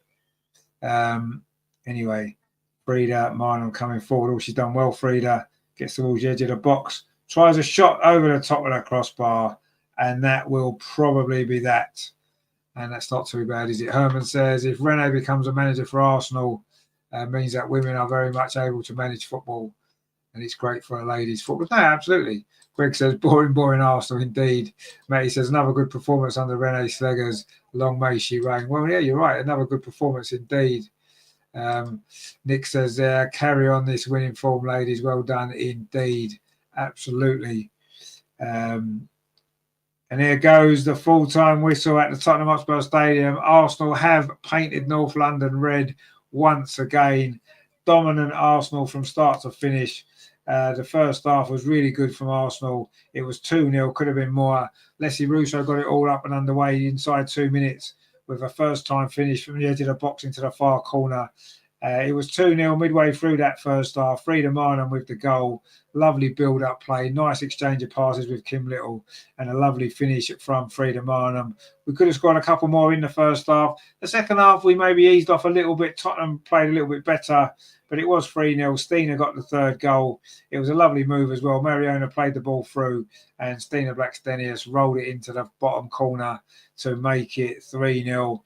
Anyway, Frida Marnham coming forward. Oh, she's done well, Frida. Gets towards the edge of the box. Tries a shot over the top of the crossbar. And that will probably be that. And that's not too bad, is it? Herman says, if Rene becomes a manager for Arsenal, means that women are very much able to manage football. And it's great for a ladies' football. No, absolutely. Greg says, boring Arsenal indeed. Matty says, another good performance under Rene Slegers. Long may she reign. Well, yeah, you're right. Another good performance indeed. Nick says, carry on this winning form, ladies. Well done indeed. Absolutely. And here goes the full-time whistle at the Tottenham Hotspur Stadium. Arsenal have painted North London red once again. Dominant Arsenal from start to finish. The first half was really good from Arsenal. It was 2-0, could have been more. Leslie Russo got it all up and underway inside 2 minutes with a first-time finish from the edge of the box into the far corner. It was 2-0 midway through that first half. Frida Marnham with the goal. Lovely build-up play. Nice exchange of passes with Kim Little and a lovely finish from Frida Marnham. We could have scored a couple more in the first half. The second half, we maybe eased off a little bit. Tottenham played a little bit better, but it was 3-0. Stina got the 3rd goal. It was a lovely move as well. Mariona played the ball through, and Stina Blackstenius rolled it into the bottom corner to make it 3-0.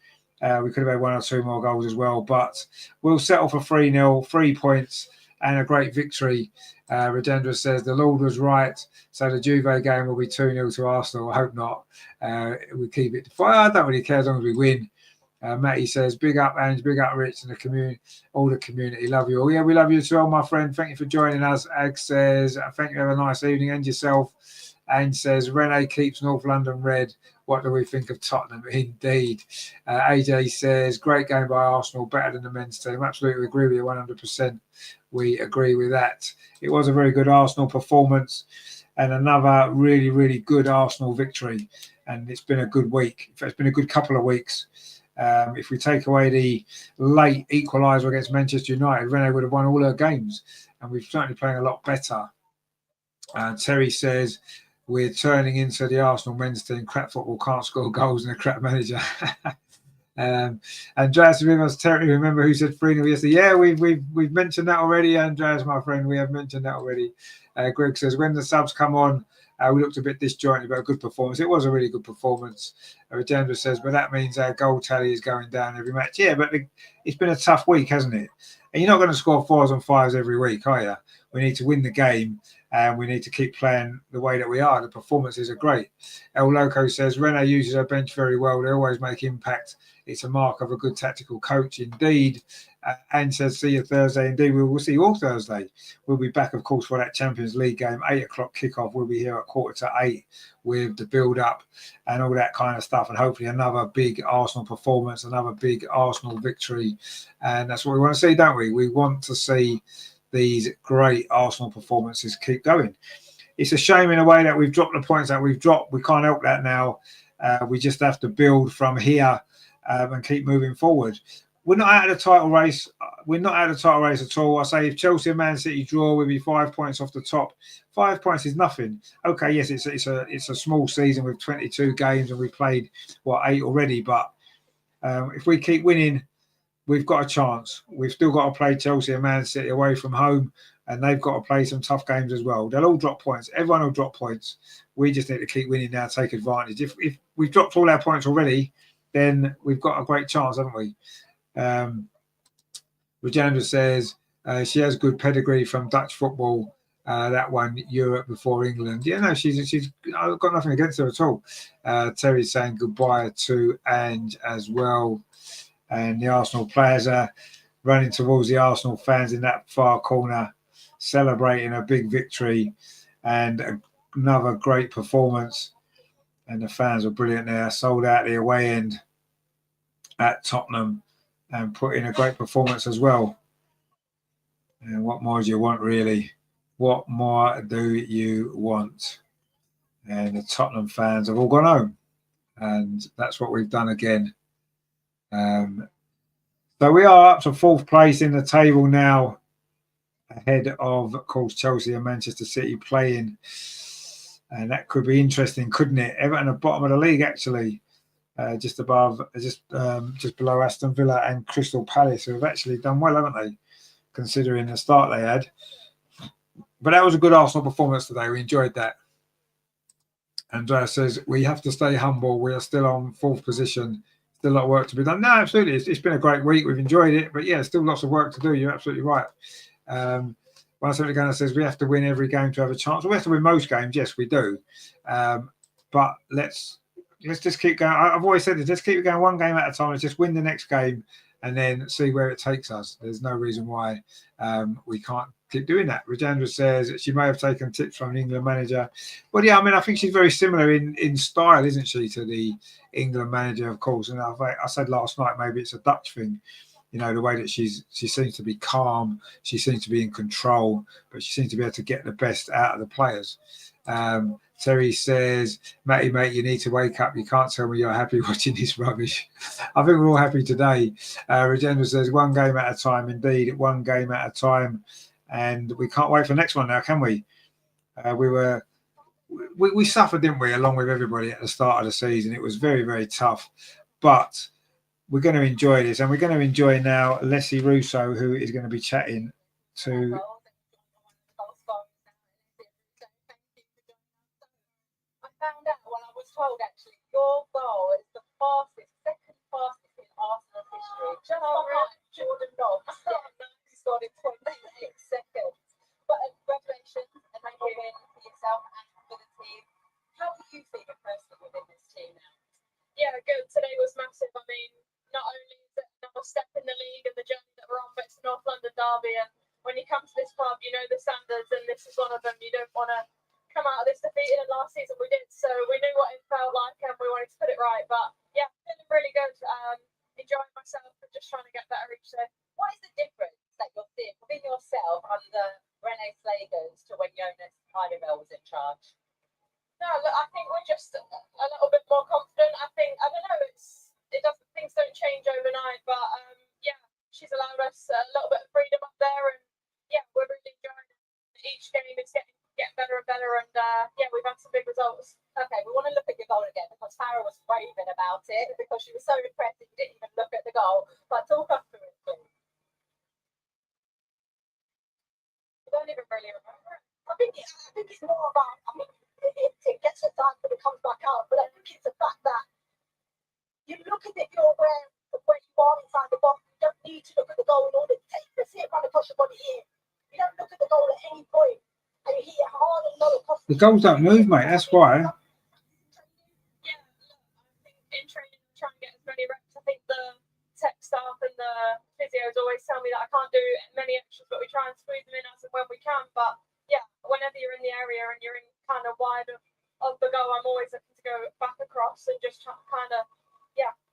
We could have had 1 or 2 more goals as well, but we'll settle for 3-0, 3 points, and a great victory. Rajendra says the Lord was right, so the Juve game will be 2-0 to Arsenal. I hope not. We keep it. I don't really care as long as we win. Matty says, big up Ange, big up Rich and the community, all the community. Love you all. Yeah, we love you as well, my friend. Thank you for joining us. Ag says, thank you. Have a nice evening. And yourself. Ange says, Rene keeps North London red. What do we think of Tottenham? Indeed. AJ says, great game by Arsenal, better than the men's team. Absolutely agree with you 100%. We agree with that. It was a very good Arsenal performance and another really, really good Arsenal victory. And it's been a good week. It's been a good couple of weeks. If we take away the late equaliser against Manchester United, Rene would have won all her games. And we're certainly playing a lot better. Terry says, we're turning into the Arsenal men's team. Crap football, can't score goals and a crap manager. Andreas Rivers Terry, remember who said 3-0 yesterday? Yeah, we've mentioned that already, Andreas, my friend. We have mentioned that already. Greg says when the subs come on, we looked a bit disjointed, but a good performance. It was a really good performance. Rajendra says, but that means our goal tally is going down every match. Yeah, but it's been a tough week, hasn't it? And you're not going to score 4s and 5s every week, are you? We need to win the game, and we need to keep playing the way that we are. The performances are great. El Loco says, Rene uses her bench very well. They always make impact. It's a mark of a good tactical coach indeed. Anne says, see you Thursday. Indeed, we will see you all Thursday. We'll be back, of course, for that Champions League game, 8 o'clock kickoff. We'll be here at 7:45 with the build-up and all that kind of stuff. And hopefully another big Arsenal performance, another big Arsenal victory. And that's what we want to see, don't we? We want to see these great Arsenal performances keep going. It's a shame in a way that we've dropped the points that we've dropped. We can't help that now. We just have to build from here and keep moving forward. We're not out of the title race. We're not out of the title race at all. I say if Chelsea and Man City draw, we'll be 5 points off the top. 5 points is nothing. Okay, yes, it's a small season with 22 games and we've played 8 already. But if we keep winning, we've got a chance. We've still got to play Chelsea and Man City away from home, and they've got to play some tough games as well. They'll all drop points. Everyone will drop points. We just need to keep winning now, take advantage. If we've dropped all our points already, then we've got a great chance, haven't we? Rajendra says she has good pedigree from Dutch football. That won Europe before England. Yeah, no, she's I've got nothing against her at all. Terry's saying goodbye to Ange as well. And the Arsenal players are running towards the Arsenal fans in that far corner, celebrating a big victory and another great performance. And the fans were brilliant there, sold out the away end at Tottenham and put in a great performance as well. And what more do you want, really? What more do you want? And the Tottenham fans have all gone home. And that's what we've done again. So we are up to 4th place in the table now, ahead of course, Chelsea and Manchester City playing. And that could be interesting, couldn't it? Everton at the bottom of the league, actually. Just below Aston Villa and Crystal Palace, who have actually done well, haven't they? Considering the start they had. But that was a good Arsenal performance today. We enjoyed that. Andrea says, we have to stay humble. We are still on 4th position. Still a lot of work to be done. No, absolutely. It's been a great week. We've enjoyed it. But yeah, still lots of work to do. You're absolutely right. One says we have to win every game to have a chance. We have to win most games. Yes, we do. But let's just keep going. I've always said this. Let's keep going one game at a time. Let's just win the next game and then see where it takes us. There's no reason why we can't keep doing that. Rajendra says she may have taken tips from an England manager. Well, yeah, I mean, I think she's very similar in style, isn't she, to the England manager, of course. And I said last night, maybe it's a Dutch thing. You know, the way that she seems to be calm, she seems to be in control, but she seems to be able to get the best out of the players. Terry says, Matty, mate, you need to wake up. You can't tell me you're happy watching this rubbish. I think we're all happy today. Rajendra says, one game at a time, indeed, one game at a time. And we can't wait for the next one now, can we? We suffered, didn't we, along with everybody at the start of the season. It was very, very tough. But we're going to enjoy this. And we're going to enjoy now Leslie Russo, who is going to be chatting to... Found out when I was told actually your goal is the second fastest in Arsenal history. Just behind Jordan Nobbs. He scored in 28 seconds. But congratulations and thank you for yourself and for the team. How do you feel personally within this team now? Yeah, good. Today was massive. I mean, not only is it another step in the league and the journey that we're on, but it's a North London derby. And when you come to this club, you know the standards, and this is one of them. You don't want to come out of this defeated, and last season we did, so we knew what it felt like and we wanted to put it right. But yeah, feeling really good, enjoying myself and just trying to get better each day. What is the difference that you're seeing within yourself under Rene Slagers to when Jonas Eidevall was in charge? No, look, I think we're just a little bit more confident. I don't know, things don't change overnight, but yeah, she's allowed us a little bit of freedom up there, and yeah, we're really enjoying it. Each game is getting better and better, and yeah, we've had some big results. Okay, we want to look at your goal again because Farah was raving about it because she was so impressed that you didn't even look at the goal. But talk us through it, please. I don't even really remember it. I think it's more about, I mean, it gets a time but it comes back out. But I think it's the fact that you look at it, you're where you are inside the box. You don't need to look at the goal in order to take the see it run across your body here. You don't look at the goal at any point. And you hit it hard and low across The goals don't move, mate. That's why. Yeah, look, I think in training, I try and get as many reps. I think the tech staff and the physios always tell me that I can't do many extras, but we try and squeeze them in as and when we can. But yeah, whenever you're in the area and you're in kind of wide of the goal, I'm always looking to go back across and just kind of,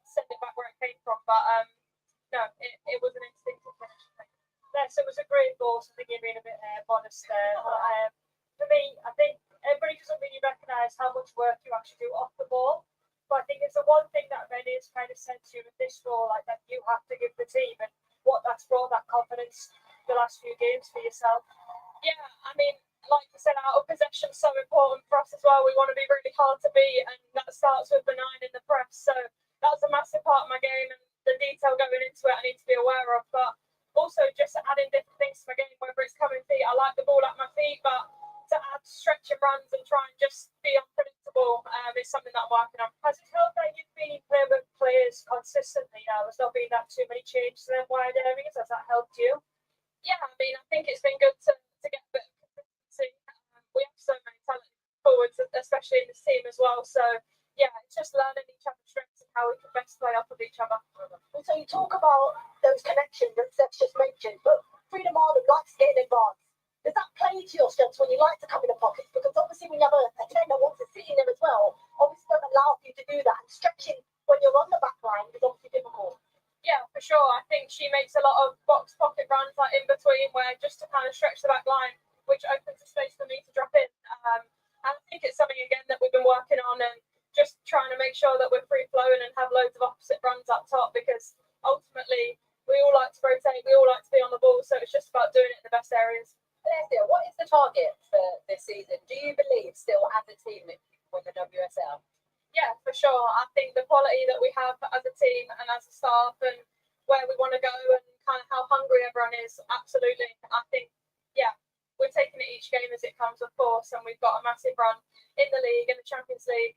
send it back where it came from. But no, it was an instinctive finish. Yes, it was a great goal. So I think you're being a bit modest there. But, for me, I think everybody doesn't really recognise how much work you actually do off the ball. But I think it's the one thing that Rennie has kind of said to you with this role, like that you have to give the team and what that's brought that confidence the last few games for yourself. Yeah, I mean, like you said, out of possession is so important for us as well. We want to be really hard to beat, and that starts with the 9 in the press. So that's a massive part of my game, and the detail going into it I need to be aware of. But also just adding different things to my game, whether it's coming feet, I like the ball at my feet, but to add stretching runs and try and just be unpredictable is something that I'm working on. Has it helped that you've been playing with players consistently now? There's not been that too many changes in them wide areas. Has that helped you? Yeah, I mean, I think it's been good to get a bit of consistency. We have so many talented forwards, especially in this team as well. So yeah, it's just learning each other's strengths and how we can best play off of each other. And so you talk about those connections that Seth's just mentioned, but Freedom Arnold likes getting advanced. Does that play to your strengths when you like to come in the pockets? Because obviously when you have a 10 that wants to sit in there as well, obviously doesn't allow you to do that. And stretching when you're on the back line is obviously difficult. Yeah, for sure. I think she makes a lot of box pocket runs like in between where just to kind of stretch the back line, which opens a space for me to drop in. And I think it's something again that we've been working on and just trying to make sure that we're free flowing and have loads of opposite runs up top, because ultimately we all like to rotate, we all like to be on the ball, so it's just about doing it in the best areas. Alessia, what is the target for this season? Do you believe still as a team that you can win the WSL? Yeah, for sure. I think the quality that we have as a team and as a staff and where we want to go and kind of how hungry everyone is, absolutely. I think, yeah, we're taking it each game as it comes, of course, and we've got a massive run in the league, in the Champions League.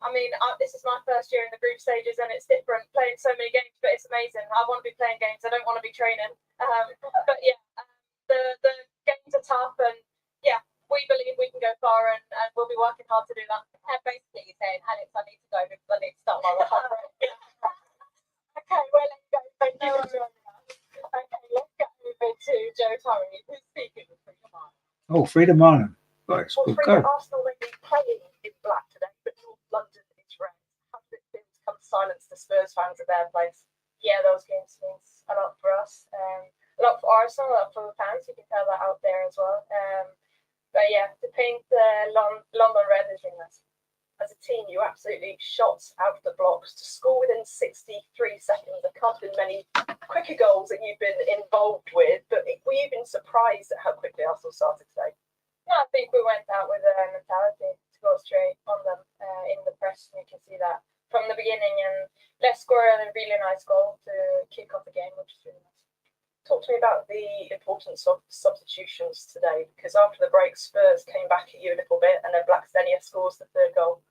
I mean, this is my first year in the group stages and it's different playing so many games, but it's amazing. I want to be playing games. I don't want to be training. But yeah, the games are tough and yeah, we believe we can go far and we'll be working hard to do that. And basically you're saying, Alex, I need to go because I need to start my recovery. Okay, well, let's go. Thank you for joining us. Okay, let's get over to Joe Torrey, who's speaking with Freedom Arnold. Oh, Freedom Arnold. Right, Well, good Freedom go. Arsenal may be playing in black today, but North London is red. How did it feel to come to silence the Spurs fans at their place? Yeah, those games means a lot for us. A lot for Arsenal, a lot for the fans. You can tell that out there as well. But yeah, to paint London red is really nice. As a team, you absolutely shot out of the blocks to score within 63 seconds. There can't have been many quicker goals that you've been involved with, but were you even surprised at how quickly Arsenal started today? No, I think we went out with a mentality to go straight on them in the press, and you can see that from the beginning. And let's score a really nice goal to kick off the game, which is really nice. Talk to me about the importance of substitutions today, because after the break, Spurs came back at you a little bit, and then Black Stenia scores the third goal.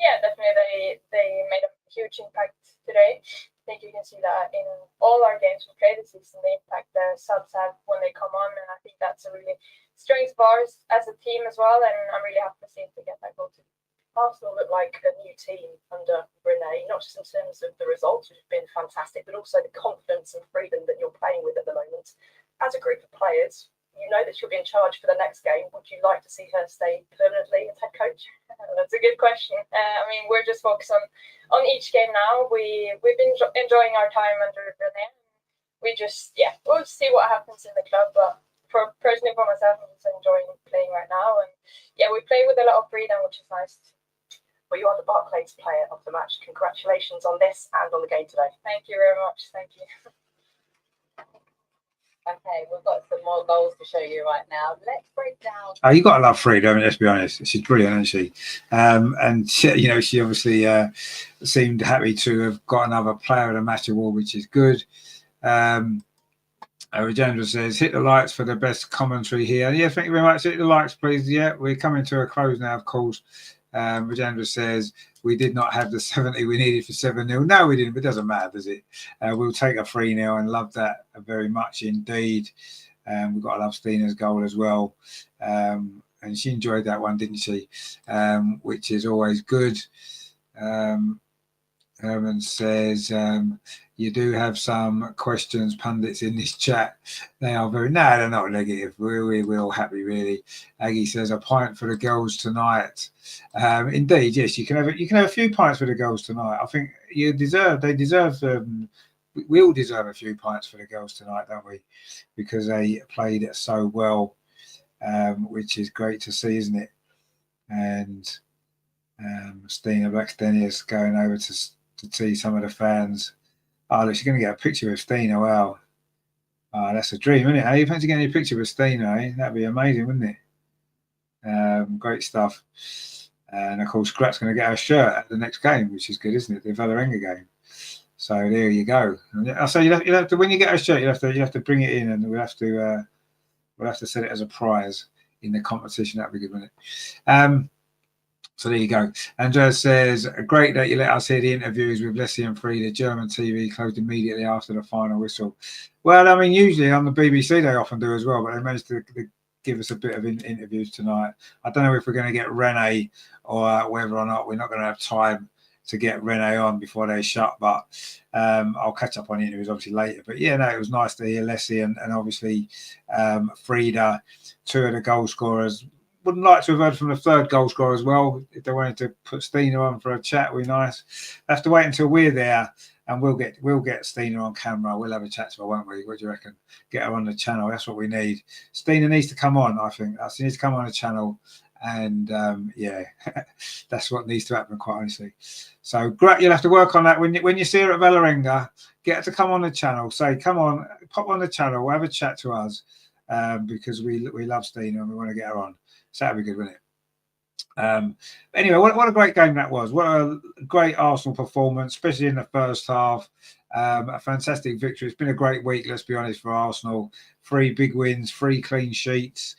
Yeah, definitely. They made a huge impact today. I think you can see that in all our games we played this season, the impact the subs have when they come on, and I think that's a really strength of ours as a team as well. And I'm really happy to see them get that goal too. Arsenal look like a new team under Renee, not just in terms of the results, which have been fantastic, but also the confidence and freedom that you're playing with at the moment. As a group of players, you know that she'll be in charge for the next game. Would you like to see her stay permanently as head coach? That's a good question. I mean, we're just focused on each game now. We've been enjoying our time under Renee. We just, we'll see what happens in the club. But personally for myself, I'm just enjoying playing right now. And yeah, we play with a lot of freedom, which is nice. Well, you are the Barclays player of the match. Congratulations on this and on the game today. Thank you very much. Thank you. Okay, we've got some more goals to show you right now. Let's break down. Oh, you got to love Frida, let's be honest. She's brilliant, isn't she? And she obviously seemed happy to have got another Player of the Match award, which is good. Rajendra says, hit the likes for the best commentary here. Yeah, thank you very much. Hit the likes, please. Yeah, we're coming to a close now, of course. Rajendra says, we did not have the 70 we needed for 7-0. No, we didn't, but it doesn't matter, does it? We'll take a 3-0 and love that very much indeed. We've got to love Stina's goal as well. And she enjoyed that one, didn't she? Which is always good. Herman says, you do have some questions, pundits, in this chat. They are very, no, they're not negative. We're all happy, really. Aggie says, a pint for the girls tonight. Indeed, yes, you can have a few pints for the girls tonight. I think they deserve, we all deserve a few pints for the girls tonight, don't we? Because they played it so well, which is great to see, isn't it? And Stina Blackstenius going over to see some of the fans. Oh, look, she's going to get a picture with Stina. Wow. Oh, that's a dream, isn't it? Hey, you fancy getting a picture with Stina, eh? That'd be amazing, wouldn't it? Great stuff. And of course, Grat's going to get her shirt at the next game, which is good, isn't it? The Valerenga game. So there you go. I say you'll have to when you get her shirt, you have to bring it in, and we'll have to set it as a prize in the competition. That'd be good, wouldn't it? So there you go. Andrea says, great that you let us hear the interviews with Leslie and Frida. German TV closed immediately after the final whistle. Well, I mean, usually on the BBC they often do as well, but they managed to give us a bit of interviews tonight. I don't know if we're going to get Renee or whether or not we're not going to have time to get Renee on before they shut, but I'll catch up on the interviews obviously later. But yeah, no, it was nice to hear Leslie and obviously Frida, two of the goal scorers. Wouldn't like to have heard from the third goal scorer as well. If they wanted to put Stina on for a chat, would be nice. Have to wait until we're there, and we'll get Stina on camera. We'll have a chat to her, won't we? What do you reckon? Get her on the channel. That's what we need. Stina needs to come on. I think she needs to come on the channel, and yeah, that's what needs to happen. Quite honestly. So great. You'll have to work on that when you see her at Valerenga. Get her to come on the channel. Say, come on, pop on the channel. We'll have a chat to us because we love Stina and we want to get her on. So that'd be good, wouldn't it? Anyway, what a great game that was. What a great Arsenal performance, especially in the first half. A fantastic victory. It's been a great week, let's be honest, for Arsenal. 3 big wins, 3 clean sheets,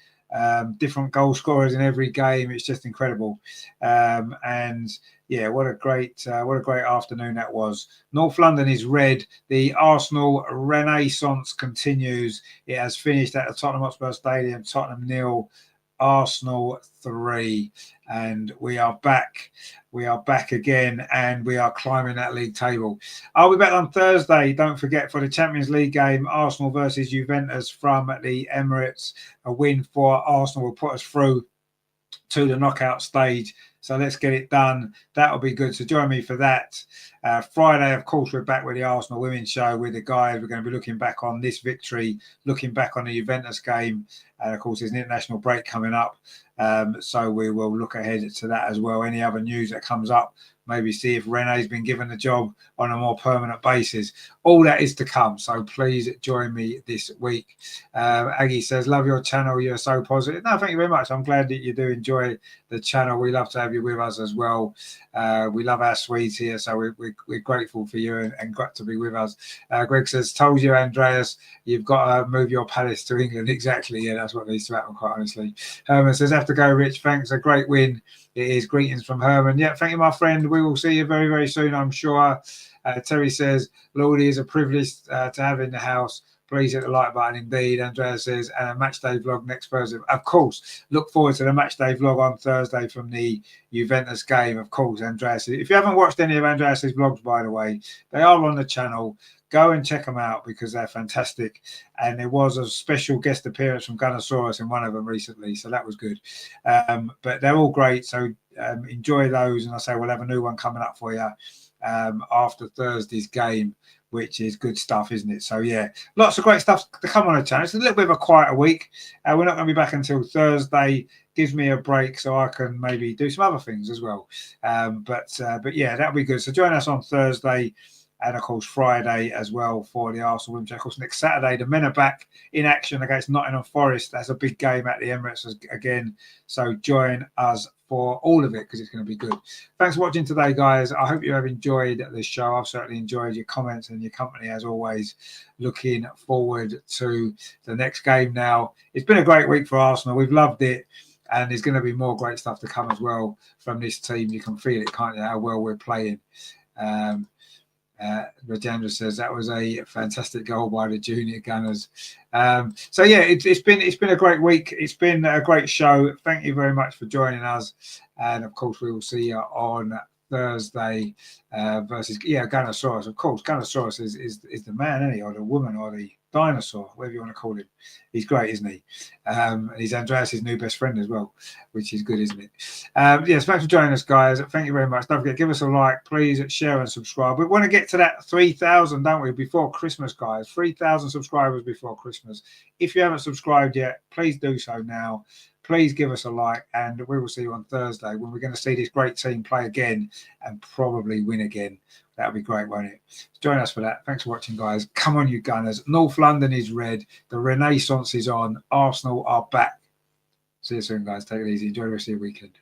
different goal scorers in every game. It's just incredible. And yeah, what a great afternoon that was. North London is red. The Arsenal renaissance continues. It has finished at the Tottenham Hotspur Stadium. Tottenham 0. Arsenal 3, and we are back. We are back again, and we are climbing that league table. I'll be back on Thursday. Don't forget for the Champions League game, Arsenal versus Juventus from the Emirates. A win for Arsenal will put us through to the knockout stage. So let's get it done. That'll be good. So join me for that. Friday, of course, we're back with the Arsenal Women's Show with the guys. We're going to be looking back on this victory, looking back on the Juventus game. And of course, there's an international break coming up. So we will look ahead to that as well. Any other news that comes up, maybe see if Renee's been given the job on a more permanent basis. All that is to come. So please join me this week. Aggie says, love your channel. You're so positive. No, thank you very much. I'm glad that you do enjoy the channel. We love to have you with us as well. We love our Swedes here. So we're grateful for you and glad to be with us. Greg says, told you, Andreas, you've got to move your palace to England. Exactly. Yeah, that's what needs to happen, quite honestly. Herman says, have to go, Rich. Thanks. A great win. It is. Greetings from Herman. Yeah, thank you, my friend. We will see you very, very soon, I'm sure. Terry says, Lordy is a privilege to have in the house. Please hit the like button indeed. Andrea says, and a matchday vlog next Thursday. Of course, look forward to the matchday vlog on Thursday from the Juventus game. Of course, Andrea says. If you haven't watched any of Andrea's vlogs, by the way, they are on the channel. Go and check them out because they're fantastic. And there was a special guest appearance from Gunnosaurus in one of them recently, so that was good. But they're all great, so enjoy those. And I say we'll have a new one coming up for you after Thursday's game, which is good stuff, isn't it? So yeah, lots of great stuff to come on the channel. It's a little bit of a quieter week. We're not going to be back until Thursday. Gives me a break so I can maybe do some other things as well. But yeah, that'll be good. So join us on Thursday. and of course Friday as well for the Arsenal Women's. Of course, next Saturday the men are back in action against Nottingham Forest. That's a big game at the Emirates again. So join us for all of it because it's going to be good. Thanks for watching today, guys. I hope you have enjoyed the show. I've certainly enjoyed your comments and your company as always. Looking forward to the next game now. It's been a great week for Arsenal. We've loved it. And there's going to be more great stuff to come as well from this team. You can feel it, can't you, how well we're playing. Rajendra says that was a fantastic goal by the junior Gunners. So yeah, it's been a great week. It's been a great show. Thank you very much for joining us. And of course, we will see you on Thursday versus Gunnosaurus. Of course, Gunnosaurus is the man, isn't he, or the woman, or the dinosaur, whatever you want to call him. He's great, isn't he? And he's Andreas' new best friend as well, which is good, isn't it? Yes, thanks for joining us, guys. Thank you very much. Don't forget, give us a like, please share and subscribe. We want to get to that 3,000, don't we, before Christmas, guys? 3,000 subscribers before Christmas. If you haven't subscribed yet, please do so now. Please give us a like, and we will see you on Thursday when we're going to see this great team play again and probably win again. That'll be great, won't it? Join us for that. Thanks for watching, guys. Come on, you Gunners. North London is red. The Renaissance is on. Arsenal are back. See you soon, guys. Take it easy. Enjoy the rest of your weekend.